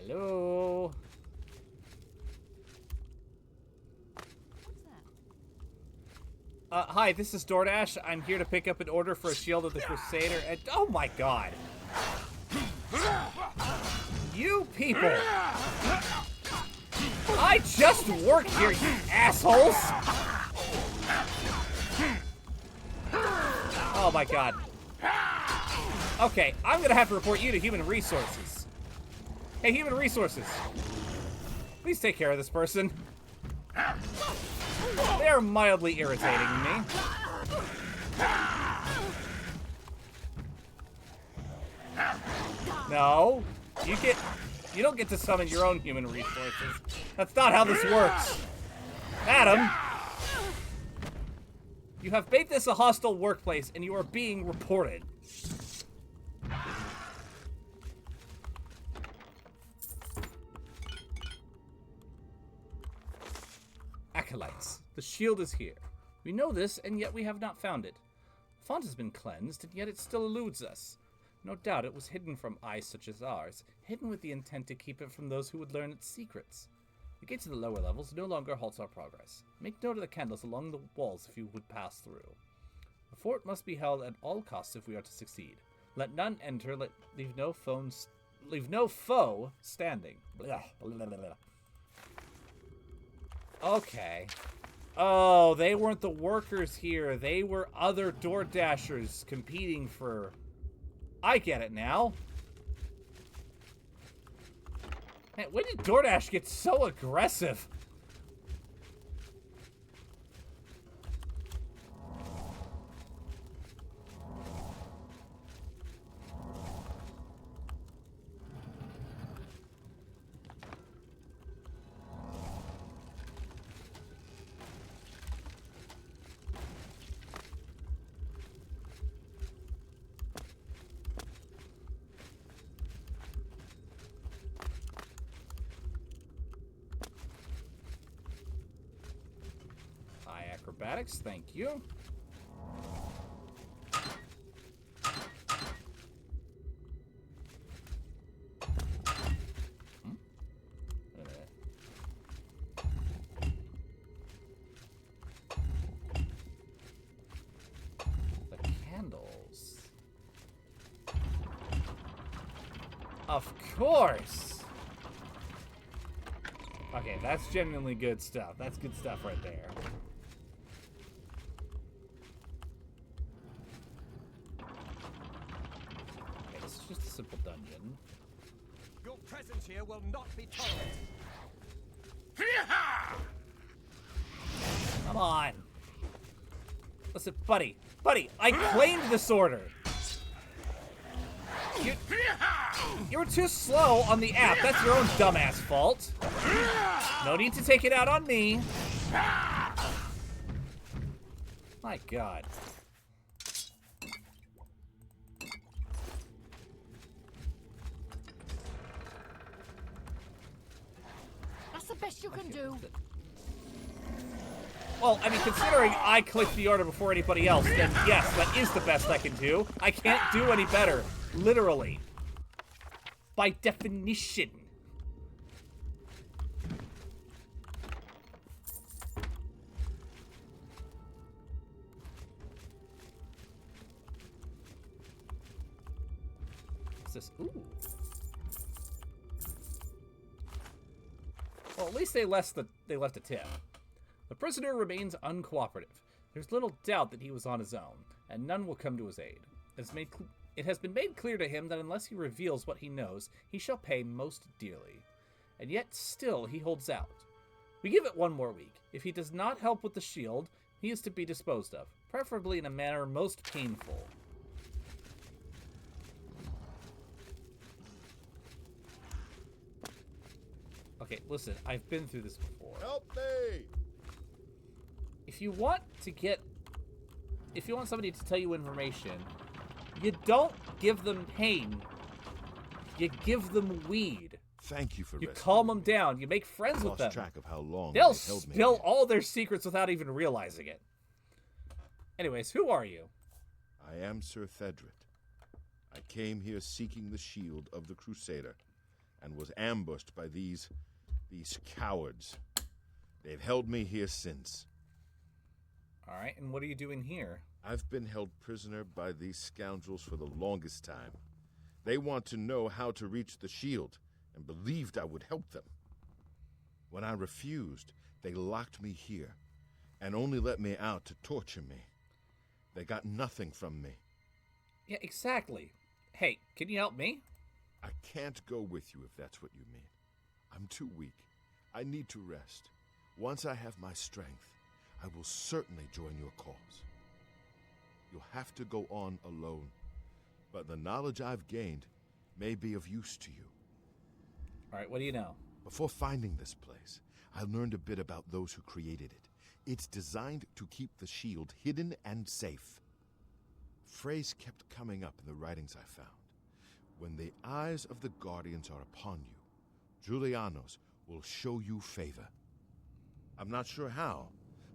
Hello? Hi, this is DoorDash. I'm here to pick up an order for a Shield of the Crusader and... Oh my god! You people! I just work here, you assholes! Oh my god. Okay, I'm gonna have to report you to Human Resources. Hey, Human Resources. Please take care of this person. They're mildly irritating me. No. You don't get to summon your own Human Resources. That's not how this works. Madam, You have made this a hostile workplace, and you are being reported. Acolytes, the shield is here. We know this, and yet we have not found it. The font has been cleansed, and yet it still eludes us. No doubt it was hidden from eyes such as ours, hidden with the intent to keep it from those who would learn its secrets. The gates of the lower levels no longer halts our progress. Make note of the candles along the walls if you would pass through. The fort must be held at all costs if we are to succeed. Let none enter, leave no foe standing. Blah, blah, blah, blah. Okay. Oh, they weren't the workers here. They were other door dashers competing for... I get it now. Man, when did DoorDash get so aggressive? Acrobatics, thank you. The candles. Of course. Okay, that's genuinely good stuff. That's good stuff right there. Just a simple dungeon. Your presence here will not be tolerated. Come on. Listen, buddy, I claimed this order. You were too slow on the app. That's your own dumbass fault. No need to take it out on me. My God. Best you can do. Well, I mean, considering I clicked the order before anybody else, then yes, that is the best I can do. I can't do any better, literally. By definition. What's this? Ooh. Well, at least they left a tip. The prisoner remains uncooperative. There's little doubt that he was on his own, and none will come to his aid. It has been made clear to him that unless he reveals what he knows, he shall pay most dearly. And yet still he holds out. We give it one more week. If he does not help with the shield, he is to be disposed of, preferably in a manner most painful. Okay, listen, I've been through this before. Help me! If you want somebody to tell you information, you don't give them pain. You give them weed. Thank you for You calm them down. You make friends with them. Lost track of how long They'll they held me. spill all their secrets without even realizing it. Anyways, who are you? I am Sir Thedret. I came here seeking the shield of the Crusader, and was ambushed by these cowards. They've held me here since. All right, and what are you doing here? I've been held prisoner by these scoundrels for the longest time. They want to know how to reach the shield, and believed I would help them. When I refused, they locked me here, and only let me out to torture me. They got nothing from me. Yeah, exactly. Hey, can you help me? I can't go with you if that's what you mean. I'm too weak. I need to rest. Once I have my strength, I will certainly join your cause. You'll have to go on alone, but the knowledge I've gained may be of use to you. All right, what do you know? Before finding this place, I learned a bit about those who created it. It's designed to keep the shield hidden and safe. Phrase kept coming up in the writings I found. When the eyes of the Guardians are upon you, Julianos will show you favor. I'm not sure how,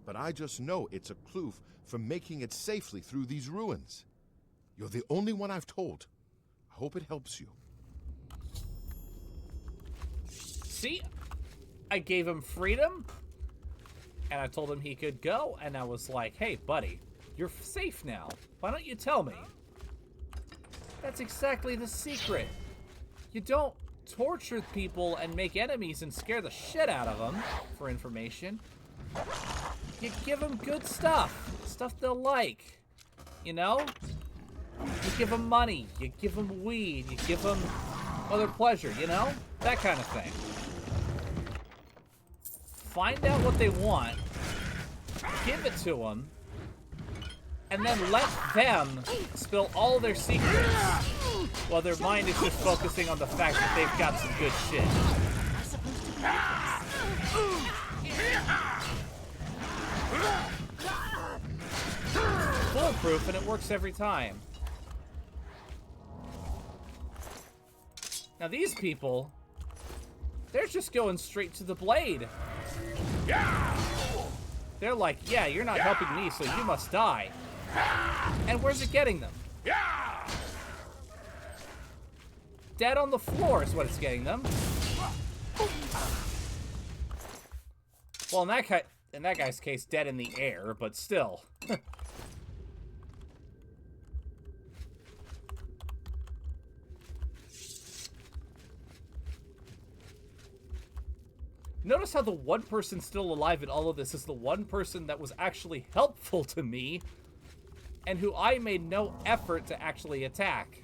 but I just know it's a clue for making it safely through these ruins. You're the only one I've told. I hope it helps you. See? I gave him freedom, and I told him he could go, and I was like, hey, buddy, you're safe now. Why don't you tell me? That's exactly the secret. You don't torture people and make enemies and scare the shit out of them for information. You give them good stuff. Stuff they'll like. You know? You give them money. You give them weed. You give them other pleasure, you know? That kind of thing. Find out what they want. Give it to them. And then let them spill all their secrets while their mind is just focusing on the fact that they've got some good shit. Foolproof, and it works every time. Now these people, they're just going straight to the blade. They're like, yeah, you're not helping me, so you must die. And where's it getting them? Dead on the floor is what it's getting them. Well, in that guy's case, dead in the air, but still. Notice how the one person still alive in all of this is the one person that was actually helpful to me and who I made no effort to actually attack.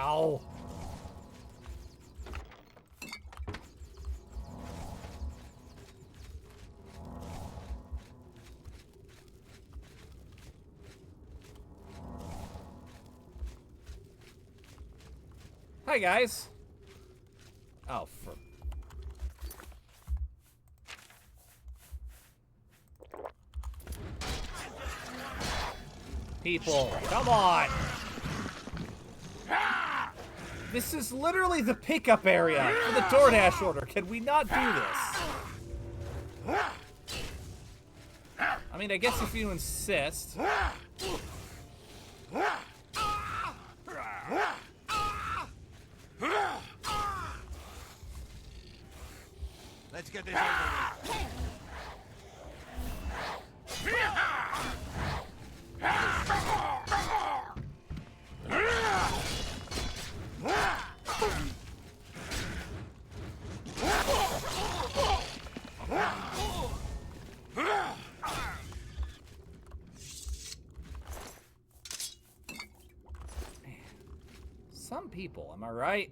Ow. Hi, guys. Oh, for... People, come on! This is literally the pickup area for the DoorDash order. Can we not do this? I mean, I guess if you insist. Let's get this over with. Some people, am I right?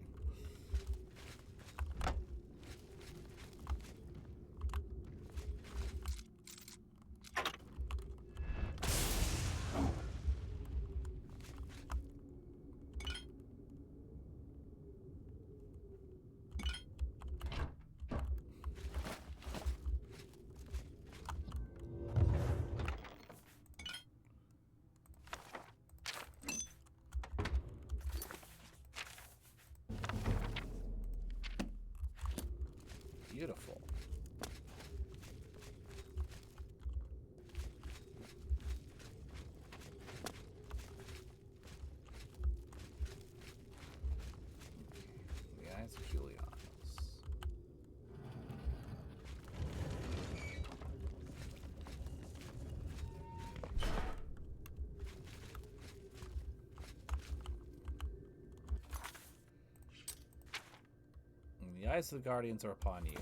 eyes of the Guardians are upon you.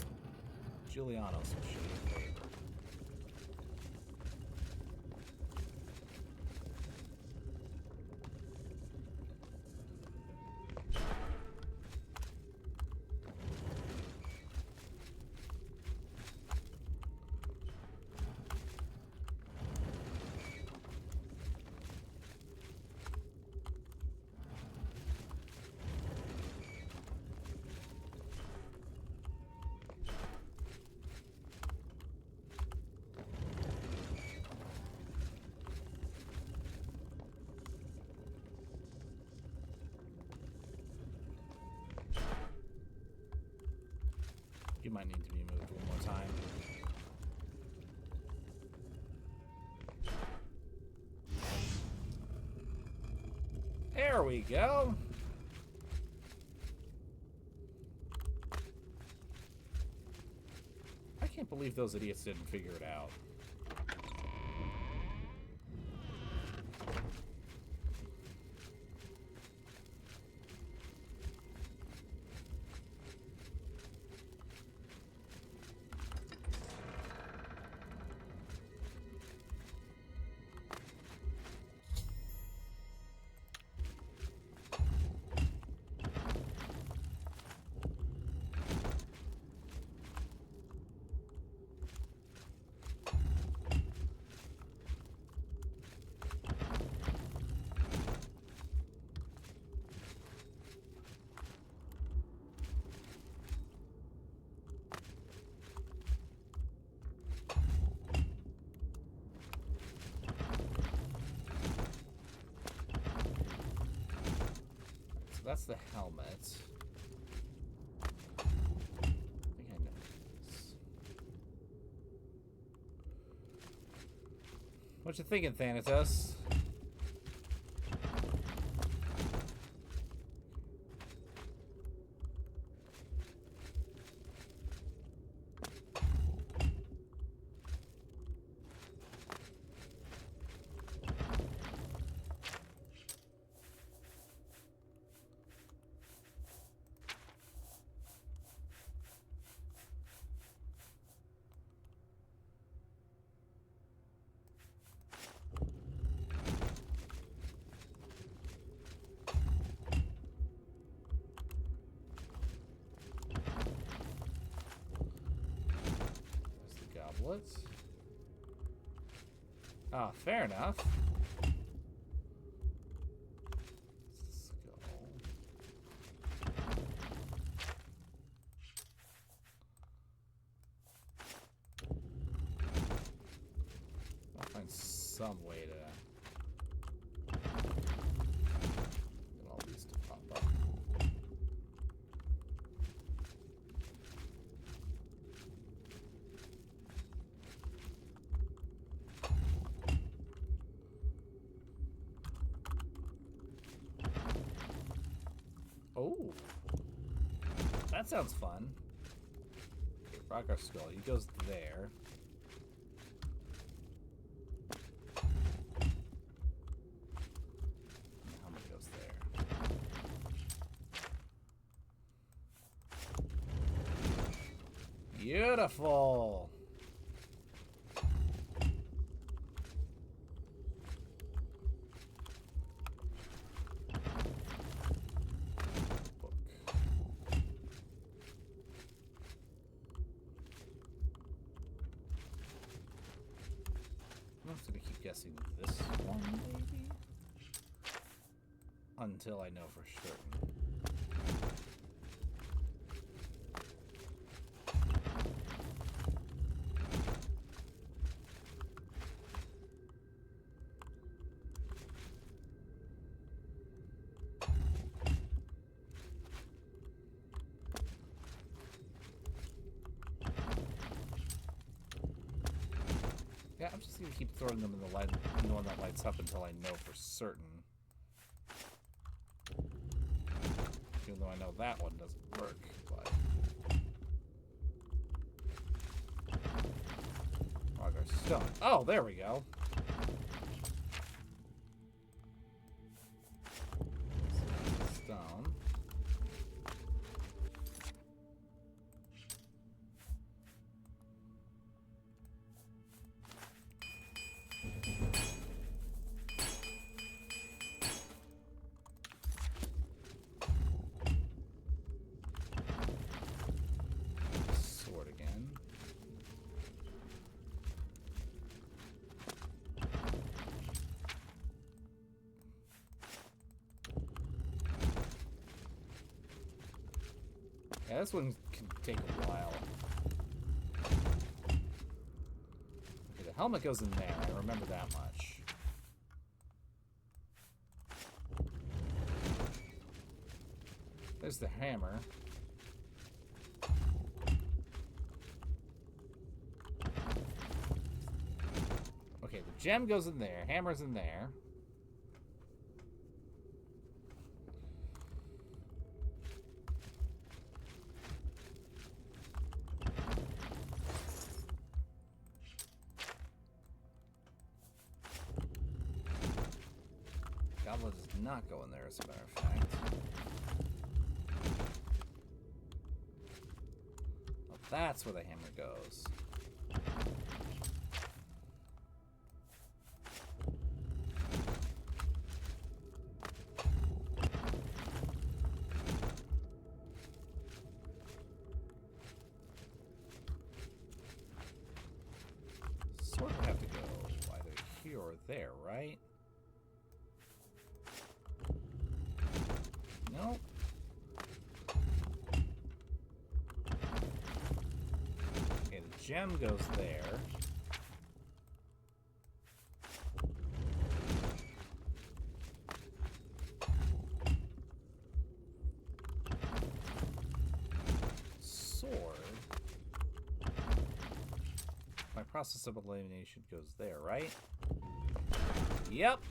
Julianos will show you favor. You might need to be moved one more time. There we go. I can't believe those idiots didn't figure it out. That's the helmet. I think I know this. What you thinking, Thanatos? Goblets. Ah, fair enough. Skull. I'll find some way to get all these to pop up. Oh, that sounds fun. Okay, rock our skull. He goes there. And helmet goes there. Beautiful. I'm just gonna keep guessing this one, maybe? Until I know for certain. Yeah, I'm just gonna keep throwing them in the light, the one that lights up until I know for certain. Even though I know that one doesn't work, but Roger stone. Oh, there we go. Stone. Yeah, this one can take a while. Okay, the helmet goes in there. I remember that much. There's the hammer. Okay, the gem goes in there. Hammer's in there. Goblet does not go in there, as a matter of fact. Oh, that's where the hammer goes. Sword would have to go either here or there, right? Nope. Okay, the gem goes there. Sword. My process of elimination goes there, right? Yep.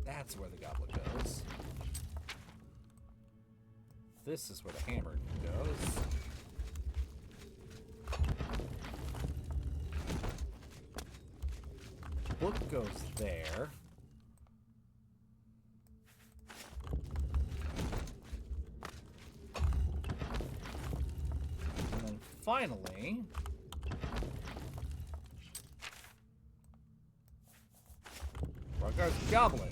That's where the goblet goes. This is where the hammer goes. Book goes there. And then finally, Raghar's goblet.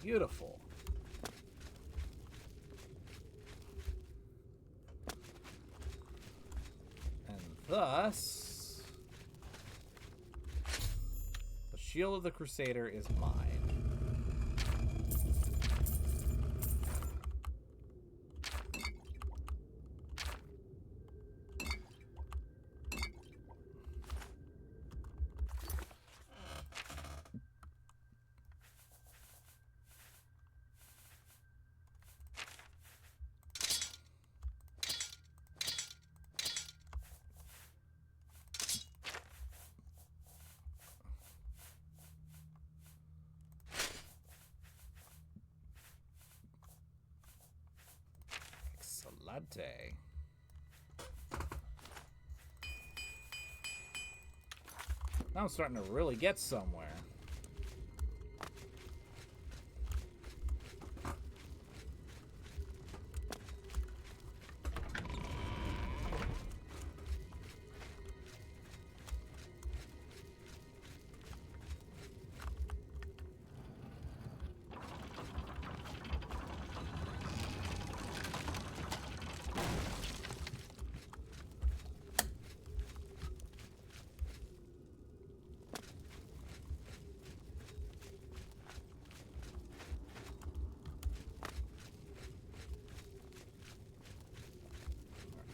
Beautiful. And thus, the shield of the Crusader is mine. Latte. Now I'm starting to really get somewhere.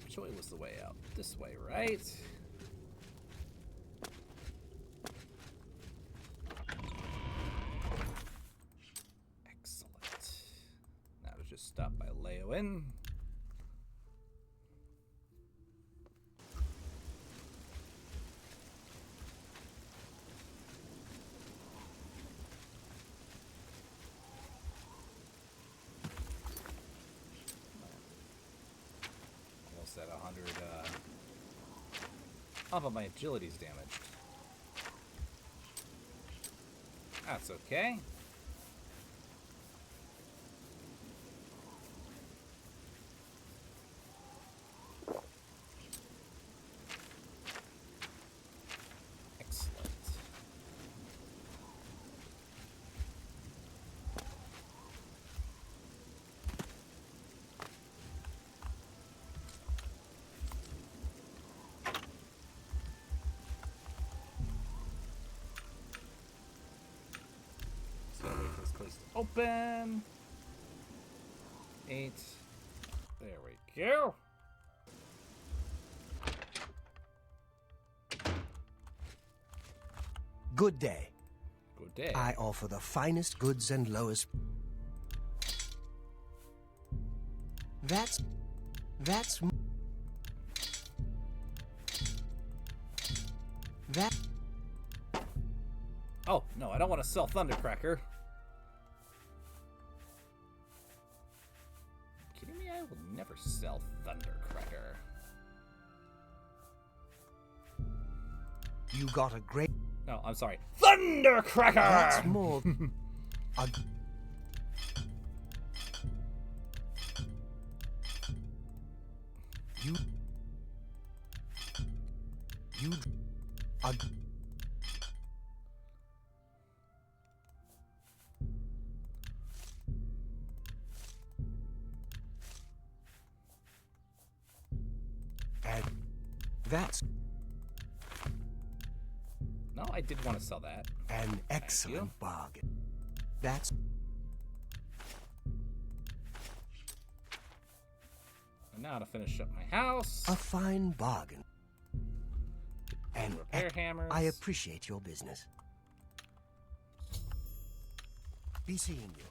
Which way was the way out? This way, right? Excellent. Now to just stop by Leoin. At 100, oh, but my agility's damaged. That's okay. Excellent. place to open. 8. There we go. Good day. Good day. I offer the finest goods and lowest... That's... That... Oh, no, I don't want to sell Thundercracker. Kidding me? I will never sell Thundercracker. You got a great... No, I'm sorry. Thundercracker! That's more... You... And that's... No, I did want to sell that. An excellent bargain. That's... And now to finish up my house. A fine bargain. And repair hammers. I appreciate your business. Be seeing you.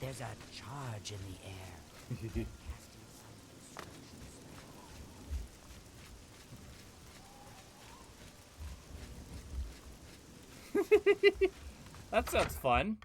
There's a charge in the air. That sounds fun.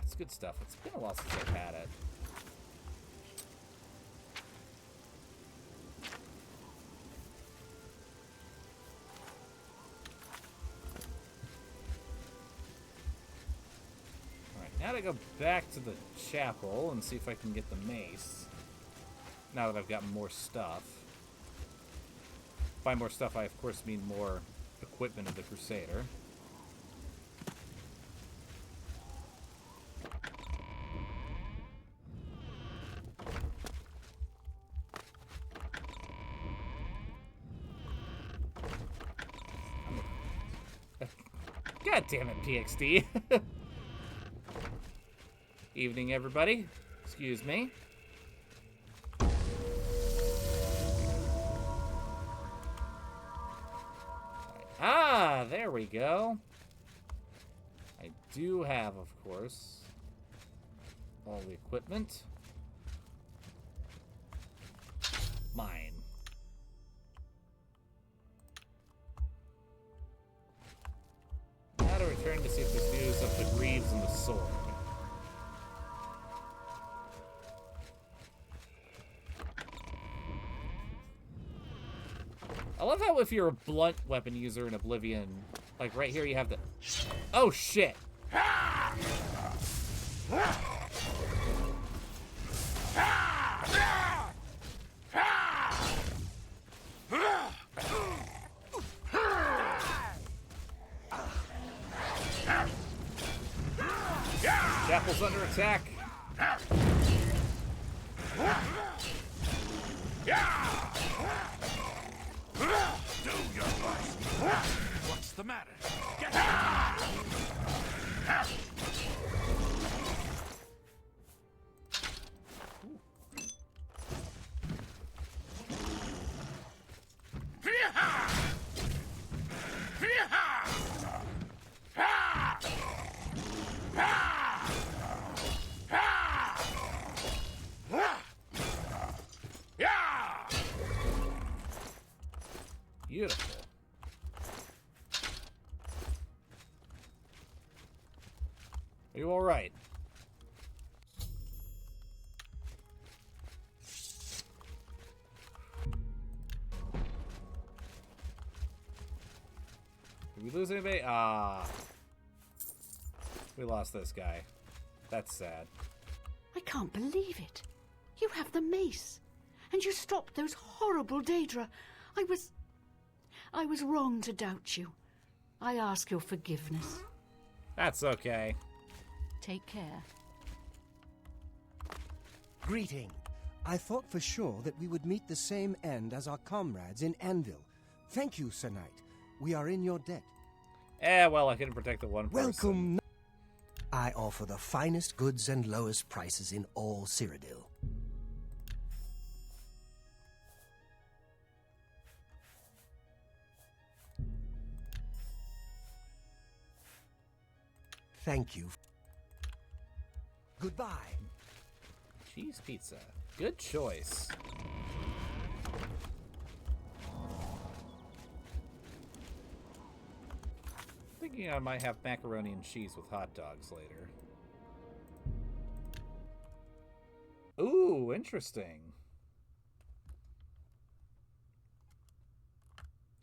It's good stuff. It's been a while since I've had it. Alright, now to go back to the chapel and see if I can get the mace. Now that I've got more stuff. By more stuff, I of course mean more equipment of the Crusader. God damn it, PXD. Evening, everybody. Excuse me. Ah, there we go. I do have, of course, all the equipment. Mine. Now to return to see if there's news of the greaves and the sword. I love how if you're a blunt weapon user in Oblivion, like right here you have the... Oh shit! Chapel's under attack. Do your best. What's the matter? Get out! Beautiful. Are you all right? Did we lose anybody? Ah. We lost this guy. That's sad. I can't believe it. You have the mace. And you stopped those horrible Daedra. I was wrong to doubt you. I ask your forgiveness. That's okay. Take care. Greeting. I thought for sure that we would meet the same end as our comrades in Anvil. Thank you, Sir Knight. We are in your debt. Well, I couldn't protect the one person. Welcome. I offer the finest goods and lowest prices in all Cyrodiil. Thank you. Goodbye. Cheese pizza. Good choice. Thinking I might have macaroni and cheese with hot dogs later. Ooh, interesting.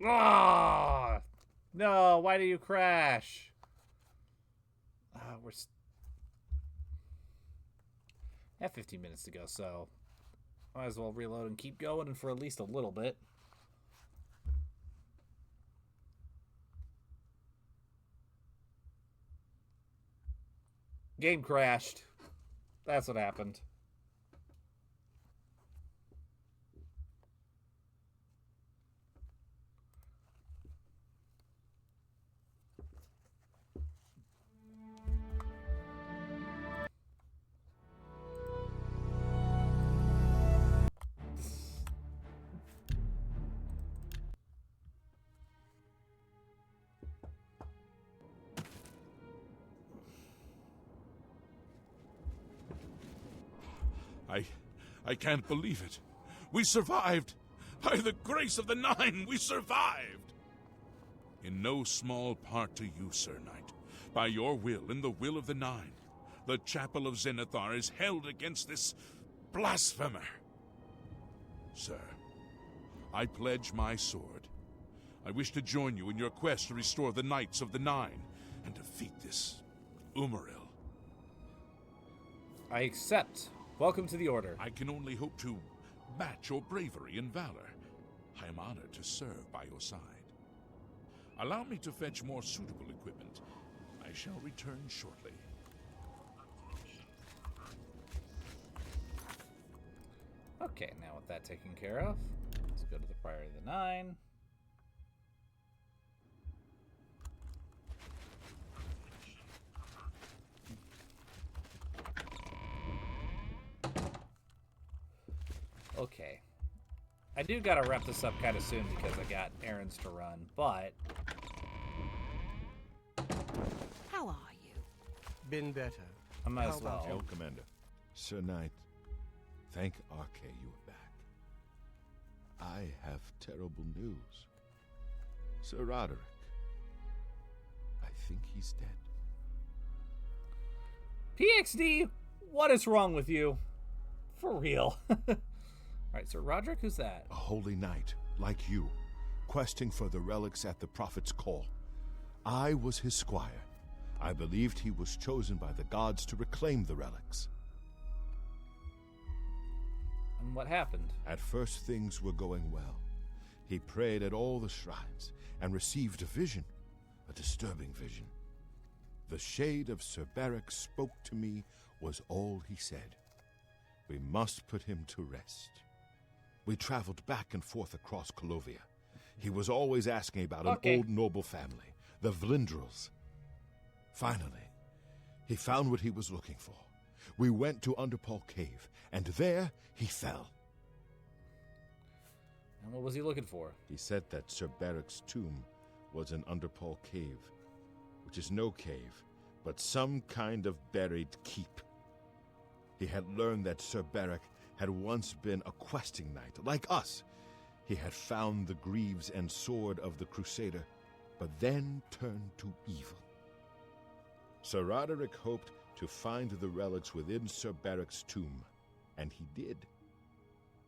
Ah! No, why do you crash? We're have 15 minutes to go, so might as well reload and keep going and for at least a little bit. Game crashed. That's what happened. I can't believe it. We survived! By the grace of the Nine, we survived! In no small part to you, Sir Knight. By your will and the will of the Nine, the Chapel of Zenithar is held against this blasphemer. Sir, I pledge my sword. I wish to join you in your quest to restore the Knights of the Nine and defeat this Umaril. I accept. Welcome to the Order. I can only hope to match your bravery and valor. I am honored to serve by your side. Allow me to fetch more suitable equipment. I shall return shortly. Okay, now with that taken care of, let's go to the Priority of the Nine. Okay. I do gotta wrap this up kind of soon because I got errands to run, but... How are you? Been better. I might How as well. El Commander. Sir Knight, thank Arke you are back. I have terrible news. Sir Roderick, I think he's dead. PXD, what is wrong with you? For real. Alright, Sir Roderick, who's that? A holy knight, like you, questing for the relics at the Prophet's call. I was his squire. I believed he was chosen by the gods to reclaim the relics. And what happened? At first things were going well. He prayed at all the shrines and received a vision, a disturbing vision. The shade of Sir Beric spoke to me was all he said. We must put him to rest. We traveled back and forth across Colovia. He was always asking about an old noble family, the Vlindrels. Finally, he found what he was looking for. We went to Underpall Cave, and there he fell. And what was he looking for? He said that Sir Beric's tomb was in Underpall Cave, which is no cave, but some kind of buried keep. He had learned that Sir Beric had once been a questing knight, like us. He had found the greaves and sword of the Crusader, but then turned to evil. Sir Roderick hoped to find the relics within Sir Beric's tomb, and he did.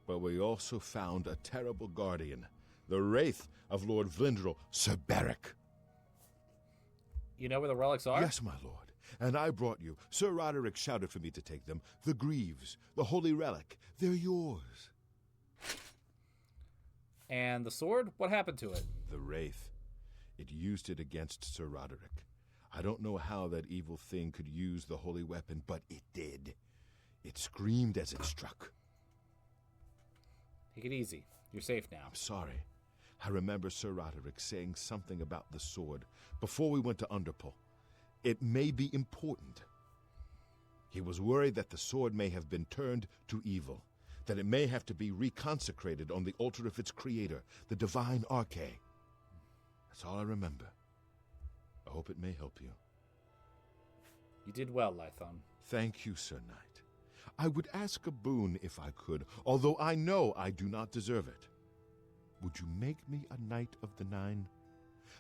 But we also found a terrible guardian, the wraith of Lord Vlindrel, Sir Beric. You know where the relics are? Yes, my lord. And I brought you. Sir Roderick shouted for me to take them. The greaves, the holy relic, they're yours. And the sword? What happened to it? The Wraith. It used it against Sir Roderick. I don't know how that evil thing could use the holy weapon, but it did. It screamed as it struck. Take it easy. You're safe now. I'm sorry. I remember Sir Roderick saying something about the sword before we went to Underpull. It may be important. He was worried that the sword may have been turned to evil, that it may have to be reconsecrated on the altar of its creator, the divine Arche. That's all I remember. I hope it may help you. You did well, Lython. Thank you, Sir Knight. I would ask a boon if I could, although I know I do not deserve it. Would you make me a Knight of the Nine?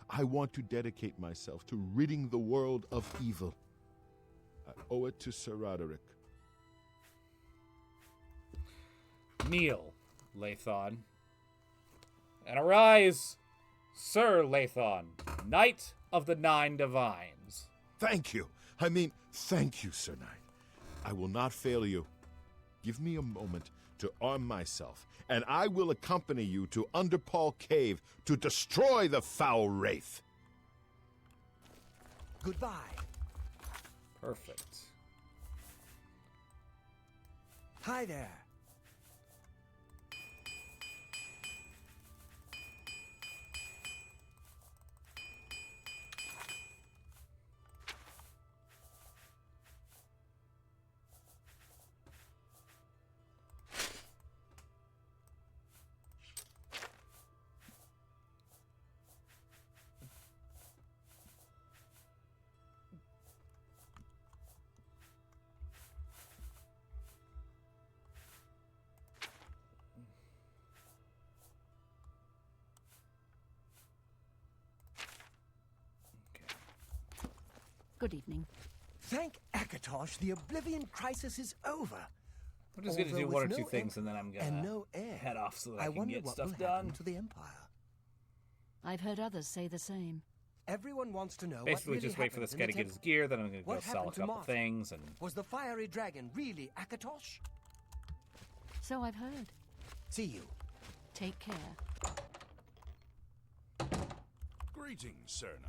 I want to dedicate myself to ridding the world of evil. I owe it to Sir Roderick. Kneel, Lython. And arise, Sir Lython, Knight of the Nine Divines. Thank you. Thank you, Sir Knight. I will not fail you. Give me a moment to arm myself, and I will accompany you to Underpaw Cave to destroy the foul wraith. Goodbye. Perfect. Hi there. Good evening. Thank Akatosh, the Oblivion crisis is over. I'm just going to do Although one or with two no things, and then I'm going and to no heir, head off so that I can wonder get what stuff will happen done. to the Empire. I've heard others say the same. Everyone wants to know Basically, what really just wait for this guy to happens in get the his temple. gear, then I'm going to go What sell a happened to couple Martha? things, and... Was the fiery dragon really Akatosh? So I've heard. See you. Take care. Greetings, Sir Knight.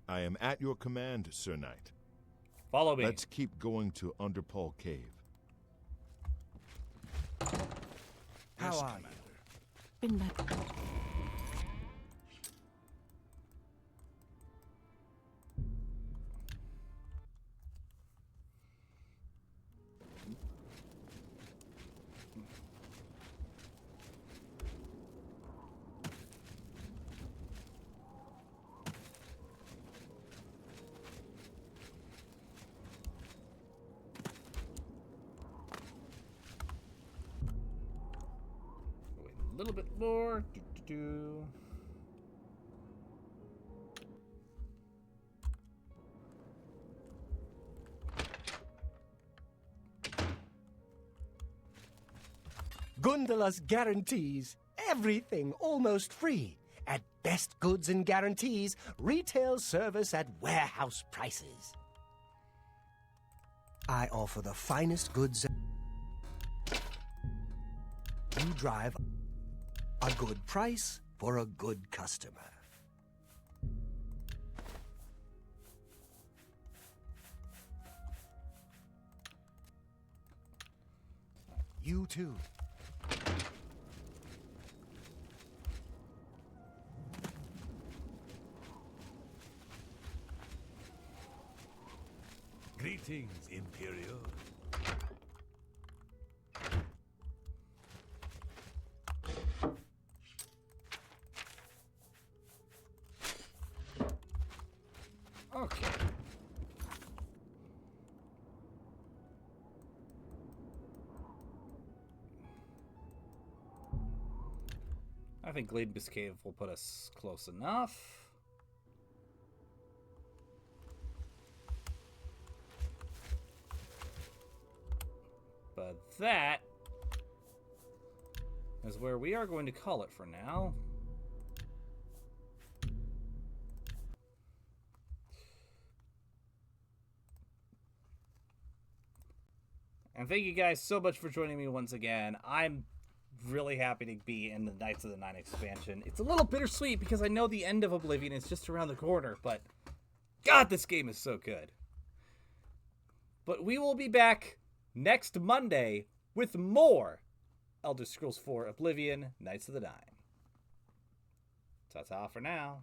I am at your command, Sir Knight. Follow me. Let's keep going to Underpaw Cave. How Yes, are Commander. Been back. Wait a little bit more. Do. Gundala's guarantees everything almost free. At best goods and guarantees, retail service at warehouse prices. I offer the finest goods. You drive a good price for a good customer. You too. Greetings, Imperial. Okay. I think Gladebus Cave will put us close enough. But that is where we are going to call it for now. And thank you guys so much for joining me once again. I'm really happy to be in the Knights of the Nine expansion. It's a little bittersweet because I know the end of Oblivion is just around the corner, but God, this game is so good. But we will be back next Monday with more Elder Scrolls 4 Oblivion Knights of the Nine. Ta-ta for now.